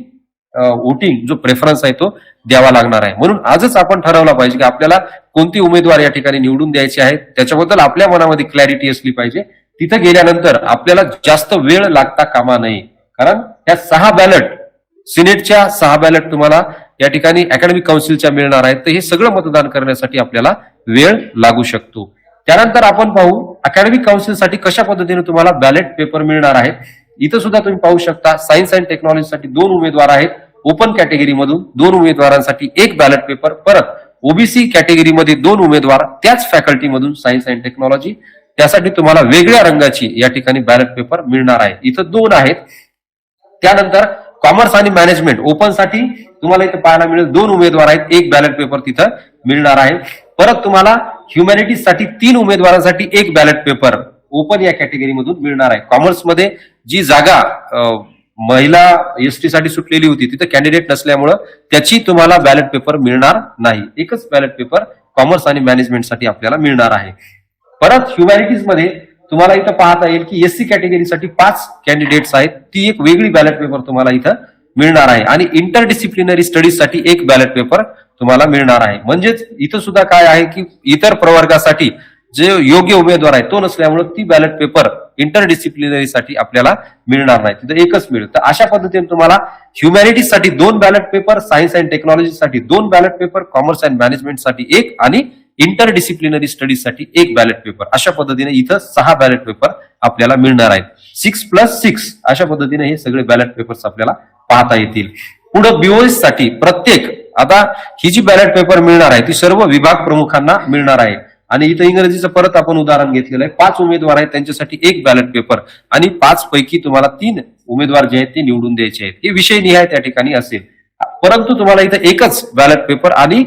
वोटिंग जो प्रेफरन्स आहे तो द्यावा लागणार आहे. म्हणून आजच आपण ठरवलं पाहिजे की आपल्याला कोणती उमेदवार या ठिकाणी निवडून द्यायचे आहेत. त्याच्याबद्दल आपल्या मनामध्ये क्लॅरिटी असली पाहिजे. तिथे गेल्यानंतर आपल्याला जास्त वेळ लागता कामा नये, कारण त्या 6 बॅलेट सिनेटच्या 6 बॅलेट तुम्हाला या ठिकाणी अकॅडमिक काउन्सिलच्या मिळणार आहेत. तर हे सगळं मतदान करण्यासाठी आपल्याला वेळ लागू शकतो. त्यानंतर आपण पाहू अकॅडमिक काउन्सिलसाठी कशा पद्धतीने तुम्हाला बॅलेट पेपर मिळणार आहे. इथं सुद्धा तुम्ही पाहू शकता सायन्स अँड टेक्नॉलॉजीसाठी 2 उमेदवार आहेत. ओपन कॅटेगरीमधून 2 उमेदवारांसाठी एक बॅलेट पेपर. परत ओबीसी कॅटेगरीमध्ये 2 उमेदवार त्याच फॅकल्टीमधून सायन्स अँड टेक्नॉलॉजी, त्यासाठी तुम्हाला वेगळ्या रंगाची या ठिकाणी बॅलेट पेपर मिळणार आहे. इथं 2 आहेत. त्यानंतर कॉमर्स आणि मॅनेजमेंट ओपन साठी तुम्हाला इथं पाहायला मिळेल 2 उमेदवार आहेत, एक बॅलेट पेपर तिथं मिळणार आहे. परत तुम्हाला ह्युमॅनिटीज साठी 3 उमेदवारांसाठी एक बॅलेट पेपर ओपन या कॅटेगरीमधून मिळणार आहे. कॉमर्समध्ये जी जागा महिला एसटी साठी सुटलेली होती तिथे कॅन्डिडेट नसल्यामुळं त्याची तुम्हाला बॅलेट पेपर मिळणार नाही. एकच बॅलेट पेपर कॉमर्स आणि मॅनेजमेंटसाठी आपल्याला मिळणार आहे. परत ह्युमॅनिटीज मध्ये तुम्हाला इथं पाहता येईल की एससी कॅटेगरीसाठी 5 कॅन्डिडेट्स आहेत, ती एक वेगळी बॅलेट पेपर तुम्हाला इथं मिळणार आहे. आणि इंटरडिसिप्लिनरी स्टडीज साठी एक बॅलेट पेपर तुम्हाला मिळणार आहे. म्हणजेच इथं सुद्धा काय आहे की इतर प्रवर्गासाठी जे योग्य उमेदवार आहे तो नसल्यामुळे ती बॅलेट पेपर इंटरडिसिप्लिनरी साठी आपल्याला मिळणार नाही, तिथं एकच मिळेल. तर अशा पद्धतीने तुम्हाला ह्युमॅनिटीज साठी 2 ballot paper, science and technology साठी 2 ballot paper, commerce and management साठी 1 आणि इंटरडिसिप्लिनरी स्टडीज साठी 1 बॅलेट पेपर. अशा पद्धतीने इथं 6 बॅलेट पेपर आपल्याला मिळणार आहेत. 6+6 अशा पद्धतीने हे सगळे बॅलेट पेपर्स आपल्याला पाहता येतील. पुढे बीओएस साठी प्रत्येक, आता ही जी बॅलेट पेपर मिळणार आहे ती सर्व विभाग प्रमुखांना मिळणार आहे. आणि इथं इंग्रजीचं परत आपण उदाहरण घेतलेलं आहे. 5 उमेदवार आहेत त्यांच्यासाठी एक बॅलेट पेपर आणि 5 पैकी तुम्हाला 3 उमेदवार जे आहेत ते निवडून द्यायचे आहेत. हे विषय निहाय त्या ठिकाणी असेल. परंतु तुम्हाला इथं एकच बॅलेट पेपर आणि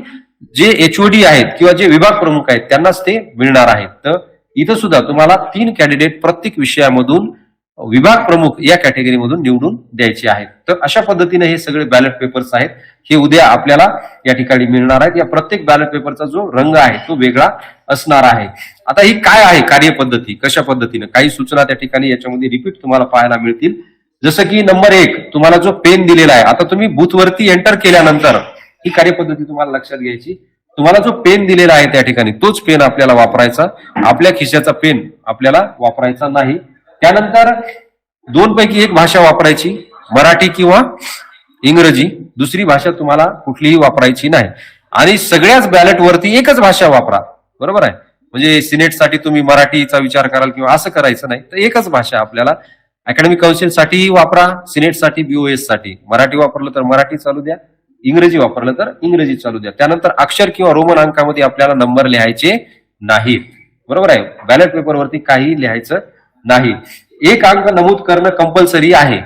जे HOD आहेत किंवा जे विभाग प्रमुख आहेत त्यांनाच ते मिळणार आहेत. तर इथं सुद्धा तुम्हाला 3 कॅन्डिडेट प्रत्येक विषयामधून विभाग प्रमुख या कॅटेगरीमधून निवडून द्यायचे आहेत. तर अशा पद्धतीने हे सगळे बॅलेट पेपर्स आहेत, हे उद्या आपल्याला या ठिकाणी मिळणार आहेत. या प्रत्येक बॅलेट पेपरचा जो रंग आहे तो वेगळा असणार आहे. आता ही काय आहे कार्यपद्धती, कशा पद्धतीने, काही सूचना त्या ठिकाणी याच्यामध्ये रिपीट तुम्हाला पाहायला मिळतील. जसं की नंबर 1 तुम्हाला जो पेन दिलेला आहे, आता तुम्ही बूथवरती एंटर केल्यानंतर ही कार्यपद्धती तुम्हाला लक्षात घ्यायची. तुम्हाला जो पेन दिलेला आहे त्या ठिकाणी तोच पेन आपल्याला वापरायचा, आपल्या खिशाचा पेन आपल्याला वापरायचा नाही. त्यानंतर 2 पैकी 1 भाषा वापरायची, मराठी किंवा इंग्रजी, दुसरी भाषा तुम्हाला कुठलीही वापरायची नाही. आणि सगळ्याच बॅलेटवरती एकच भाषा वापरा, बरोबर आहे. म्हणजे सिनेटसाठी तुम्ही मराठीचा विचार कराल किंवा असं करायचं नाही, तर एकच भाषा आपल्याला अकॅडमिक काउन्सिलसाठीही वापरा, सिनेटसाठी BOS साठी मराठी वापरलं तर मराठी चालू द्या, इंग्रजी वापरलं तर इंग्रजी चालू द्या. त्यानंतर अक्षर किंवा रोमन अंकामध्ये आपल्याला नंबर लिहायचे नाहीत, बरोबर आहे. बॅलेट पेपरवरती काही लिहायचं नाही. 1 अंक नमूद करणं कंपल्सरी आहे.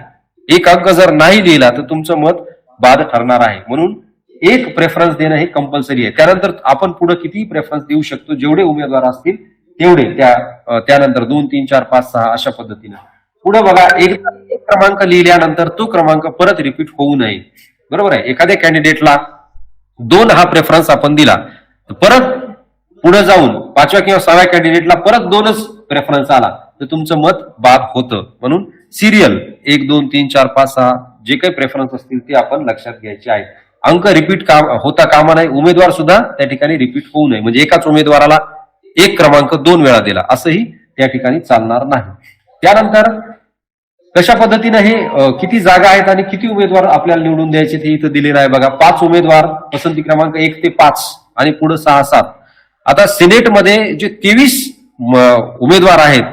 1 अंक जर नाही लिहिला तर तुमचं मत बाद ठरणार आहे. म्हणून 1 प्रेफरन्स देणं हे कंपल्सरी आहे. त्यानंतर आपण पुढे किती प्रेफरन्स देऊ शकतो, जेवढे उमेदवार असतील तेवढे त्यानंतर 2, 3, 4, 5, 6 अशा पद्धतीने पुढे बघा. एक क्रमांक लिहिल्यानंतर तो क्रमांक परत रिपीट होऊ नये, बरोबर आहे. एखाद्या कॅन्डिडेटला 2 हा प्रेफरन्स आपण दिला, परत पुढे जाऊन 5व्या किंवा 6व्या कॅन्डिडेटला परत 2च प्रेफरन्स आला तर तुमचं मत बाद होतं. म्हणून सिरियल 1, 2, 3, 4, 5, 6 जे काही प्रेफरन्स असतील ते आपण लक्षात घ्यायचे आहेत. अंक रिपीट होता कामा नाही, उमेदवार सुद्धा त्या ठिकाणी रिपीट होऊ नये. म्हणजे एकाच उमेदवाराला 1 क्रमांक 2 वेळा दिला असंही त्या ठिकाणी चालणार नाही. त्यानंतर कशा पद्धतीने हे किती जागा आहेत आणि किती उमेदवार आपल्याला निवडून द्यायचे ते इथं दिलेलं आहे बघा. 5 उमेदवार, पसंती क्रमांक 1 ते 5 आणि पुढे 6, 7. आता सिनेटमध्ये जे 23 उमेदवार आहेत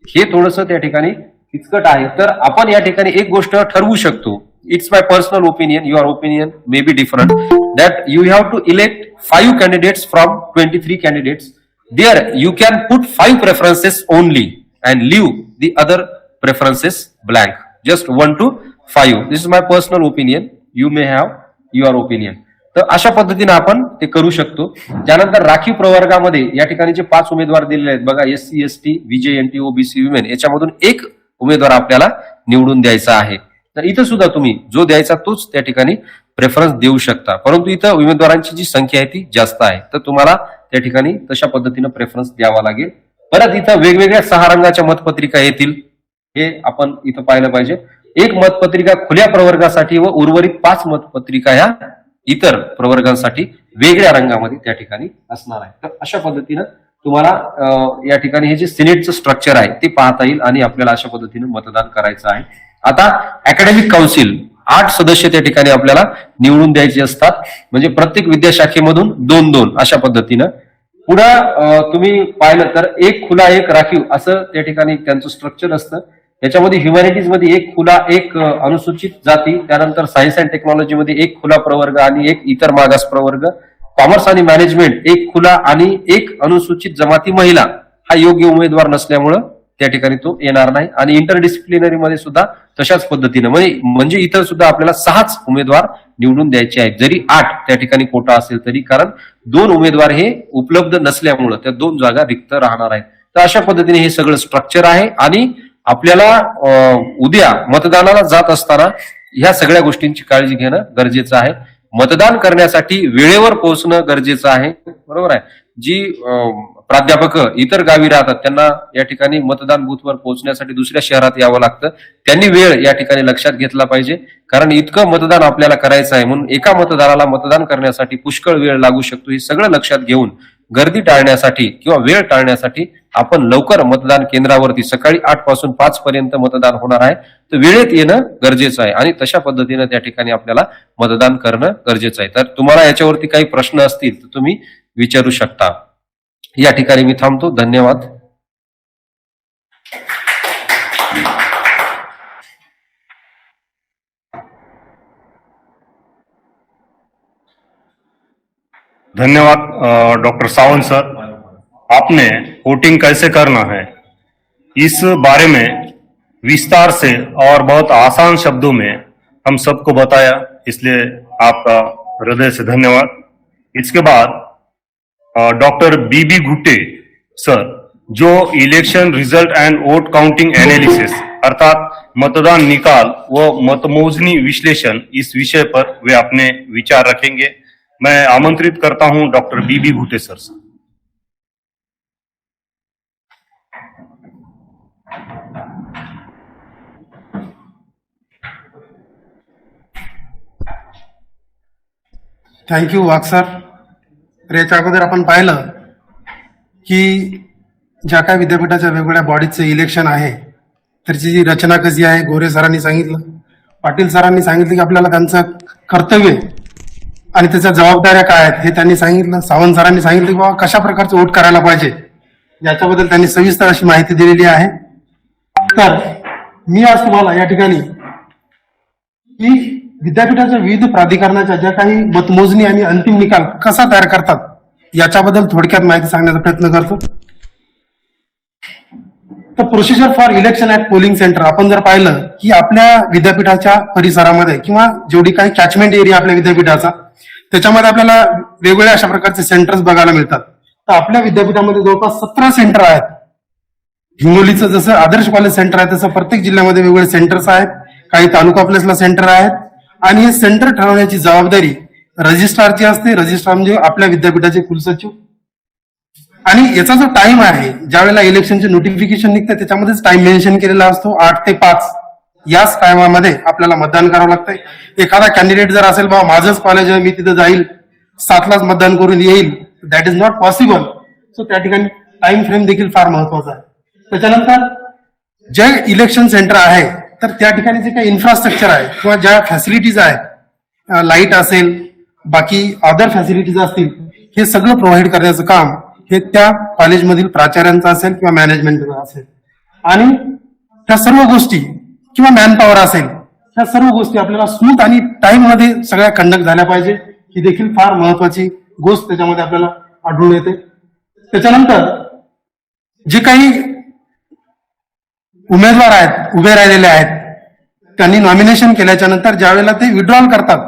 हे थोडंसं त्या ठिकाणी किचकट आहे. तर आपण या ठिकाणी एक गोष्ट ठरवू शकतो. It's my personal opinion, your opinion may be different, that you have to elect 5 candidates from 23 candidates. There you can put 5 preferences only and leave the other preferences blank, just 1 to 5. This is my personal opinion, you may have your opinion. तर अशा पद्धतीने आपण ते करू शकतो. त्यानंतर राखीव प्रवर्गामध्ये या ठिकाणी जे 5 उमेदवार दिलेले आहेत बघा, SC, ST, VJNT, OBC, women, याच्यामधून 1 उमेदवार आपल्याला निवडून द्यायचा आहे. तर इथं सुद्धा तुम्ही जो द्यायचा तोच त्या ठिकाणी प्रेफरन्स देऊ शकता, परंतु इथं उमेदवारांची जी संख्या आहे ती जास्त आहे, तर तुम्हाला त्या ठिकाणी तशा पद्धतीने प्रेफरन्स द्यावा लागेल. परत इथं वेगवेगळ्या 6 रंगाच्या मतपत्रिका येतील, हे आपण इथं पाहिलं पाहिजे. 1 मतपत्रिका खुल्या प्रवर्गासाठी व उर्वरित 5 मतपत्रिका ह्या इतर प्रवर्गांसाठी वेगळ्या रंगामध्ये त्या ठिकाणी असणार आहे. तर अशा पद्धतीनं तुम्हाला या ठिकाणी हे जे सिनेटचं स्ट्रक्चर आहे ते पाहता येईल आणि आपल्याला अशा पद्धतीने मतदान करायचं आहे. आता अकॅडमिक काउन्सिल 8 सदस्य त्या ठिकाणी आपल्याला निवडून द्यायचे असतात, म्हणजे प्रत्येक विद्याशाखेमधून 2-2 अशा पद्धतीनं. पुढं तुम्ही पाहिलं तर 1 खुला 1 राखीव असं त्या ठिकाणी त्यांचं स्ट्रक्चर असतं. याच्यामध्ये ह्युमॅनिटीज मध्ये 1 खुला 1 अनुसूचित जाती, त्यानंतर सायन्स अँड टेक्नॉलॉजी मध्ये 1 खुला प्रवर्ग आणि 1 इतर मागास प्रवर्ग, कॉमर्स आणि मॅनेजमेंट 1 खुला आणि 1 अनुसूचित जमाती महिला हा योग्य उमेदवार नसल्यामुळं त्या ठिकाणी तो येणार नाही. आणि इंटरडिसिप्लिनरी मध्ये सुद्धा तशाच पद्धतीनं म्हणजे इथं सुद्धा आपल्याला 6च उमेदवार निवडून द्यायचे आहेत, जरी 8 त्या ठिकाणी कोटा असेल तरी, कारण 2 उमेदवार हे उपलब्ध नसल्यामुळं त्या 2 जागा रिक्त राहणार आहेत. तर अशा पद्धतीने हे सगळं स्ट्रक्चर आहे आणि आपल्याला उद्या मतदानाला जात असताना ह्या सगळ्या गोष्टींची काळजी घेणं गरजेचं आहे. मतदान करण्यासाठी वेळेवर पोहोचणं गरजेचं आहे, बरोबर आहे. जी प्राध्यापक इतर गावी राहतात त्यांना या ठिकाणी मतदान बूथवर पोहोचण्यासाठी दुसऱ्या शहरात यावं लागतं, त्यांनी वेळ या ठिकाणी लक्षात घेतला पाहिजे, कारण इतकं मतदान आपल्याला करायचं आहे. म्हणून एका मतदाराला मतदान करण्यासाठी पुष्कळ वेळ लागू शकतो. हे सगळं लक्षात घेऊन गर्दी टाळण्यासाठी किंवा वेळ टाळण्यासाठी आपण लवकर मतदान केंद्रावरती सकाळी 8 पासून 5 पर्यंत मतदान होणार आहे, तर वेळेत येणं गरजेचं आहे आणि तशा पद्धतीने त्या ठिकाणी आपल्याला मतदान करणं गरजेचं आहे. तर तुम्हाला याच्यावरती काही प्रश्न असतील तर तुम्ही विचारू शकता. या ठिकाणी मी थांबतो. धन्यवाद. धन्यवाद डॉक्टर सावंत सर, आपने वोटिंग कैसे करना है इस बारे में विस्तार से और बहुत आसान शब्दों में हम सबको बताया, इसलिए आपका हृदय से धन्यवाद। इसके बाद डॉक्टर बीबी घुट्टे सर जो election result end vote counting analysis अर्थात मतदान निकाल व मतमोजनी विश्लेषण इस विषय पर वे अपने विचार रखेंगे। मैं आमंत्रित करता हूं डॉक्टर बीबी घुट्टे सर से। थँक्यू वाघ सर. तर याच्या अगोदर आपण पाहिलं की ज्या काय विद्यापीठाच्या वेगवेगळ्या बॉडीजचं इलेक्शन आहे त्याची जी रचना कशी आहे गोरे सरांनी सांगितलं, पाटील सरांनी सांगितलं की आपल्याला त्यांचं कर्तव्य आणि त्याच्या जबाबदाऱ्या काय आहेत हे त्यांनी सांगितलं. सावंत सरांनी सांगितलं की बाबा कशा प्रकारचं वोट करायला पाहिजे याच्याबद्दल त्यांनी सविस्तर अशी माहिती दिलेली आहे. तर मी आज तुम्हाला या ठिकाणी की विद्यापीठाच्या विविध प्राधिकरणाच्या ज्या काही मतमोजणी आणि अंतिम निकाल कसा तयार करतात याच्याबद्दल थोडक्यात माहिती सांगण्याचा प्रयत्न करतो. तर procedure for election at polling centre आपण जर पाहिलं की आपल्या विद्यापीठाच्या परिसरामध्ये किंवा जेवढी काही कॅचमेंट एरिया आपल्या विद्यापीठाचा त्याच्यामध्ये आपल्याला वेगवेगळ्या अशा प्रकारचे सेंटर्स बघायला मिळतात. तर आपल्या विद्यापीठामध्ये जवळपास 17 सेंटर आहेत. हिंगोलीचं जसं आदर्श कॉलेज सेंटर आहे तसं प्रत्येक जिल्ह्यामध्ये वेगवेगळे सेंटर्स आहेत. काही तालुका प्लेसला सेंटर आहेत आणि हे सेंटर ठरवण्याची जबाबदारी रजिस्ट्रारची असते. रजिस्ट्रार म्हणजे आपल्या विद्यापीठाचे कुलसचिव. आणि याचा जो टाइम आहे ज्या वेळेला इलेक्शनचे नोटिफिकेशन निघते त्याच्यामध्येच टाइम मेन्शन केलेला असतो 8 ते 5 याच टायमामध्ये आपल्याला मतदान करावं लागतंय. एखादा कॅन्डिडेट जर असेल बाबा माझंच कॉलेज आहे मी तिथं जाईल 7लाच मतदान करून येईल, that is not possible. So त्या ठिकाणी टाइम फ्रेम देखील फार महत्वाचा आहे. त्याच्यानंतर जे इलेक्शन सेंटर आहे तर त्या ठिकाणी जे काही इन्फ्रास्ट्रक्चर आहे किंवा ज्या फॅसिलिटीज आहेत लाईट असेल बाकी अदर फॅसिलिटीज असतील हे सगळं प्रोव्हाइड करण्याचं काम हे त्या कॉलेजमधील प्राचार्यांचं असेल किंवा मॅनेजमेंटचं असेल. आणि त्या सर्व गोष्टी किंवा मॅनपॉवर असेल ह्या सर्व गोष्टी आपल्याला स्मूथ आणि टाइम मध्ये सगळ्या कंडक्ट झाल्या पाहिजे ही देखील फार महत्वाची गोष्ट त्याच्यामध्ये आपल्याला आढळून येते. त्याच्यानंतर जे काही उमेदवार आहेत उभे राहिलेले आहेत त्यांनी नॉमिनेशन केल्याच्या नंतर ज्या वेळेला ते विड्रॉल करतात,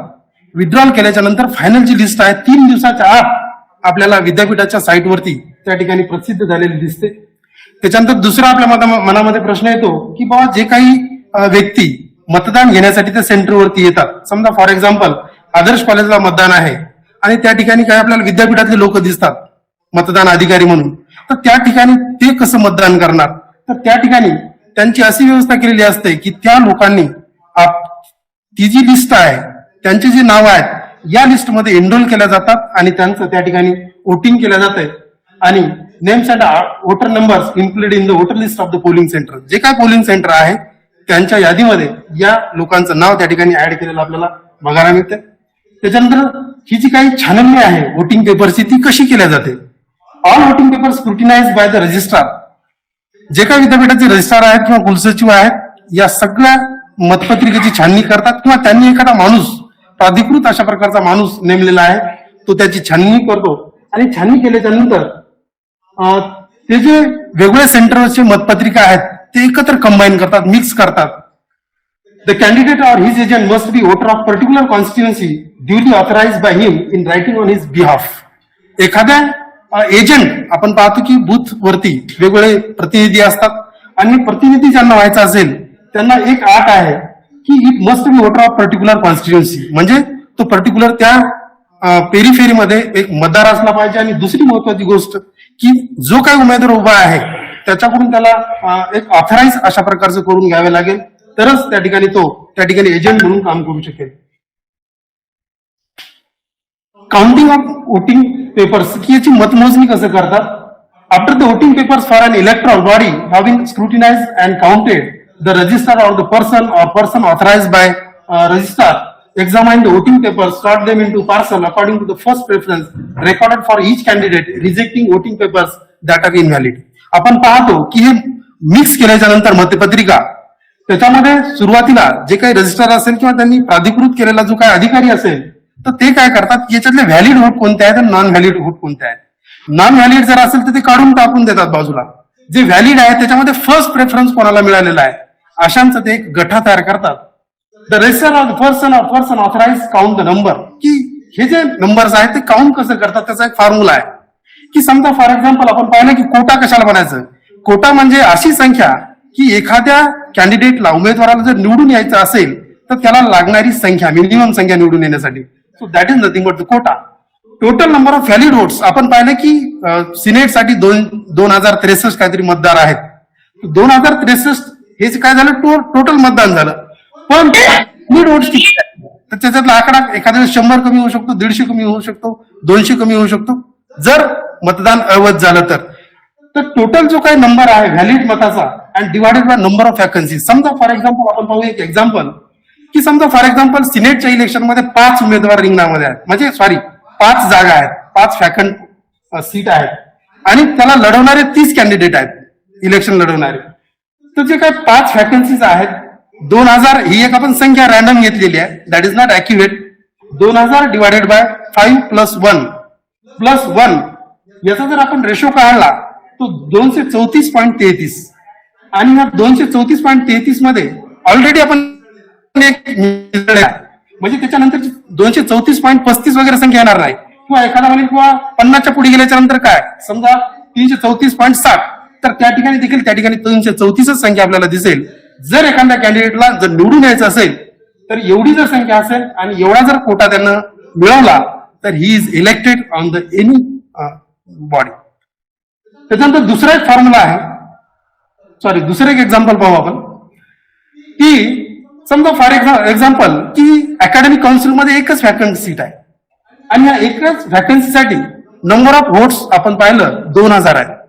विड्रॉल केल्याच्या नंतर फायनल जी लिस्ट आहे 3 दिवसाच्या आत आपल्याला विद्यापीठाच्या साईटवरती त्या ठिकाणी प्रसिद्ध झालेली दिसते. त्याच्यानंतर दुसरा आपल्या मनामध्ये प्रश्न येतो की बाबा जे काही व्यक्ती मतदान घेण्यासाठी त्या सेंटरवरती येतात, समजा फॉर एक्झाम्पल आदर्श कॉलेजला मतदान आहे आणि त्या ठिकाणी काही आपल्याला विद्यापीठातले लोक दिसतात मतदान अधिकारी म्हणून, तर त्या ठिकाणी ते कसं मतदान करणार? तर त्या ठिकाणी त्यांची अशी व्यवस्था केलेली असते की त्या लोकांनी ती जी लिस्ट आहे त्यांची जी नावं आहेत या लिस्टमध्ये एनरोल केल्या जातात आणि त्यांचं त्या ठिकाणी वोटिंग केलं जातंय आणि names and voter numbers include in the voter list of the polling centre. जे काय पोलिंग सेंटर आहे त्यांच्या यादीमध्ये या लोकांचं नाव त्या ठिकाणी ऍड केलेलं आपल्याला बघायला मिळते. त्याच्यानंतर ही जी काही छाननी आहे वोटिंग पेपरची ती कशी केल्या जाते? All voting paper scrutinise by the registrar. जे काही विद्यापीठाचे रजिस्ट्रार आहेत किंवा कुलसचिव आहेत या सगळ्या मतपत्रिकेची छाननी करतात किंवा त्यांनी एखादा माणूस प्राधिकृत अशा प्रकारचा माणूस नेमलेला आहे तो त्याची छाननी करतो आणि छाननी केल्याच्या नंतर ते जे वेगवेगळ्या सेंटरवरचे मतपत्रिका आहेत ते एकत्र कंबाईन करतात, मिक्स करतात. The candidate or his agent must be voter of particular constituency duly authorise by him in writing on his behalf. एखाद्या एजंट आपण पाहतो की बूथ वरती वेगवेगळे प्रतिनिधी असतात आणि प्रतिनिधी ज्यांना व्हायचा असेल त्यांना एक अट आहे की it must be voter of particular constituency, म्हणजे तो पर्टिक्युलर त्या पेरिफेरीमध्ये एक मतदार असला पाहिजे. आणि दुसरी महत्वाची गोष्ट की जो काही उमेदवार उभा आहे त्याच्याकडून त्याला एक ऑथराईज अशा प्रकारचं करून घ्यावे लागेल तरच त्या ठिकाणी तो त्या ठिकाणी एजंट म्हणून काम करू शकेल. काउंटिंग ऑफ वोटिंग पेपर्स की याची मतमोजणी कसं करतात? After the voting papers for an electoral body having scrutinise and counted the register of the person authorise by registrar examine the voting papers, sort them into parcel according to the first preference recorded for each candidate, rejecting voting papers that are invalid. आपण पाहतो की हे mix केल्याच्या नंतर मतपत्रिका त्याच्यामध्ये सुरुवातीला जे काही रजिस्टर असेल किंवा त्यांनी प्राधिकृत केलेला जो काही अधिकारी असेल तर ते काय करतात याच्यातले व्हॅलिड व्होट कोणते आहेत आणि नॉन व्हॅलिड व्होट कोणते आहेत. नॉन व्हॅलिड जर असेल तर ते काढून टाकून देतात बाजूला. जे व्हॅलिड आहे त्याच्यामध्ये फर्स्ट प्रेफरन्स कोणाला मिळालेला आहे अशांचं ते गठा तयार करतात. The register of the person or person authorized count the number की हे जे नंबर्स आहेत ते काउंट कसं करतात त्याचा एक फॉर्म्युला आहे की समजा फॉर एक्झाम्पल आपण पाहिलं की कोटा कशाला बनायचं. कोटा म्हणजे अशी संख्या की एखाद्या कॅन्डिडेटला उमेदवाराला जर निवडून यायचं असेल तर त्याला लागणारी संख्या मिनिमम संख्या निवडून येण्यासाठी. So that is nothing but the quota. Total number of valid votes आपण पाहिलं की सिनेटसाठी 2063 काहीतरी मतदार आहेत. 2063 हे जे काय झालं टोटल मतदान झालं. पण व्हॅलिड वोट्स किती आहेत तर त्याच्यातला आकडा एखाद्या 100 कमी होऊ शकतो, 150 कमी होऊ शकतो, 200 कमी होऊ शकतो जर मतदान अवैध झालं तर. तर टोटल जो काही नंबर आहे व्हॅलिड मताचा and divided by number of vacancy. समजा फॉर एक्झाम्पल आपण पाहू एक एक्झाम्पल की समजा फॉर एक्झाम्पल सिनेटच्या इलेक्शन मध्ये 5 उमेदवार रिंगणामध्ये आहेत, म्हणजे सॉरी 5 जागा आहेत, 5 वॅकंट सीट आहेत आणि त्याला लढवणारे 30 कॅन्डिडेट आहेत इलेक्शन लढवणारे. तर जे काही 5 वॅकन्सीज आहेत 2000 ही एक आपण संख्या रॅन्डम घेतलेली आहे, that is not accurate. 2000 divided by 5 plus 1 याचा जर आपण रेशो काढला तो 234.33 आणि ह्या 234.33 मध्ये ऑलरेडी आपण एक म्हणजे त्याच्यानंतर 234.35 वगैरे संख्या येणार नाही किंवा एखादा म्हणेल किंवा 50च्या पुढे गेल्याच्या नंतर काय समजा 334.60 तर त्या ठिकाणी देखील त्या ठिकाणी 334 संख्या आपल्याला दिसेल. जर एखाद्या कॅन्डिडेटला जर निवडून यायचं असेल तर एवढी जर संख्या असेल आणि एवढा जर कोटा त्यांना मिळवला तर he is elected on the any body. त्याच्यानंतर दुसरा एक फॉर्म्युला आहे, सॉरी दुसरं एक एक्झाम्पल पाहू आपण की समजा फॉर एक्झाम्पल की अकॅडमिक काउन्सिलमध्ये एकच व्हॅकन्सी सीट आहे आणि या एकच व्हॅकन्सीसाठी नंबर ऑफ व्होट्स आपण पाहिलं 2000 आहे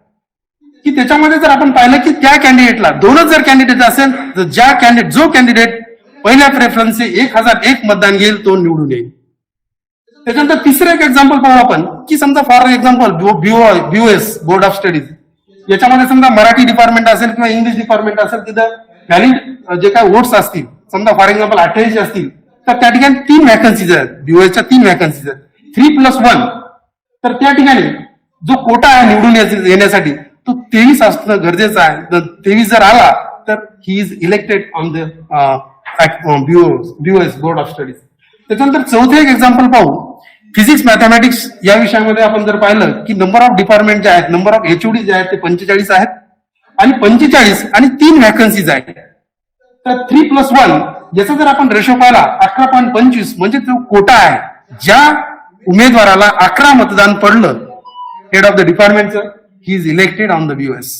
की त्याच्यामध्ये जर आपण पाहिलं की त्या कॅन्डिडेटला 2च जर कॅन्डिडेट असेल तर जो कॅन्डिडेट पहिल्या प्रेफरन्सचे 1001 मतदान घेईल तो निवडून येईल. त्याच्यानंतर तिसरं एक एक्झाम्पल पाहू आपण की समजा for example BOS board of studies याच्यामध्ये समजा मराठी डिपार्टमेंट असेल किंवा इंग्लिश डिपार्टमेंट असेल तिथं व्हॅलिड जे काही वोट्स असतील समजा फॉर एक्झाम्पल 28 असतील तर त्या ठिकाणी 3 व्हॅकन्सीज आहेत, BOSच्या 3 व्हॅकन्सीज आहेत, 3+1. तर त्या ठिकाणी जो कोटा आहे निवडून येण्यासाठी तो 23 असणं गरजेचं आहे. 23 जर आला तर he is elected on the BOS board of studies. त्याच्यानंतर चौथे एक एक्झाम्पल पाहू फिजिक्स मॅथमॅटिक्स या विषयामध्ये आपण जर पाहिलं की नंबर ऑफ डिपार्टमेंट जे आहेत नंबर ऑफ HOD जे आहेत ते 45 आहेत आणि 45 आणि 3 व्हॅकन्सीज आहेत. तर 3+1 याचा जर आपण रेशो पाहिला 11.25 म्हणजे तो कोटा आहे. ज्या उमेदवाराला 11 मतदान पडलं हेड ऑफ द डिपार्टमेंटचं he is elected on the BOS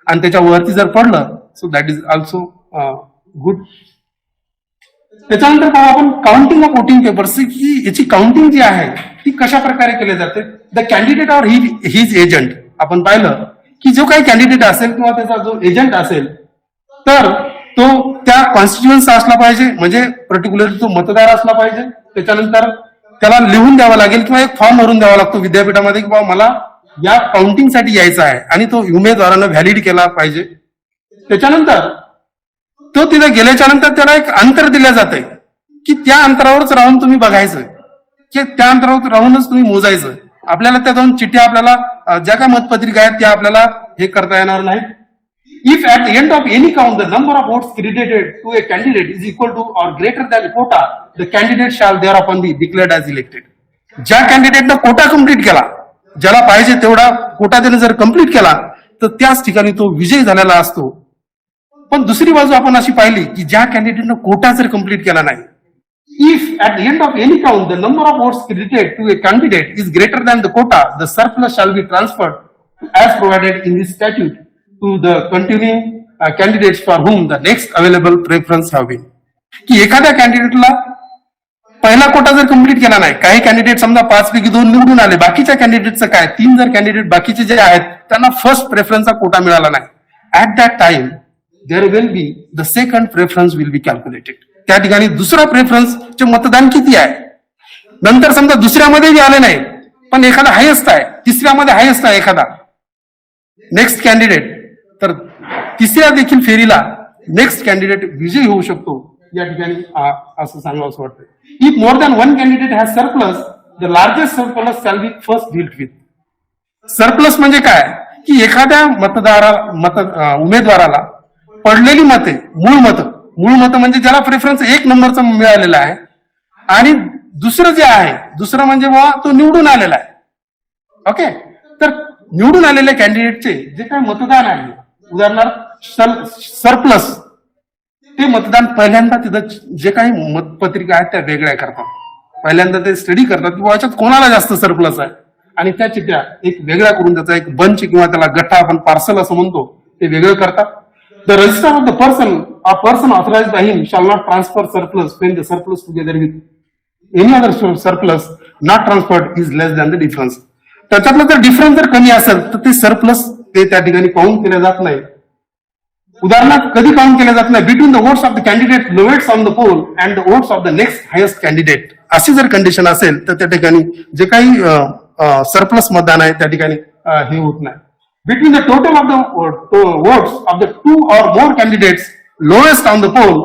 आणि त्याच्यावरती जर पडलं so that is also good. त्याच्यानंतर पाहू आपण काउंटिंग ऑफ वोटिंग पेपर्स की याची काउंटिंग जी आहे ती कशा प्रकारे केली जाते. The candidate or his agent आपण पाहिलं की जो काही कॅन्डिडेट असेल किंवा त्याचा जो एजंट असेल तर तो त्या कॉन्स्टिट्युएन्सी असला पाहिजे म्हणजे पर्टिक्युलर तो मतदार असला पाहिजे. त्याच्यानंतर त्याला लिहून द्यावा लागेल किंवा एक फॉर्म भरून द्यावा लागतो विद्यापीठामध्ये की बाबा मला या काउंटिंगसाठी यायचं आहे आणि तो उमेदवारानं व्हॅलिड केला पाहिजे. त्याच्यानंतर तो तिथे गेल्याच्या नंतर त्याला एक अंतर दिलं जातंय की त्या अंतरावरच राहून तुम्ही बघायचं की त्या अंतरावर राहूनच तुम्ही मोजायचं. आपल्याला त्या 2 चिठ्ठ्या आपल्याला ज्या काय मतपत्रिका आहेत त्या आपल्याला हे करता येणार नाहीत. If at the end of any count the number of votes credited to a candidate is equal to or greater than quota, the candidate shall thereupon be declared as elected. ज्या कॅन्डिडेटनं कोटा कम्प्लीट केला ज्याला पाहिजे तेवढा कोटा त्याने जर complete केला तर त्याच ठिकाणी तो विजयी झालेला असतो. पण दुसरी बाजू आपण अशी पाहिली की ज्या कॅन्डिडेटनं कोटा जर कम्प्लीट केला नाही if at the end of any count the number of votes credited to a candidate is greater than the quota, the surplus shall be transferred as provided in this statute to the continuing candidates for whom the next available preference have been. की एखाद्या कॅन्डिडेटला पहिला कोटा जर complete केला नाही काही candidate समजा 5 पैकी 2 निवडून आले बाकीच्या कॅन्डिडेटचं काय 3 जर कॅन्डिडेट बाकीचे जे आहेत त्यांना फर्स्ट प्रेफरन्सचा कोटा मिळाला नाही at that time there will be the second preference will be calculated. त्या ठिकाणी दुसरा प्रेफरन्सचे मतदान किती आहे नंतर समजा दुसऱ्यामध्ये आले नाही पण एखादा हायेस्ट आहे तिसऱ्यामध्ये हायेस्ट आहे एखादा नेक्स्ट कॅन्डिडेट तर तिसऱ्या देखील फेरीला नेक्स्ट कॅन्डिडेट विजयी होऊ शकतो. या ठिकाणी असं सांगावं असं वाटतं. If more than 1 candidate has surplus the largest surplus shall be first dealt with. Surplus म्हणजे काय की एखाद्या उमेदवाराला पडलेली मते मूळ मतं म्हणजे ज्याला प्रेफरन्स 1 नंबरचा मिळालेला आहे आणि दुसरं जे आहे, दुसरं म्हणजे बुवा तो निवडून आलेला आहे. ओके, तर निवडून आलेल्या कॅन्डिडेटचे जे काही मतदान आहे, उदाहरणार्थ सरप्लस, ते मतदान पहिल्यांदा तिथं जे काही मतपत्रिका आहेत त्या वेगळ्या करतात. पहिल्यांदा ते स्टडी करतात की याच्यात कोणाला जास्त सरप्लस आहे, आणि त्या चिठ्ठ्या एक वेगळ्या करून त्याचा एक बंच किंवा त्याला गठ्ठा, आपण पार्सल असं म्हणतो, ते वेगळं करतात. The register of the person authorised by him shall not transfer surplus when the surplus together with any other surplus not transferred is less than the difference. त्याच्यातलं जर डिफरन्स जर कमी असेल तर ते सरप्लस ते त्या ठिकाणी काउंट केलं जात नाही. उदाहरणार्थ कधी काउंट केलं जात नाही, between the votes of the candidate lowest on the poll and the votes of the next highest candidate, अशी जर कंडिशन असेल तर त्या ठिकाणी जे काही सरप्लस मतदान आहे त्या ठिकाणी हे होत नाही. Between the total of the votes of the 2 or more candidates lowest on the poll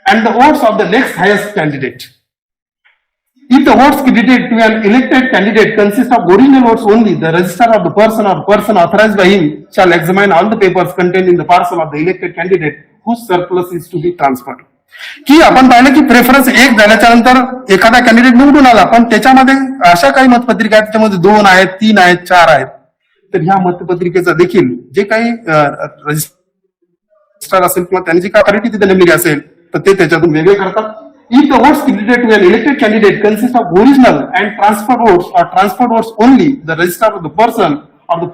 and the votes of the next highest candidate. If the votes credited to an elected candidate consist of original votes only, the registrar of the person or person authorized by him shall examine all the papers contained in the parcel of the elected candidate whose surplus is to be transferred. की आपण पाहिलं की preference 1 झाल्याच्या नंतर एखादा candidate निवडून आला, पण त्याच्यामध्ये अशा काही मतपत्रिका आहेत त्याच्यामध्ये 2 आहेत, 3 आहेत, 4 आहेत. तर ह्या मतपत्रिकेचा देखील जे काही रजिस्टर असेल किंवा त्यांनी जी काही ऑथॉरिटी तिथे नेमलेली असेल तर ते त्याच्यातून वेगळे करतात. If the votes credited to an elected candidate consist of original and transferred votes or transferred votes only, the registrar of the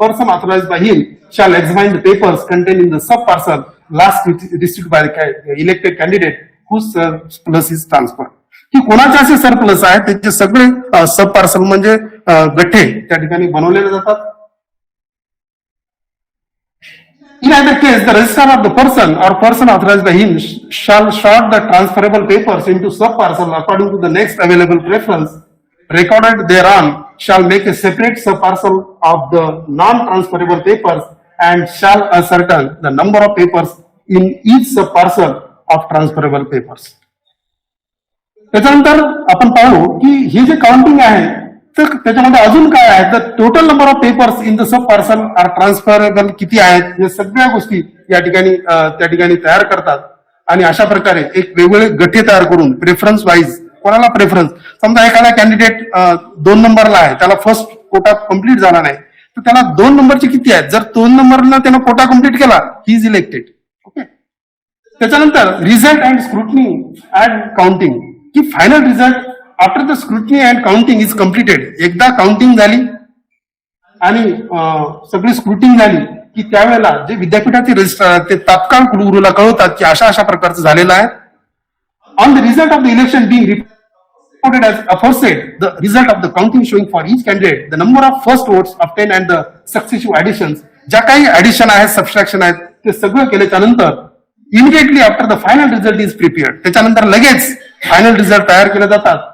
person authorized by him shall examine the papers contained in the sub-parcel last received by the elected candidate whose surplus is transferred. की कोणाचे असे surplus आहे त्याचे सगळे सब parcel म्हणजे गठ्ठे त्या ठिकाणी बनवलेले जातात. In either case, the registrar of the person or person authorized by him shall sort the transferable papers into sub-parcel according to the next available preference recorded thereon, shall make a separate sub-parcel of the non-transferable papers and shall ascertain the number of papers in each sub-parcel of transferable papers. त्याच्यानंतर आपण पाहू की हे जे counting आहे तर त्याच्यामध्ये अजून काय आहे, तर total number of papers in the sub parcel are transferable किती आहेत, या सगळ्या गोष्टी या ठिकाणी त्या ठिकाणी तयार करतात. आणि अशा प्रकारे एक वेगवेगळे गठे तयार करून प्रेफरन्स वाईज कोणाला प्रेफरन्स, समजा एखादा कॅन्डिडेट 2 नंबरला आहे, त्याला फर्स्ट कोटा कम्प्लीट झाला नाही, तर त्याला 2 नंबरचे किती आहेत, जर 2 नंबरला त्यानं कोटा कम्प्लीट केला ही इज इलेक्टेड. ओके, त्याच्यानंतर result and scrutiny and counting, की final result after the scrutiny and counting is completed, एकदा काउंटिंग झाली आणि सगळी स्क्रुटिंग झाली की त्यावेळेला जे विद्यापीठाचे रजिस्ट्रार ते तात्काळ कुलगुरूला कळवतात की अशा अशा प्रकारचं झालेलं आहे. On the result of the election being reported as aforesaid, the result of the counting showing for each candidate the number of first votes obtained and the successive additions, ज्या काही ऍडिशन आहेत, सबस्ट्रॅक्शन आहेत, ते सगळं केल्याच्या नंतर immediately after the final result is prepared, त्याच्यानंतर लगेच फायनल रिझल्ट तयार केले जातात.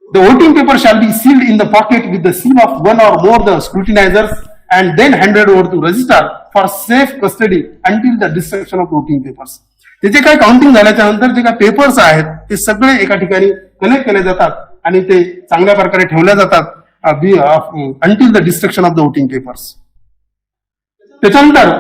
The voting paper shall be sealed in the pocket with the seal of one or more the scrutinizers and then handed over to registrar for safe custody until the destruction of voting papers. त्याचे काय counting झाल्याच्या नंतर जे काय papers आहेत ते सगळे एका ठिकाणी कलेक्ट केले जातात आणि ते चांगल्या प्रकारे ठेवले जातात until the destruction of the voting papers. त्याच्यानंतर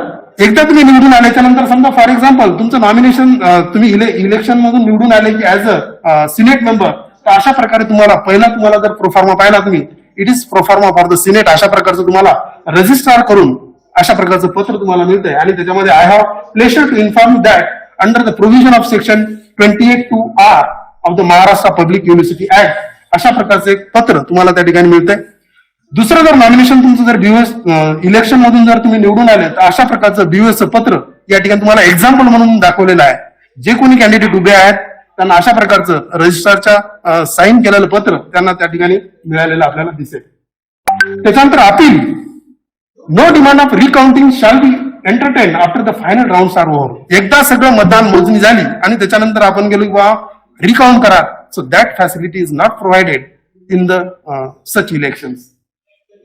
एकदा तुम्ही निवडून आल्याच्या नंतर समजा फॉर एक्झाम्पल तुमचं नॉमिनेशन तुम्ही इलेक्शन मधून निवडून आले की ऍज अ सिनेट मेंबर, तर अशा प्रकारे तुम्हाला जर प्रोफार्मा पाहिला तुम्ही, it is proforma for the Senate, अशा प्रकारचं तुम्हाला रजिस्ट्रार करून अशा प्रकारचं पत्र तुम्हाला मिळतंय. आणि त्याच्यामध्ये I have pleasure to inform that under the provision of section 28(2)R of the Maharashtra public university act, अशा प्रकारचं एक पत्र तुम्हाला त्या ठिकाणी मिळतंय. दुसरं जर नॉमिनेशन तुमचं जर बीओएस इलेक्शन मधून जर तुम्ही निवडून आले तर अशा प्रकारचं बीओएसचं पत्र या ठिकाणी तुम्हाला एक्झाम्पल म्हणून दाखवलेलं आहे. जे कोणी कॅन्डिडेट उभे आहेत त्यांना अशा प्रकारचं रजिस्ट्रारच्या साईन केलेलं पत्र त्यांना त्या ठिकाणी मिळालेलं आपल्याला दिसेल. त्याच्यानंतर appeal, no demand of recounting shall be entertain after the final round are over. एकदा सगळं मतदान मोजणी झाली आणि त्याच्यानंतर आपण गेलो किंवा रिकाउंट करा, so that facility is not provided in the such elections.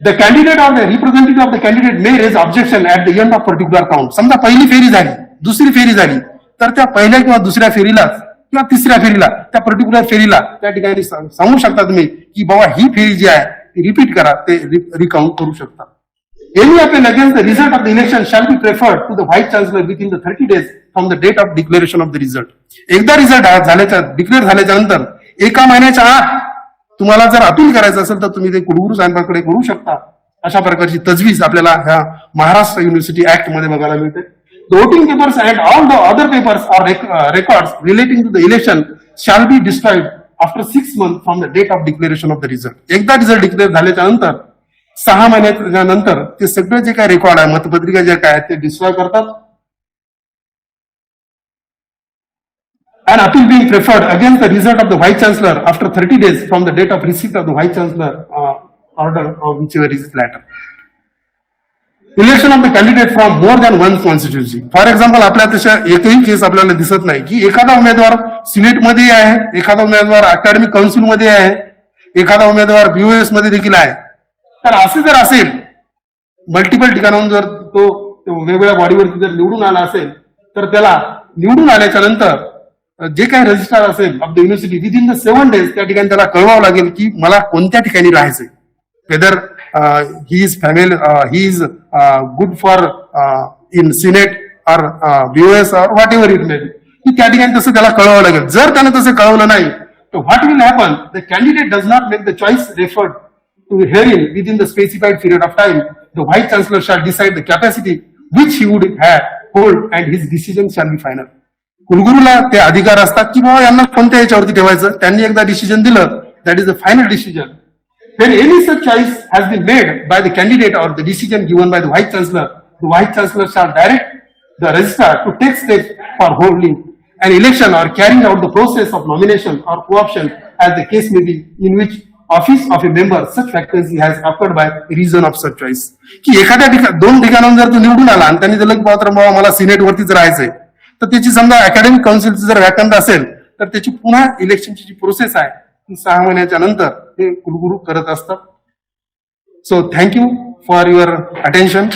The candidate or the representative of the candidate may raise objection at the end of particular count. समजा पहिली फेरी झाली, दुसरी फेरी झाली, तर त्या पहिल्या किंवा दुसऱ्या फेरीला किंवा तिसऱ्या फेरीला त्या पर्टिक्युलर फेरीला त्या ठिकाणी सांगू शकता तुम्ही की बाबा ही फेरी जी आहे ती रिपीट करा, ते रिकाउंट करू शकता. Any appeal against the result of the election shall be preferred to the Vice Chancellor within the 30 days from the date of declaration of the result. एकदा रिझल्ट डिक्लेअर झाल्याच्या नंतर 1 महिन्याच्या आत तुम्हाला जर अपील करायचं असेल तर तुम्ही ते कुलगुरू साहेबांकडे करू शकता. अशा प्रकारची तजवीज आपल्याला ह्या महाराष्ट्र युनिव्हर्सिटी ऍक्ट मध्ये बघायला मिळते. The voting papers and all the other papers or records relating to the election shall be destroyed after 6 months from the date of declaration of the result. एकदा रिझल्ट डिक्लेअर झाल्याच्या नंतर 6 महिन्याच्या नंतर ते सगळे जे काय रेकॉर्ड आहे, मतपत्रिका जे काय ते डिस्ट्रॉय करतात. An appeal being preferred against the result of the Vice Chancellor after 30 days from the date of receipt of the Vice Chancellor order or whichever is latter. Election of the candidate from more than one constituency. For example, आपल्या तशा एकही केस आपल्याला दिसत नाही की एखादा उमेदवार Senate मध्ये आहे, एखादा उमेदवार अकॅडमिक काउन्सिल मध्ये आहे, एखादा उमेदवार बीओएस मध्ये देखील आहे. तर असे जर असेल मल्टिपल ठिकाणाहून जर तो वेगवेगळ्या बॉडीवरती जर निवडून आला असेल तर त्याला निवडून आल्याच्या नंतर जे काही रजिस्ट्रार असेल of the university within the 7 days त्या ठिकाणी त्याला कळवावं लागेल की मला कोणत्या ठिकाणी राहायचंय. Weather he is family he is good for in Senate or BOS or what ever it may be, की त्या ठिकाणी तसं त्याला कळवावं लागेल. जर त्यानं तसं कळवलं नाही तर what will happen, the candidate does not make the choice referred to hearing within the specified period of time. The vice chancellor shall decide the capacity which he would have hold and his decision shall be final. कुलगुरूला ते अधिकार असतात की बाबा यांना कोणत्या याच्यावरती ठेवायचं. त्यांनी एकदा डिसिजन दिलं, that is the final decision. When any such choice has been made by the candidate or the decision given by the Vice Chancellor, the Vice Chancellor shall direct the registrar to take steps for holding an election or carrying out the process of nomination or co-option as the case may be, in which office of a member such vacancy has occurred by reason of such choice. की एखाद्या ठिकाण 2 ठिकाणाहून जर तो निवडून आला आणि त्यांनी दिलं की पात्र बाबा मला सिनेट वरतीच राहायचंय, तर त्याची समजा अकॅडमिक काउन्सिलचं जर वॅकंट असेल तर त्याची पुन्हा इलेक्शनची जी प्रोसेस आहे ती 6 महिन्याच्या नंतर ते कुलगुरू करत असतात. So thank you for your attention.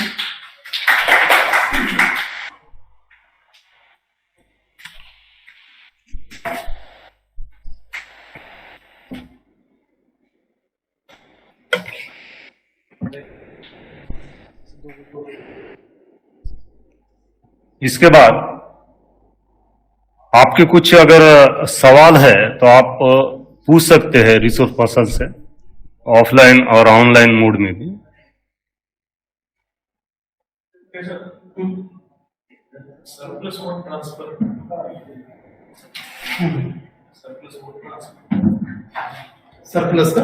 इसके बाद आपके कुछ अगर सवाल है तो आप पूछ सकते हैं रिसोर्स पर्सन से, ऑफलाइन और ऑनलाइन मोड में भी. सरप्लस का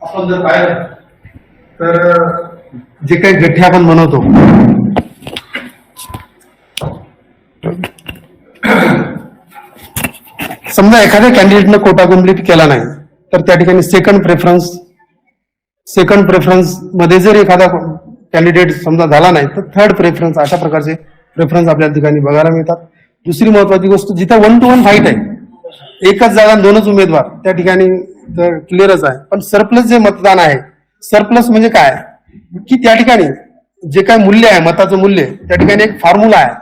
आपण जर पाहिलं तर जे काही गठ्ठे आपण बनवतो समजा एखाद्या कॅन्डिडेटनं कोटा कम्प्लीट केला नाही तर त्या ठिकाणी सेकंड प्रेफरन्स मध्ये जर एखादा कॅन्डिडेट समजा झाला नाही तर थर्ड प्रेफरन्स, अशा प्रकारचे प्रेफरन्स आपल्या ठिकाणी बघायला मिळतात. दुसरी महत्वाची गोष्ट, जिथं 1 to 1 फाईट आहे, एकच जागा 2च उमेदवार, त्या ठिकाणी तर क्लिअरच आहे. पण सरप्लस जे मतदान आहे, सरप्लस म्हणजे काय की त्या ठिकाणी जे काय मूल्य आहे, मताचं मूल्य, त्या ठिकाणी एक फॉर्म्युला आहे.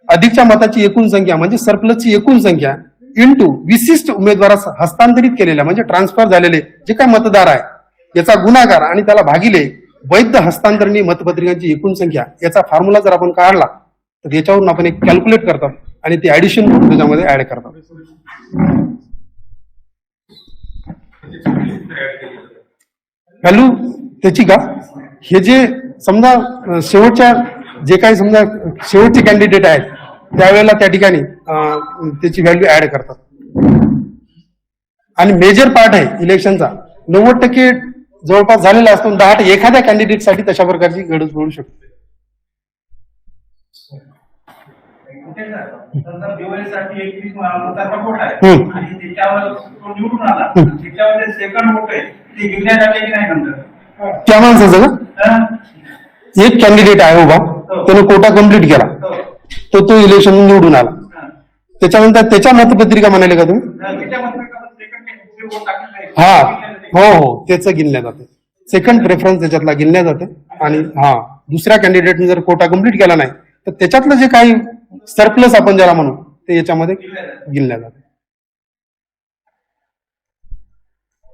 अधिकच्या मताची एकूण संख्या म्हणजे सरप्लसची एकूण संख्या इंटू विशिष्ट उमेदवारास हस्तांतरित केलेल्या म्हणजे ट्रान्सफर झालेले जे काय मतदार आहे याचा गुणाकार आणि त्याला भागिले वैध हस्तांतरणी मतपत्रिकांची एकूण संख्या, याचा फॉर्म्युला जर आपण काढला तर याच्यावरून आपण एक कॅल्क्युलेट करतात आणि ते ऍडिशन करून त्याच्यामध्ये ऍड करतात. व्हॅल्यू त्याची का, हे जे समजा शेवटच्या जे काही समजा शेवटचे कॅन्डिडेट आहेत त्यावेळेला त्या ठिकाणी त्याची व्हॅल्यू ऍड करतात. आणि मेजर पार्ट आहे इलेक्शनचा 90% जवळपास झालेला असतो, 10% एखाद्या कॅन्डिडेटसाठी तशा प्रकारची गरज पडू शकते. समजा बीओएसाठी 21 मताचा वोट आहे आणि त्याच्यावर तो निवडून आला, त्याच्यामध्ये सेकंड वोट आहे ते गिनण्यात आले की नाही नंतर? त्या माणसाचं का एक कॅन्डिडेट आहे उभा, त्याने कोटा कम्प्लीट केला, तो इलेक्शन निवडून आला. त्याच्यानंतर त्याच्या मतपत्रिका म्हणाले का तुम्ही? त्याच्या मतदारसंघात second जे vote टाकलेलं आहे, हा, हो, त्याचं गिनल्या जाते. सेकंड प्रेफरन्स त्याच्यातला गिनल्या जाते. आणि दुसऱ्या कॅन्डिडेटने जर कोटा कम्प्लीट केला नाही तर त्याच्यातलं जे काही सरप्लस आपण ज्याला म्हणू ते याच्यामध्ये गिनल्या जाते.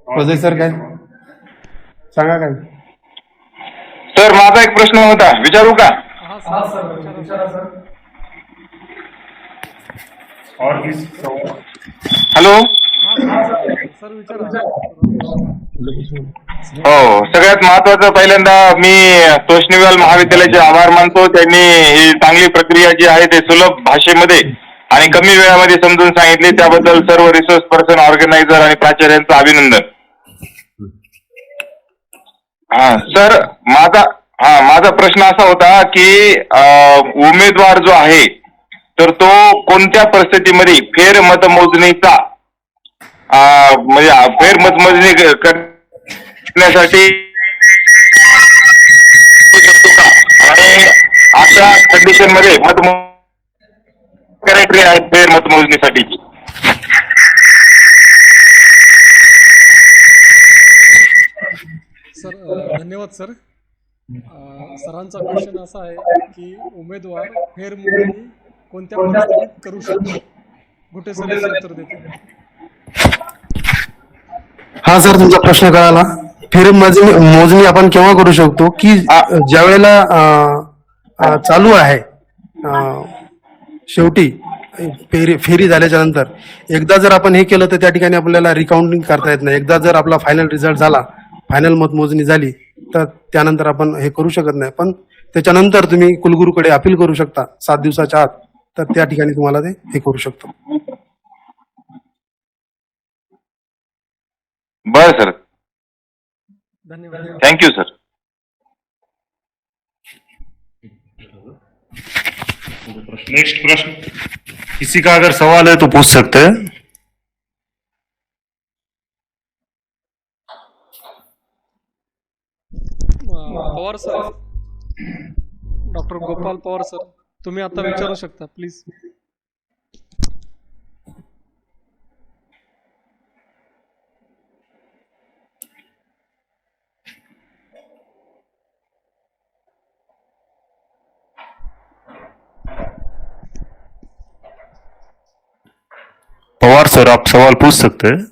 अजय सर काय सांगा काय? सर माझा एक प्रश्न होता, विचारू का? और किस सवाल? हॅलो. हो, सगळ्यात महत्वाचं पहिल्यांदा मी तोष्णीवाल महाविद्यालयाचे आभार मानतो. त्यांनी ही चांगली प्रक्रिया जी आहे ते सुलभ भाषेमध्ये आणि कमी वेळामध्ये समजून सांगितली, त्याबद्दल सर्व रिसोर्स पर्सन, ऑर्गनायझर आणि प्राचार्यांचं अभिनंदन. सर माझा प्रश्न असा होता की उमेदवार जो आहे तर तो कोणत्या परिस्थितीमध्ये फेर मतमोजणीचा म्हणजे फेर मतमोजणी करण्यासाठी आणि अशा कंडिशन मध्ये क्रायटेरिया आहेत फेर मतमोजणीसाठी? सर धन्यवाद सर. सरांचा क्वेश्चन असा आहे की उमेदवार फेरमोजणी कोणत्या परिस्थितीत करू शकतो? कुठे सर उत्तर देते? हा सर, तुमचा प्रश्न कळाला. फेर मोजणी आपण केव्हा करू शकतो की ज्या वेळेला चालू आहे, शेवटी फेरी झाल्याच्या नंतर एकदा जर आपण हे केलं तर त्या ठिकाणी आपल्याला रिकाउंटिंग करता येत नाही. एकदा जर आपला फायनल रिझल्ट झाला, फायनल मतमोजणी झाली तर त्यानंतर आपण हे करू शकत नाही. पण त्याच्यानंतर तुम्ही कुलगुरूकडे अपील करू शकता 7 दिवसाच्या आत, तर त्या ठिकाणी तुम्हाला ते हे करू शकतो. बरं सर, धन्यवाद. Thank you sir. नेक्स्ट प्रश्न, किसी का अगर सवाल है तो पूछ सकते हैं. Pawar sir, doctor Gopal Pawar sir, तुम्ही आता विचारू शकता प्लीज. पवार सर, आप सवाल पूछ सकते हैं.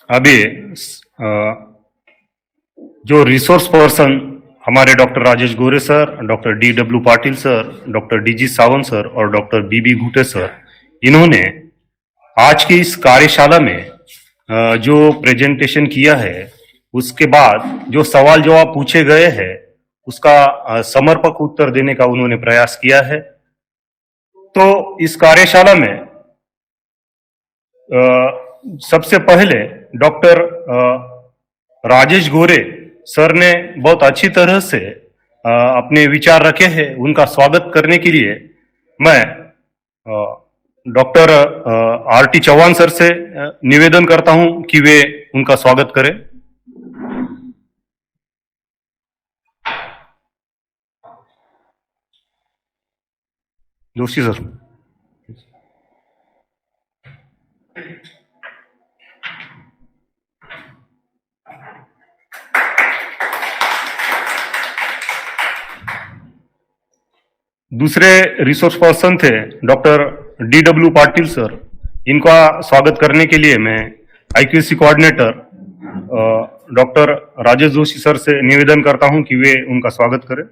अभी जो रिसोर्स पर्सन हमारे doctor Rajesh Gore sir, doctor DW Patil sir, doctor DG Sawant sir और डॉक्टर BB घुटे सर, इन्होंने आज की इस कार्यशाला में जो प्रेजेंटेशन किया है उसके बाद जो सवाल जवाब पूछे गए हैं उसका समर्पक उत्तर देने का उन्होंने प्रयास किया है. तो इस कार्यशाला में सबसे पहले डॉक्टर राजेश गोरे सर ने बहुत अच्छी तरह से अपने विचार रखे हैं. उनका स्वागत करने के लिए मैं डॉक्टर RT चौहान सर से निवेदन करता हूं कि वे उनका स्वागत करें. जोशी सर. दूसरे रिसोर्स पर्सन थे डॉक्टर DW पाटिल सर. इनका स्वागत करने के लिए मैं IQC coordinator doctor Rajesh Joshi sir से निवेदन करता हूं कि वे उनका स्वागत करें.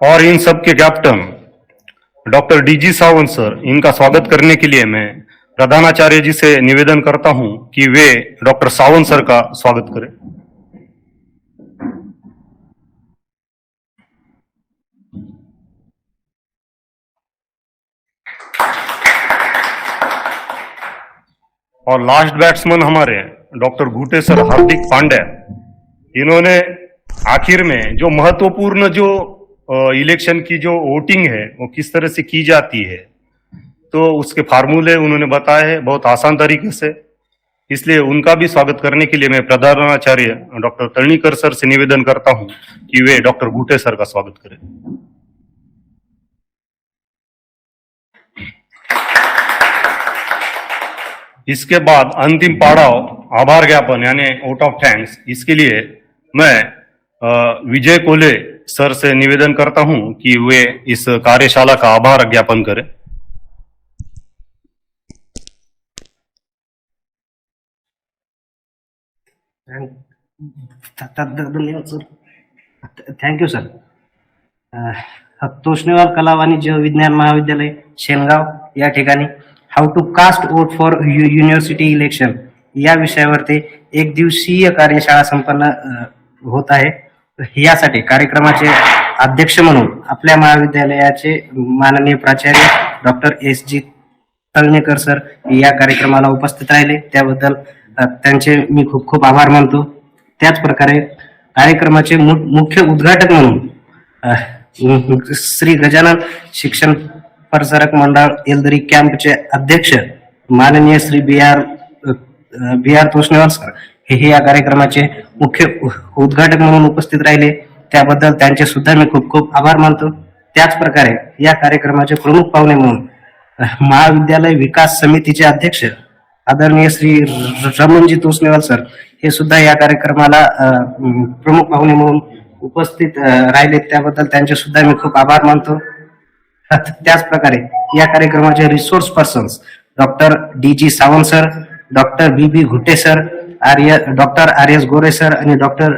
और इन सब के captain doctor DG Sawant sir, इनका स्वागत करने के लिए मैं प्रधानाचार्य जी से निवेदन करता हूं कि वे डॉक्टर सावंत सर का स्वागत करें। और लास्ट बैट्समैन हमारे डॉक्टर घूटे सर हार्दिक पांड्या, इन्होंने आखिर में जो महत्वपूर्ण जो इलेक्शन की जो वोटिंग है वो किस तरह से की जाती है, तो उसके फार्मूले उन्होंने बताए हैं बहुत आसान तरीके से। इसलिए उनका भी स्वागत करने के लिए मैं प्रधानाचार्य डॉक्टर तळणीकर सर से निवेदन करता हूं कि वे डॉक्टर घूटे सर का स्वागत करें। इसके बाद अंतिम पड़ाव आभार ज्ञापन यानी वोट ऑफ थैंक्स, इसके लिए मैं विजय कोले सर से निवेदन करता हूं कि वे इस कार्यशाला का आभार ज्ञापन करें। धन्यवाद सर, थँक्यू सर. तोष्णीवाल कला वाणिज्य विज्ञान महाविद्यालय शेनगाव या ठिकाणी how to cast vote for university election या विषयावरती एक दिवसीय कार्यशाळा संपन्न होत आहे. यासाठी कार्यक्रमाचे अध्यक्ष म्हणून आपल्या महाविद्यालयाचे माननीय प्राचार्य डॉक्टर S.G. तळणीकर सर या कार्यक्रमाला उपस्थित राहिले, त्याबद्दल त्यांचे मी खूप खूप आभार मानतो. त्याच प्रकारे कार्यक्रमाचे मुख्य उद्घाटक म्हणून श्री गजानन शिक्षण प्रसारक मंडळ येलदरी कॅम्पचे अध्यक्ष माननीय श्री बी आर तोष्णीवाल सर हे या कार्यक्रमाचे मुख्य उद्घाटक म्हणून उपस्थित राहिले, त्याबद्दल त्यांचे सुद्धा मी खूप खूप आभार मानतो. त्याच प्रकारे या कार्यक्रमाचे प्रमुख पाहुणे म्हणून महाविद्यालय विकास समितीचे अध्यक्ष आदरणीय श्री रमणजी तोष्णीवाल सर हे सुद्धा या कार्यक्रमाला प्रमुख पाहुणे म्हणून उपस्थित राहिले, त्याबद्दल त्यांचे सुद्धा मी खूप आभार मानतो. त्याच प्रकारे या कार्यक्रमाचे resource persons doctor D.G. Sawant sir, doctor B.B. Ghute sir, doctor R.S. Gore sir आणि डॉक्टर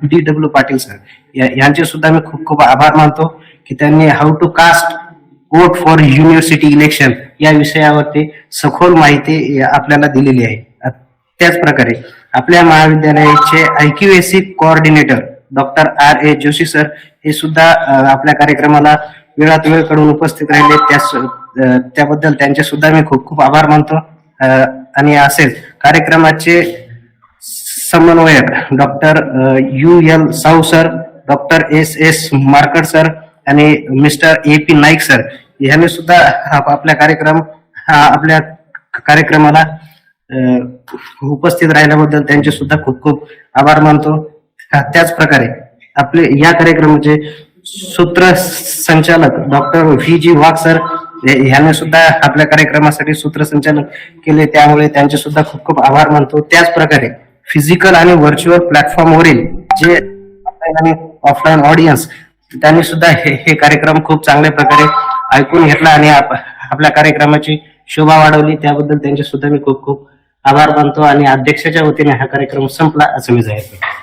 D.W. पाटील सर यांचे सुद्धा मी खूप खूप आभार मानतो की त्यांनी how to cast vote for university election या विषयावरती सखोल माहिती आपल्याला दिलेली आहे. त्याच प्रकारे आपल्या महाविद्यालयाचे IQAC coordinator doctor R.A. Joshi sir हे सुद्धा आपल्या कार्यक्रमाला वेळात वेळ काढून उपस्थित राहिले, त्याबद्दल त्यांचे सुद्धा मी खूप खूप आभार मानतो. आणि असेच कार्यक्रमाचे समन्वयक doctor U.L. Sahu sir, doctor S.S. Markad sir आणि मिस्टर A.P. नाईक सर यांनी सुद्धा आपल्या कार्यक्रमाला उपस्थित राहिल्याबद्दल त्यांचे सुद्धा खूप खूप आभार मानतो. त्याच प्रकारे आपले या कार्यक्रमाचे सूत्रसंचालक डॉक्टर V.G. वाघ सर यांनी सुद्धा आपल्या कार्यक्रमासाठी सूत्रसंचालन केले, त्यामुळे त्यांचे सुद्धा खूप खूप आभार मानतो. त्याच प्रकारे फिजिकल आणि व्हर्च्युअल प्लॅटफॉर्मवरील जे ऑनलाईन आणि ऑफलाईन ऑडियन्स त्यांनी सुद्धा हे कार्यक्रम खूप चांगल्या प्रकारे ऐकून घेतला आणि आपल्या कार्यक्रमाची शोभा वाढवली, त्याबद्दल त्यांचे सुद्धा मी खूप खूप आभार मानतो. आणि अध्यक्षाच्या वतीने हा कार्यक्रम संपला असं मी जाहीर करतो.